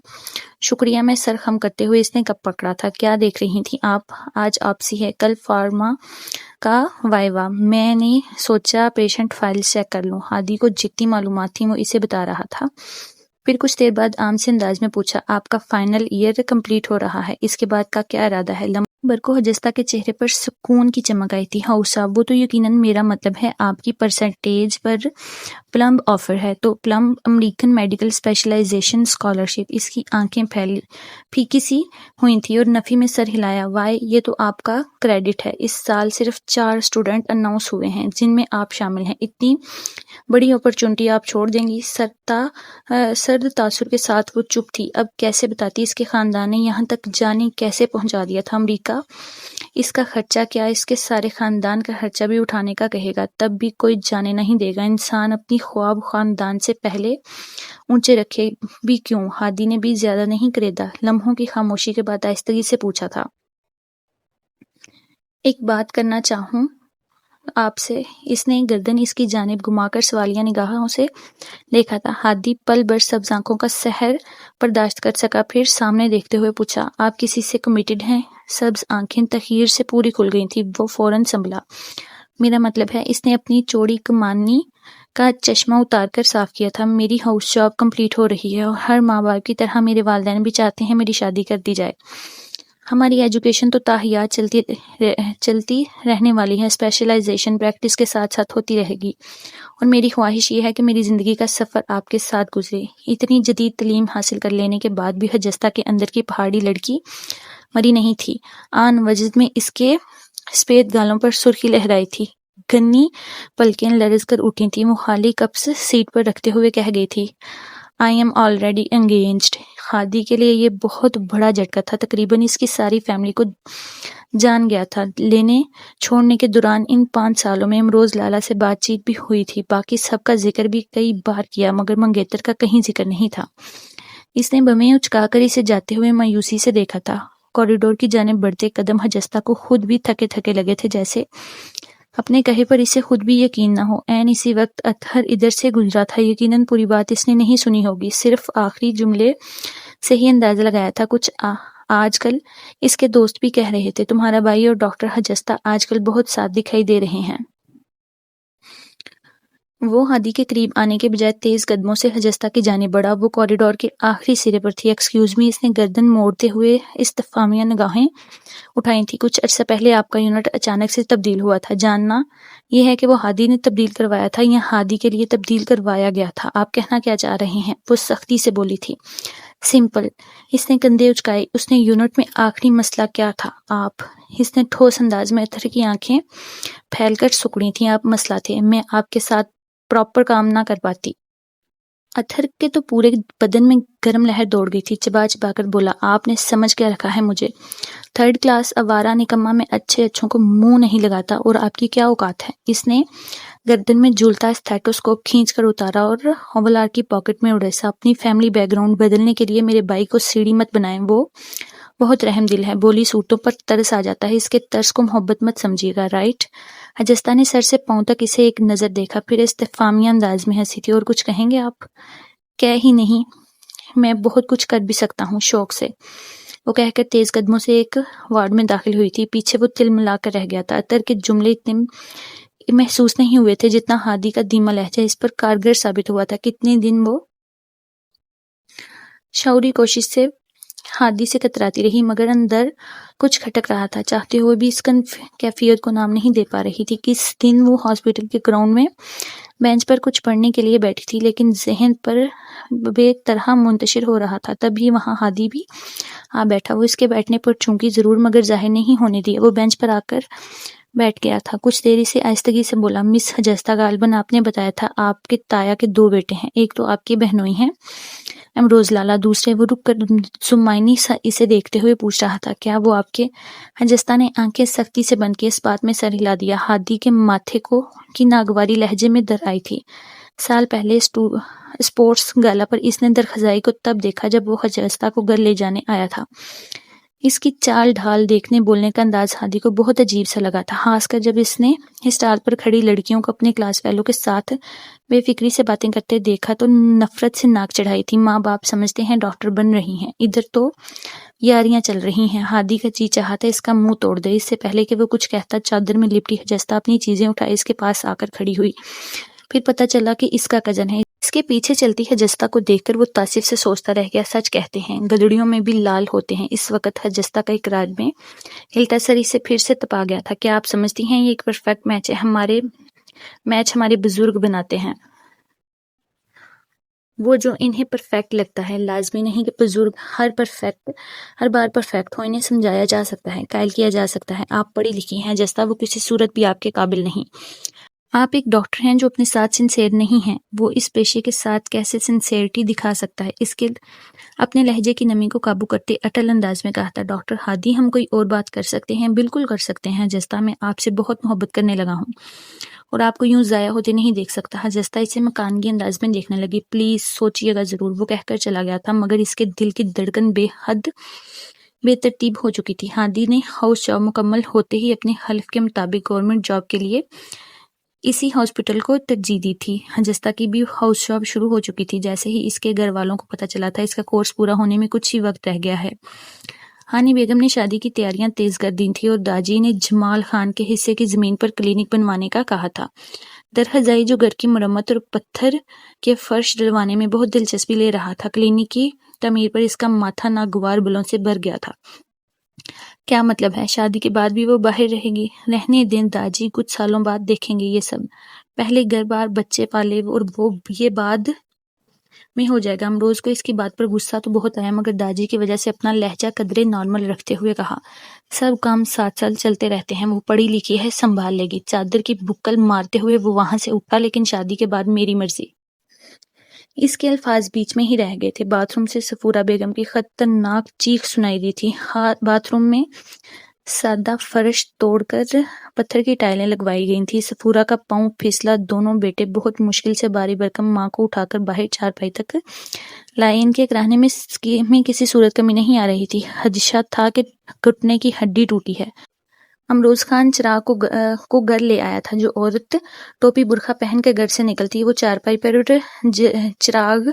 شکریہ، میں سر خم کرتے ہوئے اس نے کپ پکڑا تھا۔ کیا دیکھ رہی تھیں آپ؟ آج آپسی ہے، کل فارما کا وائوا۔ میں نے سوچا پیشنٹ فائل چیک کر لوں۔ ہادی کو جتنی معلومات تھیں وہ اسے بتا رہا تھا۔ پھر کچھ دیر بعد عام سے انداز میں پوچھا، آپ کا فائنل ایئر کمپلیٹ ہو رہا ہے، اس کے بعد کا کیا ارادہ ہے؟ برکو حجستہ کے چہرے پر سکون کی چمک آئی تھی۔ ہاؤ صاحب، وہ تو یقیناً، میرا مطلب ہے آپ کی پرسنٹیج پر پلمب آفر ہے تو پلمب امریکن میڈیکل اسپیشلائزیشن اسکالرشپ۔ اس کی آنکھیں پھیکی سی ہوئی تھی اور نفی میں سر ہلایا۔ وائی، یہ تو آپ کا کریڈٹ ہے، اس سال صرف 4 اسٹوڈنٹ اناؤنس ہوئے ہیں جن میں آپ شامل ہیں، اتنی بڑی اپرچونٹی آپ چھوڑ دیں گی؟ سرد تاثر کے ساتھ وہ چپ تھی۔ اب کیسے بتاتی؟ اس کے خاندان نے یہاں تک جانے کیسے پہنچا دیا تھا؟ امریکہ اس کا خرچہ کیا اس کے سارے خاندان کا خرچہ بھی اٹھانے کا کہے گا، تب بھی کوئی جانے نہیں دے گا۔ انسان اپنی خواب خاندان سے پہلے اونچے رکھے بھی کیوں؟ ہادی نے بھی زیادہ نہیں کریدا۔ لمحوں کی خاموشی کے بعد آہستگی سے پوچھا تھا، ایک بات کرنا چاہوں آپ سے؟ اس نے گردن اس کی جانب گھما کر سوالیہ نگاہوں سے دیکھا تھا۔ ہادی پل بھر سبز آنکھوں کا سحر برداشت کر سکا، پھر سامنے دیکھتے ہوئے پوچھا، آپ کسی سے کمیٹڈ ہیں؟ سبز آنکھیں تخیر سے پوری کھل گئی تھیں۔ وہ فوراً سنبھلا، میرا مطلب ہے، اس نے اپنی چوڑی کمانی کا چشمہ اتار کر صاف کیا تھا، میری ہاؤس جاب کمپلیٹ ہو رہی ہے اور ہر ماں باپ کی طرح میرے والدین بھی چاہتے ہیں میری شادی کر دی جائے۔ ہماری ایجوکیشن تو تاحیات چلتی رہنے والی ہے، اسپیشلائزیشن پریکٹس کے ساتھ ساتھ ہوتی رہے گی، اور میری خواہش یہ ہے کہ میری زندگی کا سفر آپ کے ساتھ گزرے۔ اتنی جدید تعلیم حاصل کر لینے کے بعد بھی حجستہ کے اندر کی پہاڑی لڑکی مری نہیں تھی۔ آن وجد میں اس کے سفید گالوں پر سرخی لہرائی تھی، گھنی پلکیں لرز کر اٹھی تھیں۔ وہ خالی کپس سیٹ پر رکھتے ہوئے کہہ گئی تھی، آئی ایم آلریڈی انگیجڈ۔ ہادی کے لیے یہ بہت بڑا جھٹکا تھا، تقریباً اس کی ساری فیملی کو جان گیا تھا۔ لینے چھوڑنے کے دوران ان 5 سالوں میں امروز لالہ سے بات چیت بھی ہوئی تھی، باقی سب کا ذکر بھی کئی بار کیا، مگر منگیتر کا کہیں ذکر نہیں تھا۔ اس نے بمیں اچکا کر اسے جاتے ہوئے مایوسی سے دیکھا تھا۔ کوریڈور کی جانب بڑھتے قدم حجستہ کو خود بھی تھکے تھکے لگے تھے، جیسے اپنے کہے پر اسے خود بھی یقین نہ ہو۔ عین اسی وقت اتھر ادھر سے گزرا تھا۔ یقیناً پوری بات اس نے نہیں سنی ہوگی، صرف آخری جملے سے ہی اندازہ لگایا تھا۔ کچھ آج کل اس کے دوست بھی کہہ رہے تھے، تمہارا بھائی اور ڈاکٹر حجستہ آج کل بہت ساتھ دکھائی دے رہے ہیں۔ وہ ہادی کے قریب آنے کے بجائے تیز قدموں سے حجستہ کی جانب بڑھا۔ وہ کوریڈور کے آخری سرے پر تھی۔ ایکسکیوز می، اس نے گردن موڑتے ہوئے استفہامیہ نگاہیں اٹھائی تھی۔ کچھ عرصہ پہلے آپ کا یونٹ اچانک سے تبدیل ہوا تھا۔ جاننا یہ ہے کہ وہ ہادی نے تبدیل کروایا تھا یا ہادی کے لیے تبدیل کروایا گیا تھا؟ آپ کہنا کیا چاہ رہے ہیں؟ وہ سختی سے بولی تھی۔ سمپل۔ اس نے کندھے اچکائے۔ اس نے یونٹ میں آخری مسئلہ کیا تھا؟ آپ۔ اس نے ٹھوس انداز میں اتھر کی آنکھیں پھیل کر سکڑی تھیں۔ آپ مسئلہ تھے۔ میں آپ کے ساتھ پراپر کام نہ کر پاتی۔ اتھر کے تو پورے بدن میں گرم لہر دوڑ گئی تھی۔ چبا چبا کر بولا، آپ نے سمجھ کیا رکھا ہے مجھے؟ تھرڈ کلاس آوارہ نکما میں اچھے اچھوں کو منہ نہیں لگاتا، اور آپ کی کیا اوقات ہے؟ اس نے گردن میں جھولتا اسٹیٹوسکوپ کھینچ کر اتارا اور ہوولار کی پاکٹ میں اڑیسا۔ اپنی فیملی بیک گراؤنڈ بدلنے کے لیے میرے بھائی کو سیڑھی مت بنائیں، وہ بہت رحم دل ہے۔ بولی، صورتوں پر ترس آ جاتا ہے، اس کے ترس کو محبت مت سمجھیے گا، رائٹ؟ حجستہ نے سر سے پاؤں تک اسے ایک نظر دیکھا، پھر استفہامیہ انداز میں ہنسی تھی۔ اور کچھ کہیں گے آپ؟ کہہ ہی نہیں، میں بہت کچھ کر بھی سکتا ہوں، شوق سے، وہ کہہ کر تیز قدموں سے ایک وارڈ میں داخل ہوئی تھی۔ پیچھے وہ تل ملا کر رہ گیا تھا۔ اتر کے جملے اتنے محسوس نہیں ہوئے تھے جتنا ہادی کا دھیما لہجہ اس پر کارگر ثابت ہوا تھا۔ کتنے دن وہ شعوری کوشش سے ہادی سے کتراتی رہی، مگر اندر کچھ کھٹک رہا تھا۔ چاہتے ہوئے بھی اس کیفیت کو نام نہیں دے پا رہی تھی۔ کس دن وہ ہاسپٹل کے گراؤنڈ میں بینچ پر کچھ پڑھنے کے لیے بیٹھی تھی، لیکن ذہن پر بے طرح منتشر ہو رہا تھا۔ تبھی وہاں ہادی بھی آ بیٹھا۔ وہ اس کے بیٹھنے پر چونکی ضرور، مگر ظاہر نہیں ہونے دیا۔ وہ بینچ پر آ کر بیٹھ گیا تھا۔ کچھ دیر سے آہستگی سے بولا، مس حجستہ، غالباً آپ نے بتایا تھا آپ کے تایا کے 2 بیٹے ہیں، ایک تو آپ کی بہنوئی ہیں امروز لالہ، دوسرے… وہ رک کر زمائنی سا اسے دیکھتے ہوئے پوچھ رہا تھا، کیا وہ آپ کے… حجستہ نے آنکھیں سختی سے بند کی، اس بات میں سر ہلا دیا۔ ہادی کے ماتھے کی ناگواری لہجے میں در آئی تھی۔ سال پہلے اسپورٹس گالا پر اس نے درخزائی کو تب دیکھا جب وہ حجستہ کو گھر لے جانے آیا تھا۔ اس کی چال ڈھال، دیکھنے بولنے کا انداز ہادی کو بہت عجیب سا لگا تھا، خاص کر جب اس نے اسٹال پر کھڑی لڑکیوں کو اپنے کلاس فیلو کے ساتھ بے فکری سے باتیں کرتے دیکھا تو نفرت سے ناک چڑھائی تھی۔ ماں باپ سمجھتے ہیں ڈاکٹر بن رہی ہیں، ادھر تو یاریاں چل رہی ہیں۔ ہادی کا جی چاہا تھا اس کا منہ توڑ دے۔ اس سے پہلے کہ وہ کچھ کہتا، چادر میں لپٹی حجستہ اپنی چیزیں اٹھائے اس کے پاس آ کر کھڑی ہوئی۔ پھر پتہ چلا کہ اس کا کزن ہے۔ اس کے پیچھے چلتی حجستہ کو دیکھ کر وہ تاسف سے سوچتا رہ گیا، سچ کہتے ہیں گدڑیوں میں بھی لال ہوتے ہیں۔ اس وقت حجستہ کا اقرار میں ہلتا سری سے پھر سے تپا گیا تھا۔ کیا آپ سمجھتی ہیں یہ ایک پرفیکٹ میچ ہے؟ میچ ہمارے بزرگ بناتے ہیں، وہ جو انہیں پرفیکٹ لگتا ہے۔ لازمی نہیں کہ بزرگ ہر بار پرفیکٹ ہو، انہیں سمجھایا جا سکتا ہے، قائل کیا جا سکتا ہے۔ آپ پڑھی لکھی ہیں حجستہ، وہ کسی صورت بھی آپ کے قابل نہیں۔ آپ ایک ڈاکٹر ہیں جو اپنے ساتھ سنسیئر نہیں ہیں۔ وہ اس پیشے کے ساتھ کیسے سنسیئرٹی دکھا سکتا ہے؟ اس کے اپنے لہجے کی نمی کو قابو کرتے اٹل انداز میں کہا تھا، ڈاکٹر ہادی، ہم کوئی اور بات کر سکتے ہیں؟ بالکل کر سکتے ہیں حجستہ، میں آپ سے بہت محبت کرنے لگا ہوں اور آپ کو یوں ضائع ہوتے نہیں دیکھ سکتا۔ حجستہ اسے مکانگی انداز میں دیکھنے لگی۔ پلیز سوچئے گا ضرور، وہ کہہ کر چلا گیا تھا، مگر اس کے دل کی دھڑکن بے حد بے ترتیب ہو چکی تھی۔ ہادی نے ہاؤس جاب مکمل ہوتے ہی اپنے حلف کے مطابق گورنمنٹ جاب کے لیے اسی ہاسپٹل کو ترجیح دی تھی۔ حجستہ کی بھی ہاؤس جاب شروع ہو چکی تھی۔ جیسے ہی اس کے گھر والوں کو پتہ چلا تھا اس کا کورس پورا ہونے میں کچھ ہی وقت رہ گیا ہے، ہانی بیگم نے شادی کی تیاریاں تیز کر دی تھیں اور داجی نے جمال خان کے حصے کی زمین پر کلینک بنوانے کا کہا تھا۔ درخزائی جو گھر کی مرمت اور پتھر کے فرش ڈلوانے میں بہت دلچسپی لے رہا تھا، کلینک کی تعمیر پر اس کا ماتھا ناگوار بلوں سے بھر گیا تھا۔ کیا مطلب ہے؟ شادی کے بعد بھی وہ باہر رہے گی؟ رہنے دیں داجی، کچھ سالوں بعد دیکھیں گے یہ سب، پہلے گھر بار بچے پالے اور وہ یہ بعد میں ہو جائے گا۔ امروز کو اس کی بات پر غصہ تو بہت آیا، مگر داجی کی وجہ سے اپنا لہجہ قدرے نارمل رکھتے ہوئے کہا، سب کام 7 سال چلتے رہتے ہیں، وہ پڑھی لکھی ہے، سنبھال لے گی۔ چادر کی بکل مارتے ہوئے وہ وہاں سے اٹھا، لیکن شادی کے بعد میری مرضی۔ اس کے الفاظ بیچ میں ہی رہ گئے تھے۔ باتھ روم سے صفورہ بیگم کی خطرناک چیخ سنائی دی تھی۔ باتھ روم میں سادہ فرش توڑ کر پتھر کی ٹائلیں لگوائی گئی تھیں۔ صفورہ کا پاؤں پھسلا، دونوں بیٹے بہت مشکل سے باری برکم ماں کو اٹھا کر باہر چارپائی تک لائے۔ ان کے کراہنے میں کسی صورت کمی نہیں آ رہی تھی۔ خدشہ تھا کہ گھٹنے کی ہڈی ٹوٹی ہے، امروز خان چراغ کو گھر لے آیا تھا۔ جو عورت ٹوپی برقع پہن کے گھر سے نکلتی وہ چارپائی پر چراغ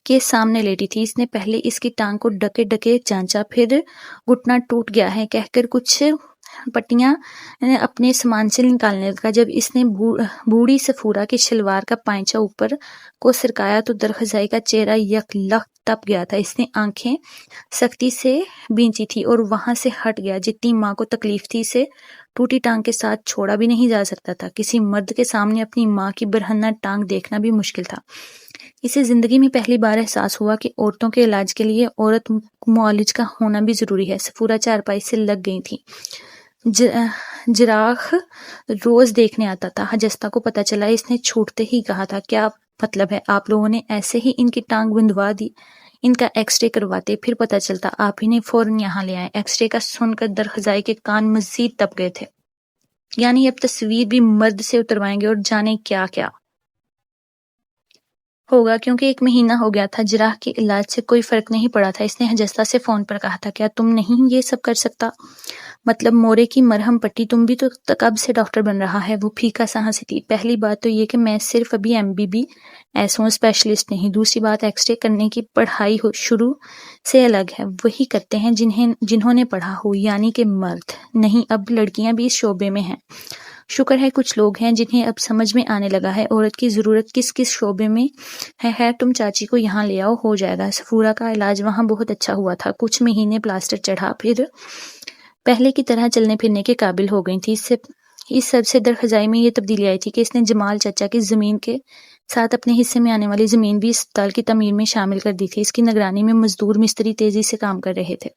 کے سامنے لیٹی تھی۔ اس نے پہلے اس کی ٹانگ کو ڈکے ڈکے جانچا، پھر گھٹنا ٹوٹ گیا ہے کہہ کر کچھ پٹیاں اپنے سامان سے نکالنے لگا۔ جب اس نے بوڑھی صفورہ کی شلوار کا پائنچہ اوپر کو سرکایا تو درخزائی کا چہرہ یک لخت تپ گیا تھا۔ اس نے آنکھیں سختی سے بینچی تھی اور وہاں سے ہٹ گیا۔ جتنی ماں کو تکلیف تھی اسے ٹوٹی ٹانگ کے ساتھ چھوڑا بھی نہیں جا سکتا تھا۔ کسی مرد کے سامنے اپنی ماں کی برہنہ ٹانگ دیکھنا بھی مشکل تھا۔ اسے زندگی میں پہلی بار احساس ہوا کہ عورتوں کے علاج کے لیے عورت معالج کا ہونا بھی ضروری ہے۔ صفورہ چارپائی سے لگ گئی تھی۔ جراح روز دیکھنے آتا تھا۔ حجستہ کو پتہ چلا۔ اس نے چھوٹتے ہی کہا تھا، کیا مطلب ہے؟ آپ لوگوں نے ایسے ہی ان کی ٹانگ بندھوا دی؟ ان کا ایکس رے کرواتے، پھر پتہ چلتا۔ آپ انہیں فوراً یہاں لے آئے۔ ایکس رے کا سن کر درخزائی کے کان مزید تپ گئے تھے۔ یعنی اب تصویر بھی مرد سے اتروائیں گے اور جانے کیا کیا ہوگا، کیونکہ 1 مہینہ ہو گیا تھا۔ جراح کے علاج سے کوئی فرق نہیں پڑا تھا۔ اس نے حجستہ سے فون پر کہا تھا، کیا تم نہیں یہ سب کر سکتا؟ مطلب مورے کی مرہم پٹی؟ تم بھی تو کب سے ڈاکٹر بن رہا ہے؟ وہ پھیکا سا ہنسی تھی۔ پہلی بات تو یہ کہ میں صرف ابھی MBBS ہوں، اسپیشلسٹ نہیں۔ دوسری بات، ایکس رے کرنے کی پڑھائی شروع سے الگ ہے۔ وہی کرتے ہیں جنہوں نے پڑھا ہو، یعنی کہ مرد نہیں۔ اب لڑکیاں بھی اس شعبے میں ہیں۔ شکر ہے کچھ لوگ ہیں جنہیں اب سمجھ میں آنے لگا ہے عورت کی ضرورت کس کس شعبے میں ہے۔ خیر تم چاچی کو یہاں لے آؤ، ہو جائے گا۔ صفورہ کا علاج وہاں بہت اچھا ہوا تھا۔ کچھ مہینے پلاسٹر چڑھا، پھر پہلے کی طرح چلنے پھرنے کے قابل ہو گئی تھی۔ اس سب سے درخزائی میں یہ تبدیلی آئی تھی کہ اس نے جمال چچا کی زمین کے ساتھ اپنے حصے میں آنے والی زمین بھی اسپتال کی تعمیر میں شامل کر دی تھی۔ اس کی نگرانی میں مزدور مستری تیزی سے کام کر رہے تھے۔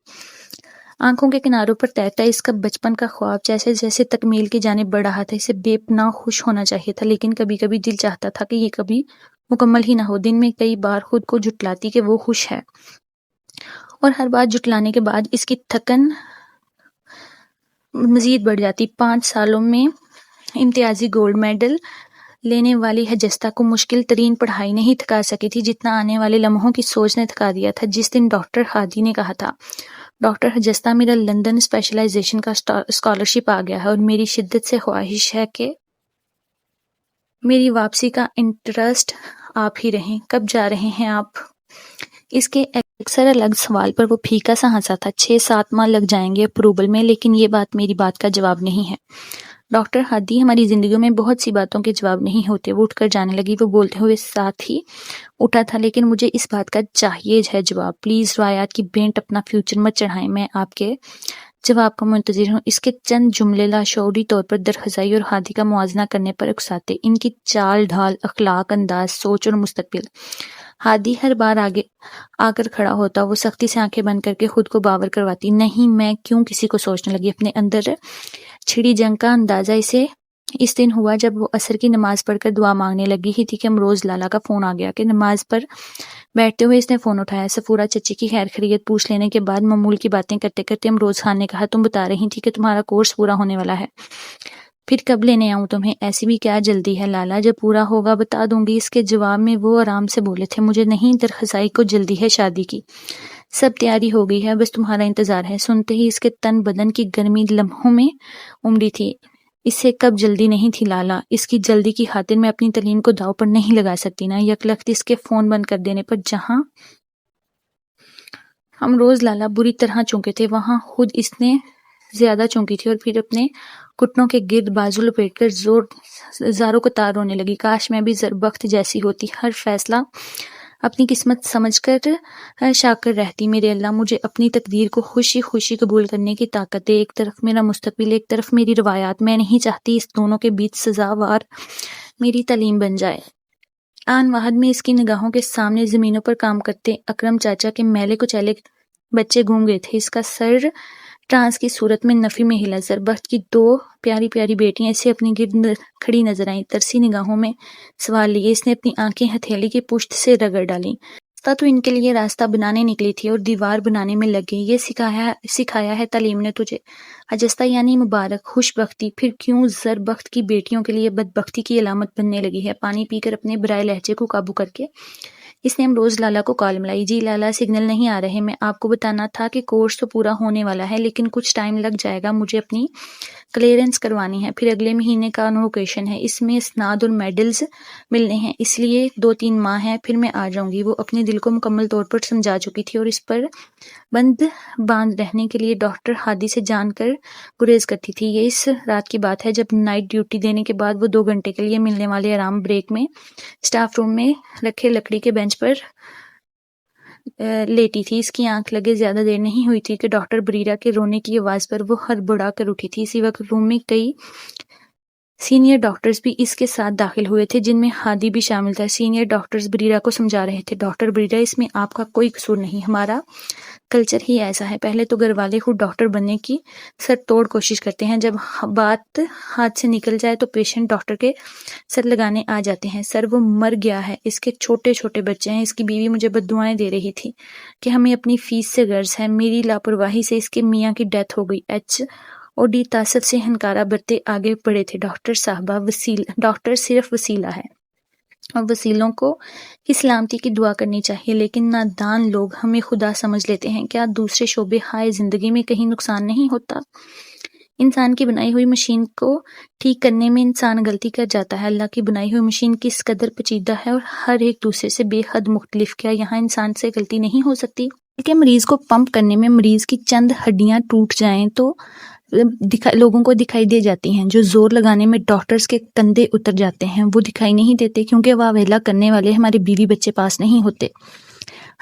آنکھوں کے کناروں پر تیرتا اس کا بچپن کا خواب جیسے جیسے تکمیل کی جانب بڑھ رہا تھا۔ اسے بے پناہ خوش ہونا چاہیے تھا، لیکن کبھی کبھی دل چاہتا تھا کہ یہ کبھی مکمل ہی نہ ہو۔ دن میں کئی بار خود کو جھٹلاتی کہ وہ خوش ہے، اور ہر بار جھٹلانے کے بعد اس کی تھکن مزید بڑھ جاتی۔ 5 سالوں میں امتیازی گولڈ میڈل لینے والی حجستہ کو مشکل ترین پڑھائی نہیں تھکا سکی تھی جتنا آنے والے لمحوں کی سوچ نے تھکا دیا تھا۔ جس دن ڈاکٹر ہادی نے کہا تھا، ڈاکٹر حجستہ، میرا لندن اسپیشلائزیشن کا اسکالرشپ آ گیا ہے اور میری شدت سے خواہش ہے کہ میری واپسی کا انٹرسٹ آپ ہی رہیں۔ کب جا رہے ہیں آپ؟ اس کے اکثر الگ سوال پر وہ پھیکا سا ہنسا تھا۔ 6-7 ماہ لگ جائیں گے اپروول میں، لیکن یہ بات میری بات کا جواب نہیں ہے۔ ڈاکٹر ہادی، ہماری زندگیوں میں بہت سی باتوں کے جواب نہیں ہوتے۔ وہ اٹھ کر جانے لگی۔ وہ بولتے ہوئے ساتھ ہی اٹھا تھا، لیکن مجھے اس بات کا چاہیے ہے جواب۔ پلیز روایات کی بینٹ اپنا فیوچر مت چڑھائیں، میں آپ کے جواب کا منتظر ہوں۔ اس کے چند جملے لاشعوری طور پر درخزائی اور ہادی کا موازنہ کرنے پر اکساتے، ان کی چال ڈھال، اخلاق، انداز، سوچ اور مستقبل۔ ہادی ہر بار آگے آ کر کھڑا ہوتا، وہ سختی سے آنکھیں بند کر کے خود کو باور کرواتی، نہیں میں کیوں کسی کو سوچنے لگی۔ اپنے اندر چھڑی جنگ کا اندازہ اسے اس دن ہوا جب وہ عصر کی نماز پڑھ کر دعا مانگنے لگی ہی تھی کہ امروز لالا کا فون آ گیا کہ نماز پر بیٹھتے ہوئے اس نے فون اٹھایا۔ صفورہ چچی کی خیر خیریت پوچھ لینے کے بعد معمول کی باتیں کرتے کرتے امروز خان نے کہا، تم بتا رہی تھی کہ تمہارا کورس پورا ہونے والا ہے، پھر کب لینے آؤں تمہیں؟ ایسی بھی کیا جلدی ہے لالا، جب پورا ہوگا بتا دوں گی۔ اس کے جواب میں وہ آرام سے بولے تھے، مجھے نہیں، درخزائی کو جلدی ہے شادی کی، سب تیاری ہو گئی ہے، بس تمہارا انتظار ہے۔ سنتے ہی اس کے تن بدن کی گرمی لمحوں میں امڑی تھی۔ اسے کب جلدی نہیں تھی لالا، اس کی جلدی کی خاطر میں اپنی تعلیم کو داؤ پر نہیں لگا سکتی نا۔ یکلخت اس کے فون بند کر دینے پر جہاں امروز لالا بری طرح چونکے تھے، وہاں خود اس نے زیادہ چونکی تھی، اور پھر اپنے گھٹنوں کے گرد بازو لپیٹ کر زاروں کو تار رونے لگی۔ کاش میں بھی زربخت جیسی ہوتی، ہر فیصلہ اپنی قسمت سمجھ کر شاکر رہتی۔ میرے اللہ، مجھے اپنی تقدیر کو خوشی خوشی قبول کرنے کی طاقت دے۔ ایک طرف میرا مستقبل، ایک طرف میری روایات، میں نہیں چاہتی اس دونوں کے بیچ سزاوار میری تعلیم بن جائے۔ آن واحد میں اس کی نگاہوں کے سامنے زمینوں پر کام کرتے اکرم چاچا کے میلے کچیلے بچے گھوم گئے تھے۔ اس کا سر ٹرانس کی صورت میں نفی میں ہلا۔ زربخت کی 2 پیاری پیاری بیٹیاں اسے اپنی گرد کھڑی نظر آئیں، ترسی نگاہوں میں سوال لیے۔ اس نے اپنی آنکھیں ہتھیلی کی پشت سے رگڑ ڈالیں۔ راستہ تو ان کے لیے راستہ بنانے نکلی تھی اور دیوار بنانے میں لگ گئی۔ یہ سکھایا ہے تعلیم نے تجھے حجستہ، یعنی مبارک، خوش بختی، پھر کیوں زربخت کی بیٹیوں کے لیے بدبختی کی علامت بننے لگی ہے؟ پانی پی کر اپنے برائے لہجے کو قابو کر کے اس نے امروز لالا کو کال ملائی۔ جی لالا، سگنل نہیں آ رہے، میں آپ کو بتانا تھا کہ کورس تو پورا ہونے والا ہے لیکن کچھ ٹائم لگ جائے گا، مجھے اپنی کلیئرنس کروانی ہے، پھر اگلے مہینے کا کنووکیشن ہے، اس میں اسناد اور میڈلز ملنے ہیں، اس لیے 2-3 ماہ ہیں، پھر میں آ جاؤں گی۔ وہ اپنے دل کو مکمل طور پر سمجھا چکی تھی اور اس پر باندھ رہنے کے لیے ڈاکٹر ہادی سے جان کر گریز کرتی تھی۔ یہ اس رات کی بات ہے جب نائٹ ڈیوٹی دینے کے بعد وہ 2 گھنٹے کے لیے ملنے والے آرام بریک میں اسٹاف روم میں رکھے لکڑی کے بینچ پر لیٹی تھی۔ اس کی آنکھ لگے زیادہ دیر نہیں ہوئی تھی کہ ڈاکٹر بریرا کے رونے کی آواز پر وہ ہڑبڑا کر اٹھی تھی۔ اسی وقت روم میں کئی سینئر ڈاکٹرز بھی اس کے ساتھ داخل ہوئے تھے، جن میں ہادی بھی شامل تھا۔ سینئر ڈاکٹرز بریرا کو سمجھا رہے تھے، ڈاکٹر بریرا، اس میں آپ کا کوئی قصور نہیں، ہمارا کلچر ہی ایسا ہے۔ پہلے تو گھر والے خود ڈاکٹر بننے کی سر توڑ کوشش کرتے ہیں، جب بات ہاتھ سے نکل جائے تو پیشنٹ ڈاکٹر کے سر لگانے آ جاتے ہیں۔ سر وہ مر گیا ہے، اس کے چھوٹے چھوٹے بچے ہیں۔ اس کی بیوی مجھے بددعائیں دے رہی تھی کہ ہمیں اپنی فیس سے غرض ہے، میری لاپرواہی سے اس کے میاں کی ڈیتھ ہو گئی۔ OD تعصب سے ہنکارہ برتے آگے بڑھے تھے، ڈاکٹر صاحبہ، ڈاکٹر صرف وسیلہ ہے اور وسیلوں کو ہی سلامتی کی دعا کرنی چاہیے، لیکن نادان لوگ ہمیں خدا سمجھ لیتے ہیں۔ کیا دوسرے شعبے ہائے زندگی میں کہیں نقصان نہیں ہوتا؟ انسان کی بنائی ہوئی مشین کو ٹھیک کرنے میں انسان غلطی کر جاتا ہے۔ اللہ کی بنائی ہوئی مشین کس قدر پیچیدہ ہے اور ہر ایک دوسرے سے بے حد مختلف، کیا یہاں انسان سے غلطی نہیں ہو سکتی؟ بلکہ مریض کو پمپ کرنے میں مریض کی چند ہڈیاں ٹوٹ جائیں تو لوگوں کو دکھائی دے جاتی ہیں، جو زور لگانے میں ڈاکٹرز کے کندھے اتر جاتے ہیں وہ دکھائی نہیں دیتے، کیونکہ واویلا کرنے والے ہمارے بیوی بچے پاس نہیں ہوتے۔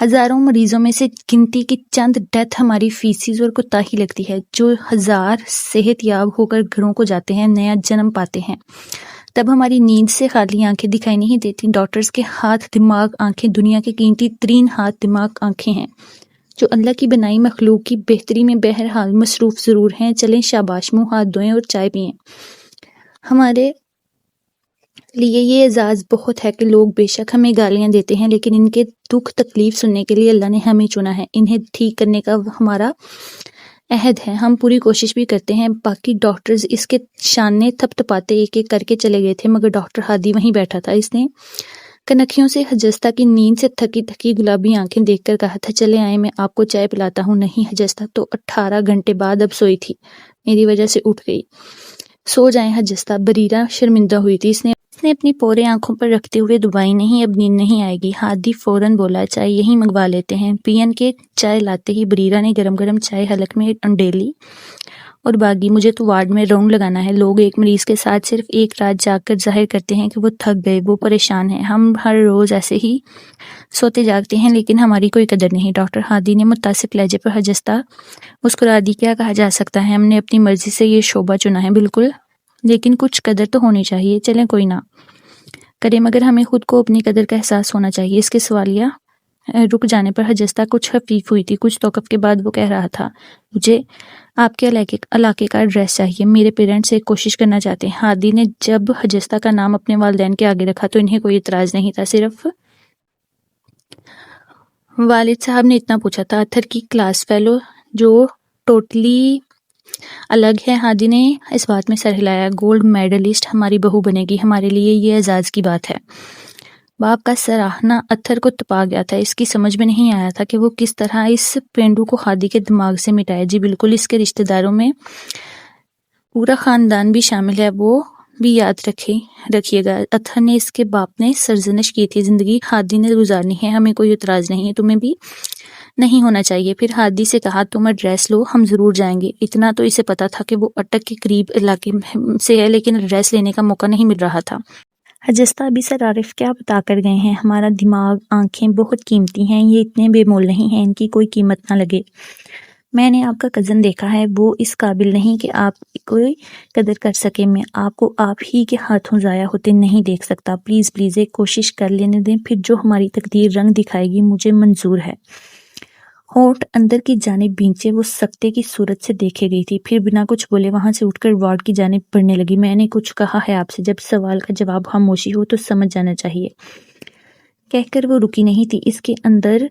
ہزاروں مریضوں میں سے گنتی کی چند ڈیتھ ہماری فیسز اور کوتاہی لگتی ہے، جو ہزار صحت یاب ہو کر گھروں کو جاتے ہیں، نیا جنم پاتے ہیں، تب ہماری نیند سے خالی آنکھیں دکھائی نہیں دیتی۔ ڈاکٹرز کے ہاتھ دماغ آنکھیں دنیا کے قیمتی ترین ہاتھ دماغ آنکھیں ہیں، جو اللہ کی بنائی مخلوق کی بہتری میں بہرحال مصروف ضرور ہیں۔ چلیں شاباش، منہ ہاتھ دھوئیں اور چائے پئیں۔ ہمارے لیے یہ اعزاز بہت ہے کہ لوگ بے شک ہمیں گالیاں دیتے ہیں، لیکن ان کے دکھ تکلیف سننے کے لیے اللہ نے ہمیں چنا ہے، انہیں ٹھیک کرنے کا ہمارا عہد ہے، ہم پوری کوشش بھی کرتے ہیں۔ باقی ڈاکٹرز اس کے شانے تھپ تھپاتے ایک ایک کر کے چلے گئے تھے، مگر ڈاکٹر ہادی وہیں بیٹھا تھا۔ اس نے کنکھیوں سے حجستہ کی نیند سے تھکی تھکی گلابی آنکھیں دیکھ کر کہا تھا، چلے آئیں، میں آپ کو چائے پلاتا ہوں۔ نہیں، حجستہ تو 18 گھنٹے بعد اب سوئی تھی، میری وجہ سے اٹھ گئی۔ سو جائیں حجستہ، بریرا شرمندہ ہوئی تھی۔ اس نے اپنی پورے آنکھوں پر رکھتے ہوئے دبائی، نہیں اب نیند نہیں آئے گی۔ ہادی فوراً بولا، چائے یہیں منگوا لیتے ہیں۔ پین کے چائے لاتے ہی بریرا نے گرم گرم چائے حلق میں انڈیلی اور باغی، مجھے تو وارڈ میں راؤنڈ لگانا ہے۔ لوگ ایک مریض کے ساتھ صرف ایک رات جاگ کر ظاہر کرتے ہیں کہ وہ تھک گئے، وہ پریشان ہیں۔ ہم ہر روز ایسے ہی سوتے جاگتے ہیں، لیکن ہماری کوئی قدر نہیں۔ ڈاکٹر ہادی نے متعصب لہجے پر حجستہ مسکرا دی، کیا کہا جا سکتا ہے، ہم نے اپنی مرضی سے یہ شعبہ چنا ہے، بالکل، لیکن کچھ قدر تو ہونی چاہیے۔ چلیں کوئی نہ کرے، مگر ہمیں خود کو اپنی قدر کا احساس ہونا چاہیے۔ اس کے سوالیہ رک جانے پر حجستہ کچھ خفیف ہوئی تھی۔ کچھ توقف کے بعد وہ کہہ رہا تھا، مجھے آپ کے علاقے کا ایڈریس چاہیے، میرے پیرنٹس ایک کوشش کرنا چاہتے ہیں۔ ہادی نے جب حجستہ کا نام اپنے والدین کے آگے رکھا تو انہیں کوئی اعتراض نہیں تھا، صرف والد صاحب نے اتنا پوچھا تھا، اتھر کی کلاس فیلو جو ٹوٹلی الگ ہے۔ ہادی نے اس بات میں سر ہلایا، گولڈ میڈلسٹ ہماری بہو بنے گی، ہمارے لیے یہ اعزاز کی بات ہے۔ باپ کا سراہنا اتھر کو تپا گیا تھا، اس کی سمجھ میں نہیں آیا تھا کہ وہ کس طرح اس پینڈو کو ہادی کے دماغ سے مٹائے۔ جی بالکل، اس کے رشتہ داروں میں پورا خاندان بھی شامل ہے، وہ بھی یاد رکھیے گا۔ اتھر نے، اس کے باپ نے سرزنش کی تھی، زندگی ہادی نے گزارنی ہے، ہمیں کوئی اعتراض نہیں ہے، تمہیں بھی نہیں ہونا چاہیے۔ پھر ہادی سے کہا، تم ایڈریس لو، ہم ضرور جائیں گے۔ اتنا تو اسے پتا تھا کہ وہ اٹک کے قریب علاقے سے ہے، لیکن ایڈریس لینے کا موقع نہیں مل رہا تھا۔ حجستہ ابھی سر عارف کیا بتا کر گئے ہیں، ہمارا دماغ، آنکھیں بہت قیمتی ہیں، یہ اتنے بے مول نہیں ہیں، ان کی کوئی قیمت نہ لگے۔ میں نے آپ کا کزن دیکھا ہے، وہ اس قابل نہیں کہ آپ کوئی قدر کر سکے، میں آپ کو آپ ہی کے ہاتھوں ضائع ہوتے نہیں دیکھ سکتا، پلیز پلیز ایک کوشش کر لینے دیں، پھر جو ہماری تقدیر رنگ دکھائے گی مجھے منظور ہے۔ ہونٹ اندر کی جانب بھینچے وہ سکتے کی صورت سے دیکھے گئی تھی، پھر بنا کچھ بولے وہاں سے اٹھ کر وارڈ کی جانب بڑھنے لگی۔ میں نے کچھ کہا ہے آپ سے، جب سوال کا جواب خاموشی ہو تو سمجھ جانا چاہیے، کہہ کر وہ رکی نہیں تھی۔ اس کے اندر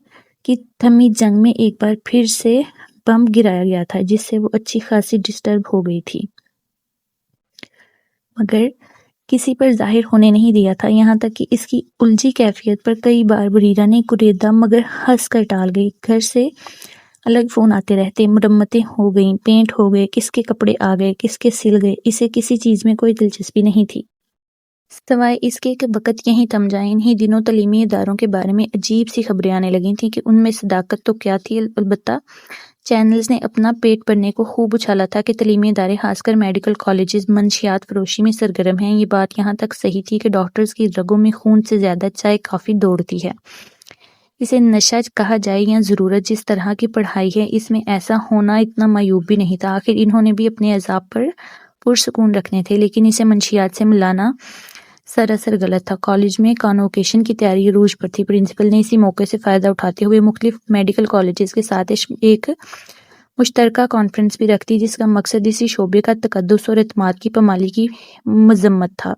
کی تھمی جنگ میں ایک بار پھر سے بم گرایا گیا تھا، جس سے وہ اچھی خاصی ڈسٹرب ہو گئی تھی، مگر کسی پر ظاہر ہونے نہیں دیا تھا، یہاں تک کہ اس کی الجھی کیفیت پر کئی بار بریرہ نے کوریدا مگر ہنس کر ٹال گئی۔ گھر سے الگ فون آتے رہتے، مرمتیں ہو گئیں، پینٹ ہو گئے، کس کے کپڑے آ گئے، کس کے سل گئے، اسے کسی چیز میں کوئی دلچسپی نہیں تھی سوائے اس کے کہ وقت یہیں تھم جائے۔ انہی دنوں تعلیمی اداروں کے بارے میں عجیب سی خبریں آنے لگی تھیں کہ ان میں صداقت تو کیا تھی، البتہ چینلز نے اپنا پیٹ بھرنے کو خوب اچھالا تھا کہ تعلیمی ادارے خاص کر میڈیکل کالجز منشیات فروشی میں سرگرم ہیں۔ یہ بات یہاں تک صحیح تھی کہ ڈاکٹرز کی رگوں میں خون سے زیادہ چائے کافی دوڑتی ہے۔ اسے نشہ کہا جائے یا ضرورت، جس طرح کی پڑھائی ہے اس میں ایسا ہونا اتنا معیوب بھی نہیں تھا۔ آخر انہوں نے بھی اپنے عذاب پر پرسکون رکھنے تھے، لیکن اسے منشیات سے ملانا سراسر غلط تھا۔ کالج میں کانوکیشن کی تیاری عروج پر تھی۔ پرنسپل نے اسی موقع سے فائدہ اٹھاتے ہوئے مختلف میڈیکل کالجز کے ساتھ ایک مشترکہ کانفرنس بھی رکھ دی، جس کا مقصد اسی شعبے کا تقدس اور اعتماد کی پامالی کی مذمت تھا۔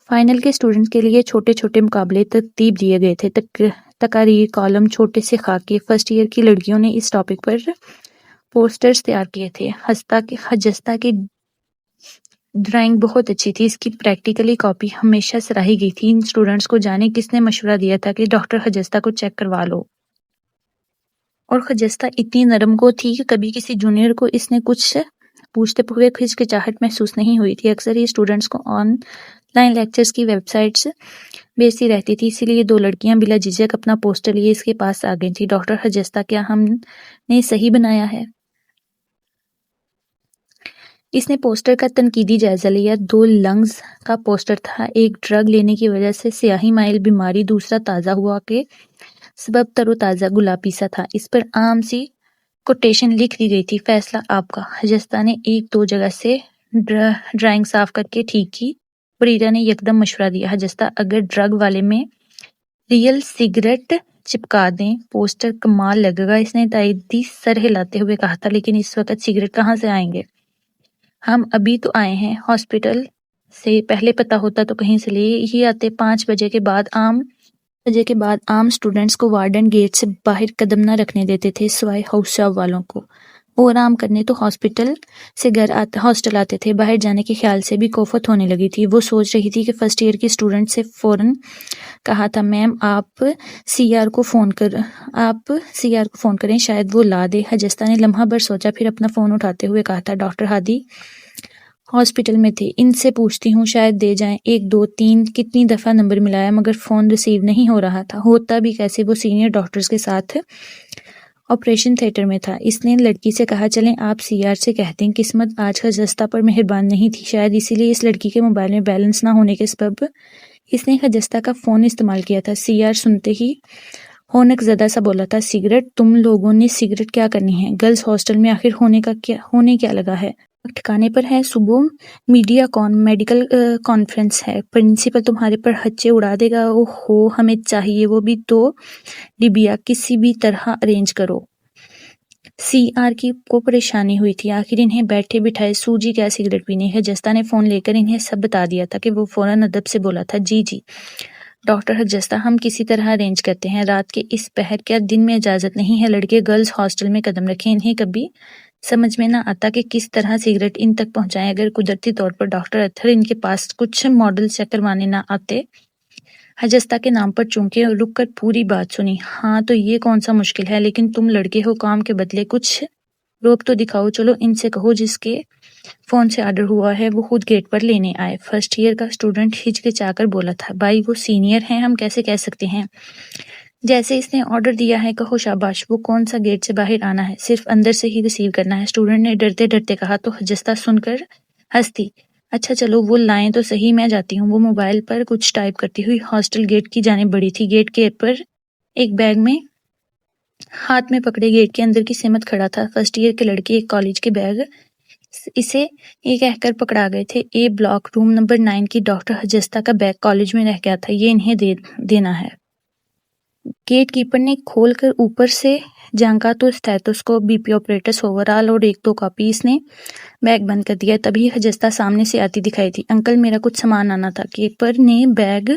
فائنل کے اسٹوڈنٹس کے لیے چھوٹے چھوٹے مقابلے ترتیب دیے گئے تھے، تقاریر، کالم، چھوٹے سے خاکے۔ فرسٹ ایئر کی لڑکیوں نے اس ٹاپک پر پوسٹرز تیار کیے تھے۔ حجستہ کی ڈرائنگ بہت اچھی تھی، اس کی پریکٹیکلی کاپی ہمیشہ سراہی گئی تھی۔ ان اسٹوڈنٹس کو جانے کس نے مشورہ دیا تھا کہ ڈاکٹر حجستہ کو چیک کروا لو، اور حجستہ اتنی نرم گو تھی کہ کبھی کسی جونیئر کو اس نے کچھ پوچھتے ہوئے ہچکچاہٹ محسوس نہیں ہوئی تھی۔ اکثر یہ اسٹوڈنٹس کو آن لائن لیکچرز کی ویب سائٹس بھیجتی رہتی تھی، اسی لیے دو لڑکیاں بلا جھجک اپنا پوسٹر لیے اس کے پاس آ گئی تھیں۔ ڈاکٹر حجستہ، کیا ہم نے صحیح بنایا ہے؟ اس نے پوسٹر کا تنقیدی جائزہ لیا۔ 2 لنگز کا پوسٹر تھا، ایک ڈرگ لینے کی وجہ سے سیاہی مائل بیماری، دوسرا تازہ ہوا کے سبب تر و تازہ گلابی سا تھا۔ اس پر عام سی کوٹیشن لکھ دی گئی تھی، فیصلہ آپ کا۔ حجستہ نے 1-2 جگہ سے ڈرائنگ صاف کر کے ٹھیک کی۔ بریرہ نے یکدم مشورہ دیا، حجستہ اگر ڈرگ والے میں ریئل سگریٹ چپکا دیں پوسٹر کمال لگے گا۔ اس نے تائیدی سر ہلاتے ہوئے کہا تھا، لیکن اس وقت سگریٹ کہاں سے آئیں گے؟ ہم ابھی تو آئے ہیں ہاسپٹل سے، پہلے پتا ہوتا تو کہیں سے لے ہی آتے۔ 5 بجے کے بعد عام اسٹوڈنٹس کو وارڈن گیٹ سے باہر قدم نہ رکھنے دیتے تھے، سوائے ہاؤس اسٹاف والوں کو۔ وہ آرام کرنے تو ہاسٹل آتے تھے۔ باہر جانے کے خیال سے بھی کوفت ہونے لگی تھی۔ وہ سوچ رہی تھی کہ فرسٹ ایئر کی اسٹوڈنٹ سے فوراً کہا تھا، میم آپ سی آر کو فون کریں، شاید وہ لا دے۔ حجستہ نے لمحہ بھر سوچا، پھر اپنا فون اٹھاتے ہوئے کہا تھا، ڈاکٹر ہادی ہاسپٹل میں تھے، ان سے پوچھتی ہوں، شاید دے جائیں۔ 1 2 3 کتنی دفعہ نمبر ملایا مگر فون ریسیو نہیں ہو رہا تھا۔ ہوتا بھی کیسے؟ وہ سینئر ڈاکٹرز کے ساتھ آپریشن تھیٹر میں تھا۔ اس نے لڑکی سے کہا، چلیں آپ سی آر سے کہہ دیں۔ قسمت آج حجستہ پر مہربان نہیں تھی، شاید اسی لیے اس لڑکی کے موبائل میں بیلنس نہ ہونے کے سبب اس نے حجستہ کا فون استعمال کیا تھا۔ سی آر سنتے ہی ہونک زدہ سا بولا تھا، سگریٹ؟ تم لوگوں نے سگریٹ کیا کرنی ہے؟ گرلز ہاسٹل میں آخر ہونے کیا لگا ہے؟ ٹھکانے پر ہے؟ صبح میڈیکل کانفرنس ہے، پرنسپل تمہارے پر ہچے اڑا دے گا۔ اوہو، ہمیں چاہیے وہ بھی 2 ڈبیا کسی بھی طرح ارینج کرو۔ سی آر کو پریشانی ہوئی تھی، آخر انہیں بیٹھے بٹھائے سوجی کیا سگریٹ پینی ہے۔ حجستہ نے فون لے کر انہیں سب بتا دیا تھا کہ وہ فوراً ادب سے بولا تھا، جی ڈاکٹر حجستہ، ہم کسی طرح ارینج کرتے ہیں۔ رات کے اس پہر کیا دن میں اجازت نہیں ہے؟ لڑکے گرلز ہاسٹل میں قدم رکھیں۔ انہیں کبھی سمجھ میں نہ آتا کہ کس طرح سگریٹ ان تک پہنچائیں۔ اگر قدرتی طور پر ڈاکٹر اتھر ان کے پاس کچھ ماڈل چیک کروانے نہ آتے۔ حجستہ کے نام پر چونکے اور رک کر پوری بات سنی۔ ہاں تو یہ کون سا مشکل ہے، لیکن تم لڑکے ہو، کام کے بدلے کچھ روب تو دکھاؤ۔ چلو ان سے کہو جس کے فون سے آرڈر ہوا ہے وہ خود گیٹ پر لینے آئے۔ فرسٹ ایئر کا اسٹوڈنٹ ہچکچا کر بولا تھا، بھائی وہ سینئر ہیں، ہم کیسے کہہ سکتے ہیں؟ جیسے اس نے آرڈر دیا ہے کہو۔ شاباش، وہ کون سا گیٹ سے باہر آنا ہے؟ صرف اندر سے ہی ریسیو کرنا ہے، اسٹوڈنٹ نے ڈرتے ڈرتے کہا۔ تو حجستہ سن کر ہنسی، اچھا چلو وہ لائیں تو صحیح، میں جاتی ہوں۔ وہ موبائل پر کچھ ٹائپ کرتی ہوئی ہاسٹل گیٹ کی جانب بڑھی تھی۔ گیٹ کے پر ایک بیگ میں ہاتھ میں پکڑے گیٹ کے اندر کی سمت کھڑا تھا۔ فرسٹ ایئر کے لڑکے ایک کالج کے بیگ اسے یہ کہہ کر پکڑا گئے تھے، اے بلاک روم نمبر 9 کی ڈاکٹر حجستہ کا بیگ کالج میں رہ گیا تھا، یہ انہیں دینا ہے۔ گیٹ کیپر نے کھول کر اوپر سے جھانکا تو اسٹیتھوسکوپ، بی پی آپریٹرز اوورال اور 1-2 کاپی۔ اس نے بیگ بند کر دیا۔ تبھی حجستہ سامنے سے آتی دکھائی تھی۔ انکل میرا کچھ سامان آنا تھا۔ کیپر نے بیگ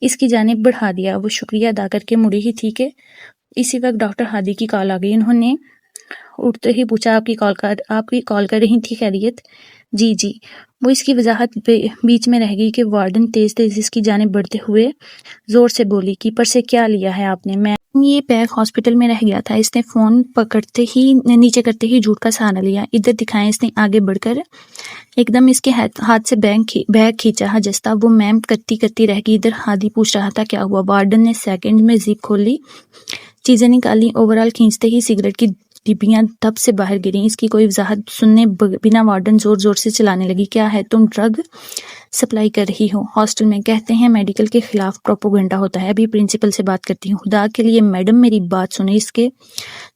اس کی جانب بڑھا دیا۔ وہ شکریہ ادا کر کے مڑی ہی تھی کہ اسی وقت ڈاکٹر ہادی کی کال آ گئی۔ انہوں نے اٹھتے ہی پوچھا، آپ کی کال کر رہی تھی، خیریت؟ جی وہ اس کی وضاحت بیچ میں رہ گئی کہ وارڈن تیز اس کی جانب بڑھتے ہوئے زور سے بولی، کیپر سے کیا لیا ہے آپ نے؟ میں یہ بیگ ہاسپٹل میں رہ گیا تھا۔ اس نے فون پکڑتے ہی نیچے کرتے ہی جھوٹ کا سہارا لیا۔ ادھر دکھائیں۔ اس نے آگے بڑھ کر ایک دم اس کے ہاتھ سے بیگ کھینچا۔ حجستہ وہ میم کرتی رہ گئی۔ ادھر ہادی پوچھ رہا تھا کیا ہوا؟ وارڈن نے سیکنڈ میں زپ کھول لی، چیزیں نکالی۔ اوورال کھینچتے ہی سگریٹ کی ڈبیاں دب سے باہر گریں۔ اس کی کوئی وضاحت سننے بنا وارڈن زور سے چلانے لگی۔ کیا ہے؟ تم ڈرگ سپلائی کر رہی ہو ہاسٹل میں؟ کہتے ہیں میڈیکل کے خلاف پروپیگنڈا ہوتا ہے۔ ابھی پرنسپل سے بات کرتی ہوں۔ خدا کے لیے میڈم میری بات سنیں۔ اس کے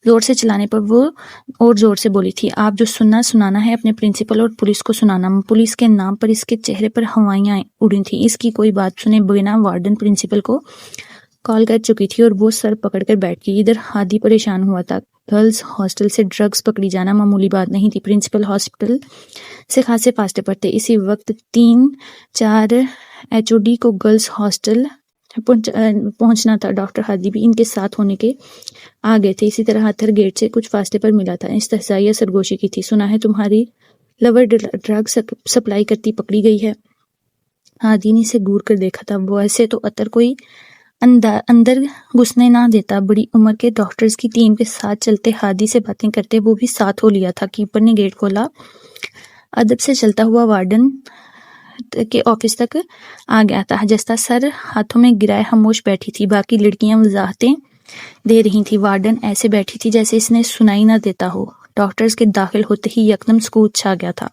زور سے چلانے پر وہ اور زور سے بولی تھی، آپ جو سنانا ہے اپنے پرنسپل اور پولیس کو سنانا۔ پولیس کے نام پر اس کے چہرے پر ہوائیاں اڑی تھیں۔ اس کی کوئی بات سنے بنا وارڈن پرنسپل کو کال کر چکی تھی اور وہ سر پکڑ کر بیٹھ گئی۔ ادھر ہادی پریشان ہوا تھا۔ گرلز ہاسٹل سے ڈرگز پکڑی جانا معمولی بات نہیں تھی۔ پرنسپل ہاسپٹل سے خاصے فاصلے پر تھے۔ اسی وقت 3-4 HOD کو گرلز ہاسٹل پہنچنا تھا۔ ڈاکٹر ہادی بھی ان کے ساتھ ہونے کے آ گئے تھے۔ اسی طرح اتھر گیٹ سے کچھ فاصلے پر ملا تھا۔ استحضائیہ سرگوشی کی تھی۔ سنا ہے تمہاری لور ڈرگ سپلائی کرتی پکڑی گئی ہے۔ ہادی نے اسے گور کر دیکھا تھا۔ ویسے تو اتر کوئی اندر گھسنے نہ دیتا۔ بڑی عمر کے ڈاکٹرز کی ٹیم کے ساتھ چلتے، ہادی سے باتیں کرتے، وہ بھی ساتھ ہو لیا تھا۔ کیپر نے گیٹ کھولا۔ ادب سے چلتا ہوا وارڈن کے آفس تک آ گیا تھا۔ حجستہ سر ہاتھوں میں گرائے خاموش بیٹھی تھی۔ باقی لڑکیاں وضاحتیں دے رہی تھی۔ وارڈن ایسے بیٹھی تھی جیسے اس نے سنائی نہ دیتا ہو۔ ڈاکٹرز کے داخل ہوتے ہی یکدم سکوت چھا گیا تھا۔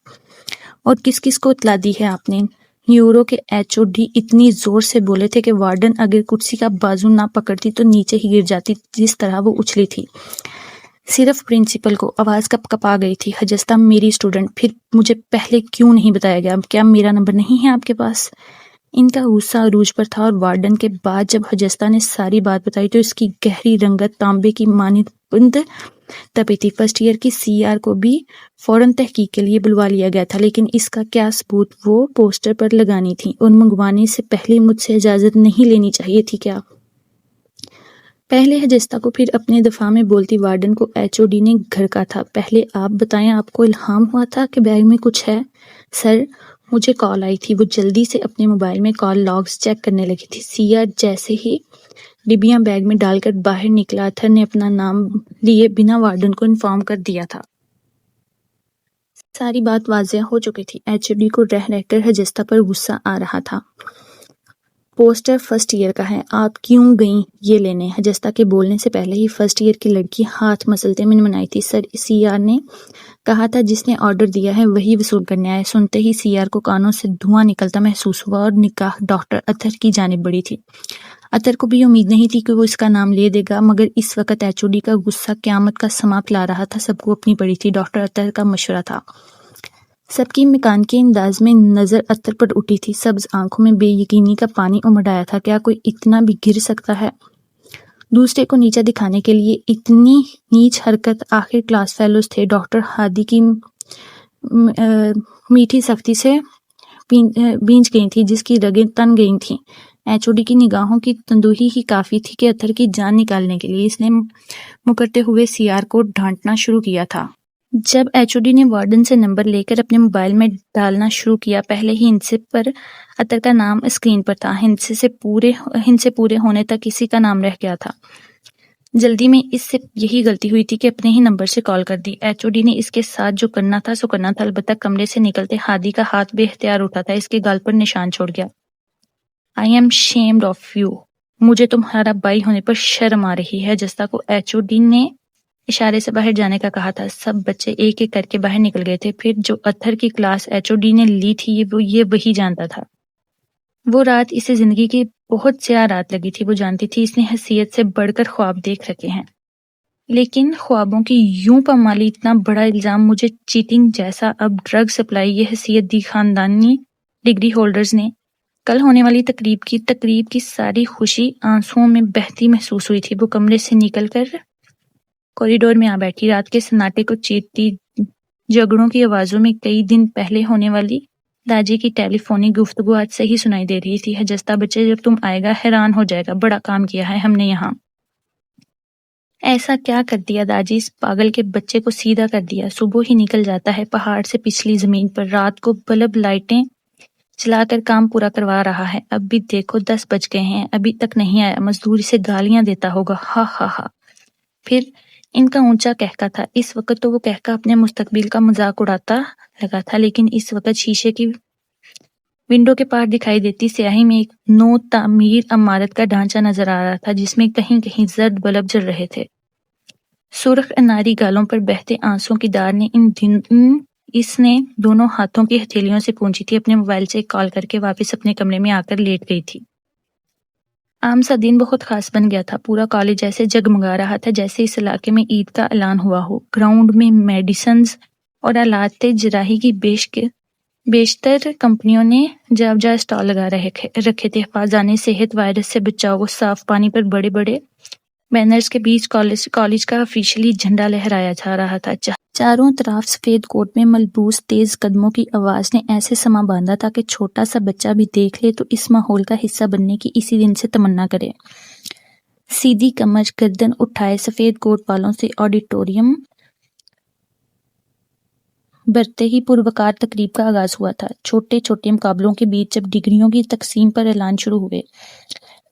اور کس کو اطلاع دی ہے آپ نے؟ نیورو کے HOD اتنی زور سے بولے تھے کہ وارڈن اگر کرسی کا بازو نہ پکڑتی تو نیچے ہی گر جاتی جس طرح وہ اچھلی تھی۔ صرف پرنسپل کو آواز کپا گئی تھی۔ حجستہ میری اسٹوڈنٹ، پھر مجھے پہلے کیوں نہیں بتایا گیا؟ کیا میرا نمبر نہیں ہے آپ کے پاس؟ ان کا غصہ عروج پر تھا اور وارڈن کے بعد جب حجستہ نے ساری بات بتائی تو اس کی گہری رنگت تانبے کی مانند تپی تھی۔ فرسٹ ایئر کی CR کو بھی فوراً تحقیق کے لیے بلوا لیا گیا تھا، لیکن اس کا کیا ثبوت وہ پوسٹر پر لگانی تھی اور منگوانے سے پہلے مجھ سے اجازت نہیں لینی چاہیے تھی کیا؟ پہلے حجستہ کو پھر اپنے دفاع میں بولتی وارڈن کو HOD نے گھر کا تھا۔ پہلے آپ بتائیں، آپ کو الہام ہوا تھا کہ بیگ میں کچھ ہے؟ سر مجھے کال آئی تھی۔ وہ جلدی سے اپنے موبائل میں کال لاگز چیک کرنے لگی تھی۔ CR جیسے ہی ڈبیاں بیگ میں ڈال کر باہر نکلا، اتھر نے اپنا نام لیے بنا وارڈن کو انفارم کر دیا تھا۔ ساری بات واضح ہو چکی تھی۔ HOD کو رہ کر حجستہ پر غصہ آ رہا تھا۔ پوسٹر فرسٹ ایئر کا ہے، آپ کیوں گئیں یہ لینے؟ حجستہ کے بولنے سے پہلے ہی فرسٹ ایئر کی لڑکی ہاتھ مسلتے منمنائی تھی۔ سر CR نے کہا تھا جس نے آرڈر دیا ہے وہی وصول کرنے آئے۔ سنتے ہی CR کو کانوں سے دھواں نکلتا محسوس ہوا اور نگاہ ڈاکٹر اتھر کی جانب بڑھی تھی۔ اتھر کو بھی امید نہیں تھی کہ وہ اس کا نام لے دے گا، مگر اس وقت HOD کا غصہ قیامت کا سما پلا رہا تھا۔ سب کو اپنی پڑی تھی۔ ڈاکٹر اتھر کا مشورہ تھا۔ سب کی مکان کے انداز میں نظر اتر پر اٹھی تھی۔ سبز آنکھوں میں بے یقینی کا پانی امڈ آیا تھا۔ کیا کوئی اتنا بھی گر سکتا ہے؟ دوسرے کو نیچا دکھانے کے لیے اتنی نیچ حرکت؟ آخر کلاس فیلوز تھے۔ ڈاکٹر ہادی کی میٹھی سختی سے بینچ گئی تھی، جس کی رگیں تن گئی تھیں۔ HOD کی نگاہوں کی تندوہی ہی کافی تھی کہ اتھر کی جان نکالنے کے لیے۔ اس نے مکرتے ہوئے CR کو ڈانٹنا شروع کیا تھا۔ جب HOD نے وارڈن سے نمبر لے کر اپنے موبائل میں ڈالنا شروع کیا، پہلے ہی ہندسے پر اتر کا نام اسکرین پر تھا۔ ہندسے پورے ہونے تک اسی کا نام رہ گیا تھا۔ جلدی میں اس سے یہی غلطی ہوئی تھی کہ اپنے ہی نمبر سے کال کر دی۔ HOD نے اس کے ساتھ جو کرنا تھا سو کرنا تھا، البتہ کمرے سے نکلتے ہادی کا ہاتھ بے اختیار اٹھا تھا، اس کے گال پر نشان چھوڑ گیا۔ I am ashamed of you۔ مجھے تمہارا بائی ہونے پر شرم آ رہی ہے۔ جستا کو HOD نے اشارے سے باہر جانے کا کہا تھا۔ سب بچے ایک ایک کر کے باہر نکل گئے تھے۔ پھر جو اتھر کی کلاس HOD نے لی تھی یہ وہی جانتا تھا۔ وہ رات اسے زندگی کی بہت سیاہ رات لگی تھی۔ وہ جانتی تھی اس نے حیثیت سے بڑھ کر خواب دیکھ رکھے ہیں، لیکن خوابوں کی یوں پامالی، اتنا بڑا الزام مجھے چیٹنگ جیسا، اب ڈرگ سپلائی، یہ حیثیت دی خاندانی ڈگری ہولڈرز نے۔ کل ہونے والی تقریب کی ساری خوشی آنسوؤں میں بہتی محسوس ہوئی تھی۔ وہ کمرے سے نکل کر کوریڈور میں آ بیٹھی۔ رات کے سناٹے کو چیرتی جھگڑوں کی آوازوں میں کئی دن پہلے ہونے والی داجی کی ٹیلی فونی گفتگو آج صحیح سنائی دے رہی تھی۔ حجستہ بچے، جب تم آئے گا حیران ہو جائے گا، بڑا کام کیا ہے ہم نے یہاں۔ ایسا کیا کر دیا داجی، اس پاگل کے بچے کو سیدھا کر دیا۔ صبح ہی نکل جاتا ہے پہاڑ سے پچھلی زمین پر، رات کو بلب لائٹیں چلا کر کام پورا کروا رہا ہے۔ اب بھی دیکھو 10 بج گئے ہیں، ابھی تک نہیں آیا، مزدوری سے گالیاں دیتا ہوگا، ہا ہا ہا۔ پھر ان کا اونچا کہکا تھا۔ اس وقت تو وہ کہکا اپنے مستقبل کا مذاق اڑاتا لگا تھا، لیکن اس وقت شیشے کی ونڈو کے پار دکھائی دیتی سیاہی میں ایک نو تعمیر عمارت کا ڈھانچہ نظر آ رہا تھا، جس میں کہیں کہیں زرد بلب جل رہے تھے۔ سرخ اناری گالوں پر بہتے آنسوں کی دھار نے اس نے دونوں ہاتھوں کی ہتھیلیوں سے پونچھی تھی، اپنے موبائل سے ایک کال کر کے واپس اپنے کمرے میں آ کر لیٹ گئی تھی۔ عام سا دن بہت خاص بن گیا تھا۔ پورا کالج ایسے جگمگا رہا تھا جیسے اس علاقے میں عید کا اعلان ہوا ہو۔ گراؤنڈ میں میڈیسنز اور آلات جراحی کی بیشتر کمپنیوں نے جا اسٹال لگا رکھے تھے۔ حفاظان صحت وائرس سے بچاؤ کو صاف پانی پر بڑے بڑے بینرز کے بیچ کالج کا آفیشلی جھنڈا لہرایا جا رہا تھا۔ چاروں طرف سفید کوٹ میں ملبوس تیز قدموں کی آواز نے ایسے سما باندھا تھا کہ چھوٹا سا بچہ بھی دیکھ لے تو اس ماحول کا حصہ بننے کی اسی دن سے تمنا کرے۔ سیدھی کمر، گردن اٹھائے سفید کوٹ والوں سے آڈیٹوریم برتے ہی پروقار تقریب کا آغاز ہوا تھا۔ چھوٹے چھوٹے مقابلوں کے بیچ جب ڈگریوں کی تقسیم پر اعلان شروع ہوئے،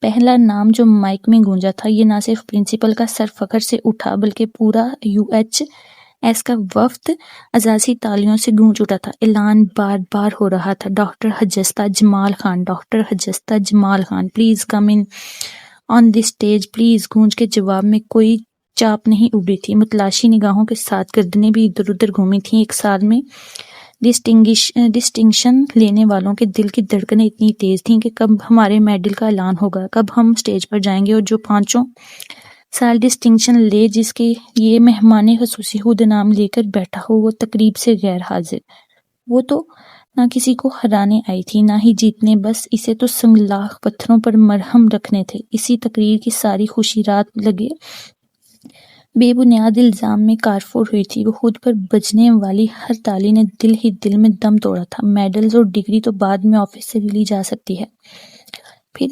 پہلا نام جو مائک میں گونجا تھا، یہ نہ صرف پرنسپل کا سر فخر سے اٹھا بلکہ پورا UHS کا وفد اعزازی تالیوں سے گونج اٹھا تھا۔ اعلان بار بار ہو رہا تھا، doctor Hujasta Jamal Khan, doctor Hujasta Jamal Khan, please come in on the stage please. گونج کے جواب میں کوئی چاپ نہیں ابھری تھی۔ متلاشی نگاہوں کے ساتھ گردنیں بھی ادھر ادھر گھومی تھیں۔ ایک سال میں ڈسٹنکشن لینے والوں کے دل کی دھڑکنیں اتنی تیز تھیں کہ کب ہمارے میڈل کا اعلان ہوگا، کب ہم اسٹیج پر جائیں گے، اور جو 5 سال ڈسٹنکشن لے جس کے یہ مہمان خصوصی خود نام لے کر بیٹھا ہو، وہ تقریب سے غیر حاضر۔ وہ تو نہ کسی کو ہرانے آئی تھی نہ ہی جیتنے، بس اسے تو سنگلاخ پتھروں پر مرہم رکھنے تھے۔ اسی تقریر کی ساری خوشی رات لگے بے بنیاد الزام میں کارفور ہوئی تھی۔ وہ خود پر بجنے والی ہر تالی نے دل ہی دل میں دم توڑا تھا۔ میڈلز اور ڈگری تو بعد میں آفس سے بھی لی جا سکتی ہے۔ پھر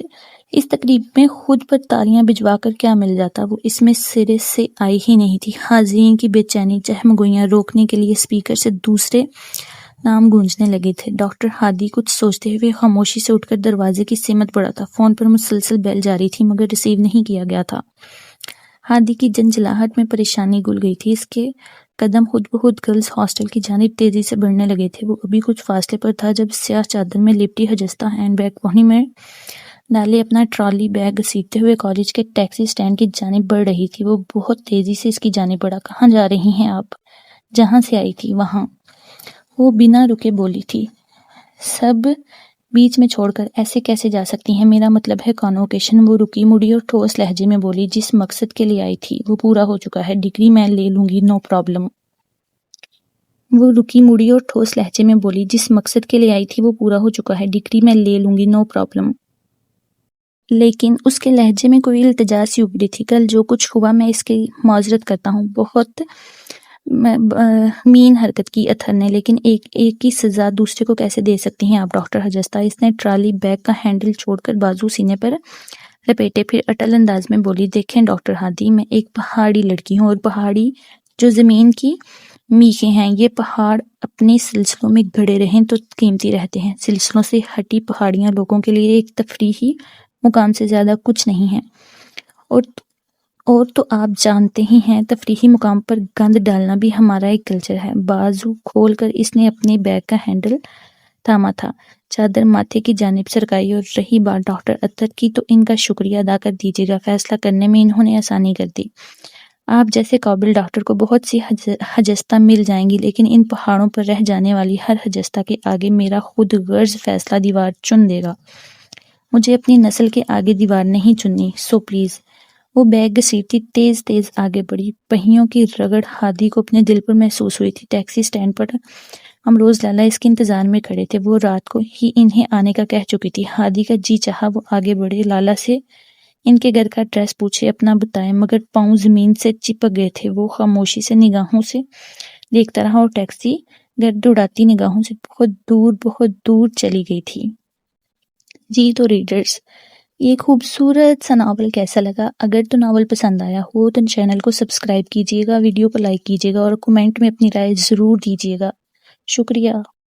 اس تقریب میں خود پر تالیاں بجوا کر کیا مل جاتا، وہ اس میں سرے سے آئی ہی نہیں تھی۔ حاضرین کی بے چینی چہمگوئیاں روکنے کے لیے اسپیکر سے دوسرے نام گونجنے لگے تھے۔ ڈاکٹر ہادی کچھ سوچتے ہوئے خاموشی سے اٹھ کر دروازے کی سمت بڑھا تھا۔ فون پر مسلسل بیل جاری تھی مگر ریسیو نہیں کیا گیا تھا۔ ہادی کی جنجلاہٹ میں پریشانی گل گئی تھی۔ اس کے قدم خود بخود گرلز ہاسٹل کی جانب تیزی سے بڑھنے لگے تھے۔ وہ ابھی کچھ فاصلے پر تھا جب سیاہ چادر میں لپٹی حجستہ ہینڈ بیگ پوڑی میں ڈالے اپنا ٹرالی بیگ گھسیٹتے ہوئے کالج کے ٹیکسی اسٹینڈ کی جانب بڑھ رہی تھی۔ وہ بہت تیزی سے اس کی جانب بڑھا۔ کہاں جا رہی ہیں آپ؟ جہاں سے آئی تھی وہاں، وہ بنا رکے بولی تھی۔ سب بیچ میں چھوڑ کر ایسے کیسے جا سکتی ہیں؟ میرا مطلب ہے کانوکیشن۔ وہ رکی مڑی اور ٹھوس لہجے میں بولی، جس مقصد کے لیے آئی تھی وہ پورا ہو چکا ہے، ڈگری میں لے لوں گی، نو پرابلم۔ وہ رکی مڑی اور ٹھوس لہجے میں بولی، جس مقصد کے لیے آئی تھی وہ پورا ہو چکا ہے، ڈگری میں لے لوں گی، نو پرابلم۔ لیکن اس کے لہجے میں کوئی التجا سی ابھری تھی۔ کل جو کچھ ہوا میں اس کی معذرت کرتا ہوں، بہت مین حرکت کی اتھر نے، لیکن ایک کی سزا دوسرے کو کیسے دے سکتی ہیں آپ ڈاکٹر حجستہ؟ اس نے ٹرالی بیگ کا ہینڈل چھوڑ کر بازو سینے پر لپیٹے، پھر اٹل انداز میں بولی، دیکھیں ڈاکٹر ہادی، میں ایک پہاڑی لڑکی ہوں، اور پہاڑی جو زمین کی میخیں ہیں، یہ پہاڑ اپنے سلسلوں میں گھڑے رہیں تو قیمتی رہتے ہیں۔ سلسلوں سے ہٹی پہاڑیاں لوگوں کے لیے ایک تفریحی مقام سے زیادہ کچھ نہیں ہیں، اور تو آپ جانتے ہی ہیں تفریحی مقام پر گند ڈالنا بھی ہمارا ایک کلچر ہے۔ بازو کھول کر اس نے اپنے بیگ کا ہینڈل تھاما تھا، چادر ماتھے کی جانب سرکائی، اور رہی بات ڈاکٹر اطہر کی تو ان کا شکریہ ادا کر دیجیے گا، فیصلہ کرنے میں انہوں نے آسانی کر دی۔ آپ جیسے قابل ڈاکٹر کو بہت سی حجستہ مل جائیں گی، لیکن ان پہاڑوں پر رہ جانے والی ہر حجستہ کے آگے میرا خود غرض فیصلہ دیوار چن دے گا۔ مجھے اپنی نسل کے آگے دیوار نہیں چننی، سو پلیز۔ وہ بیگ گھسیٹتی تیز تیز آگے بڑھی۔ پہیوں کی رگڑ ہادی کو اپنے دل پر محسوس ہوئی تھی۔ ٹیکسی اسٹینڈ پر امروز لالا اس کے انتظار میں کھڑے تھے۔ وہ رات کو ہی انہیں آنے کا کہہ چکی تھی۔ ہادی کا جی چاہا وہ آگے بڑھے، لالا سے ان کے گھر کا ایڈریس پوچھے، اپنا بتائے، مگر پاؤں زمین سے چپک گئے تھے۔ وہ خاموشی سے نگاہوں سے دیکھتا رہا اور ٹیکسی گرد اڑاتی نگاہوں سے بہت دور چلی گئی تھی۔ جی تو ریڈرز، یہ خوبصورت سا ناول کیسا لگا؟ اگر تو ناول پسند آیا ہو تو چینل کو سبسکرائب کیجیے گا، ویڈیو کو لائک کیجیے گا اور کمنٹ میں اپنی رائے ضرور دیجیے گا۔ شکریہ۔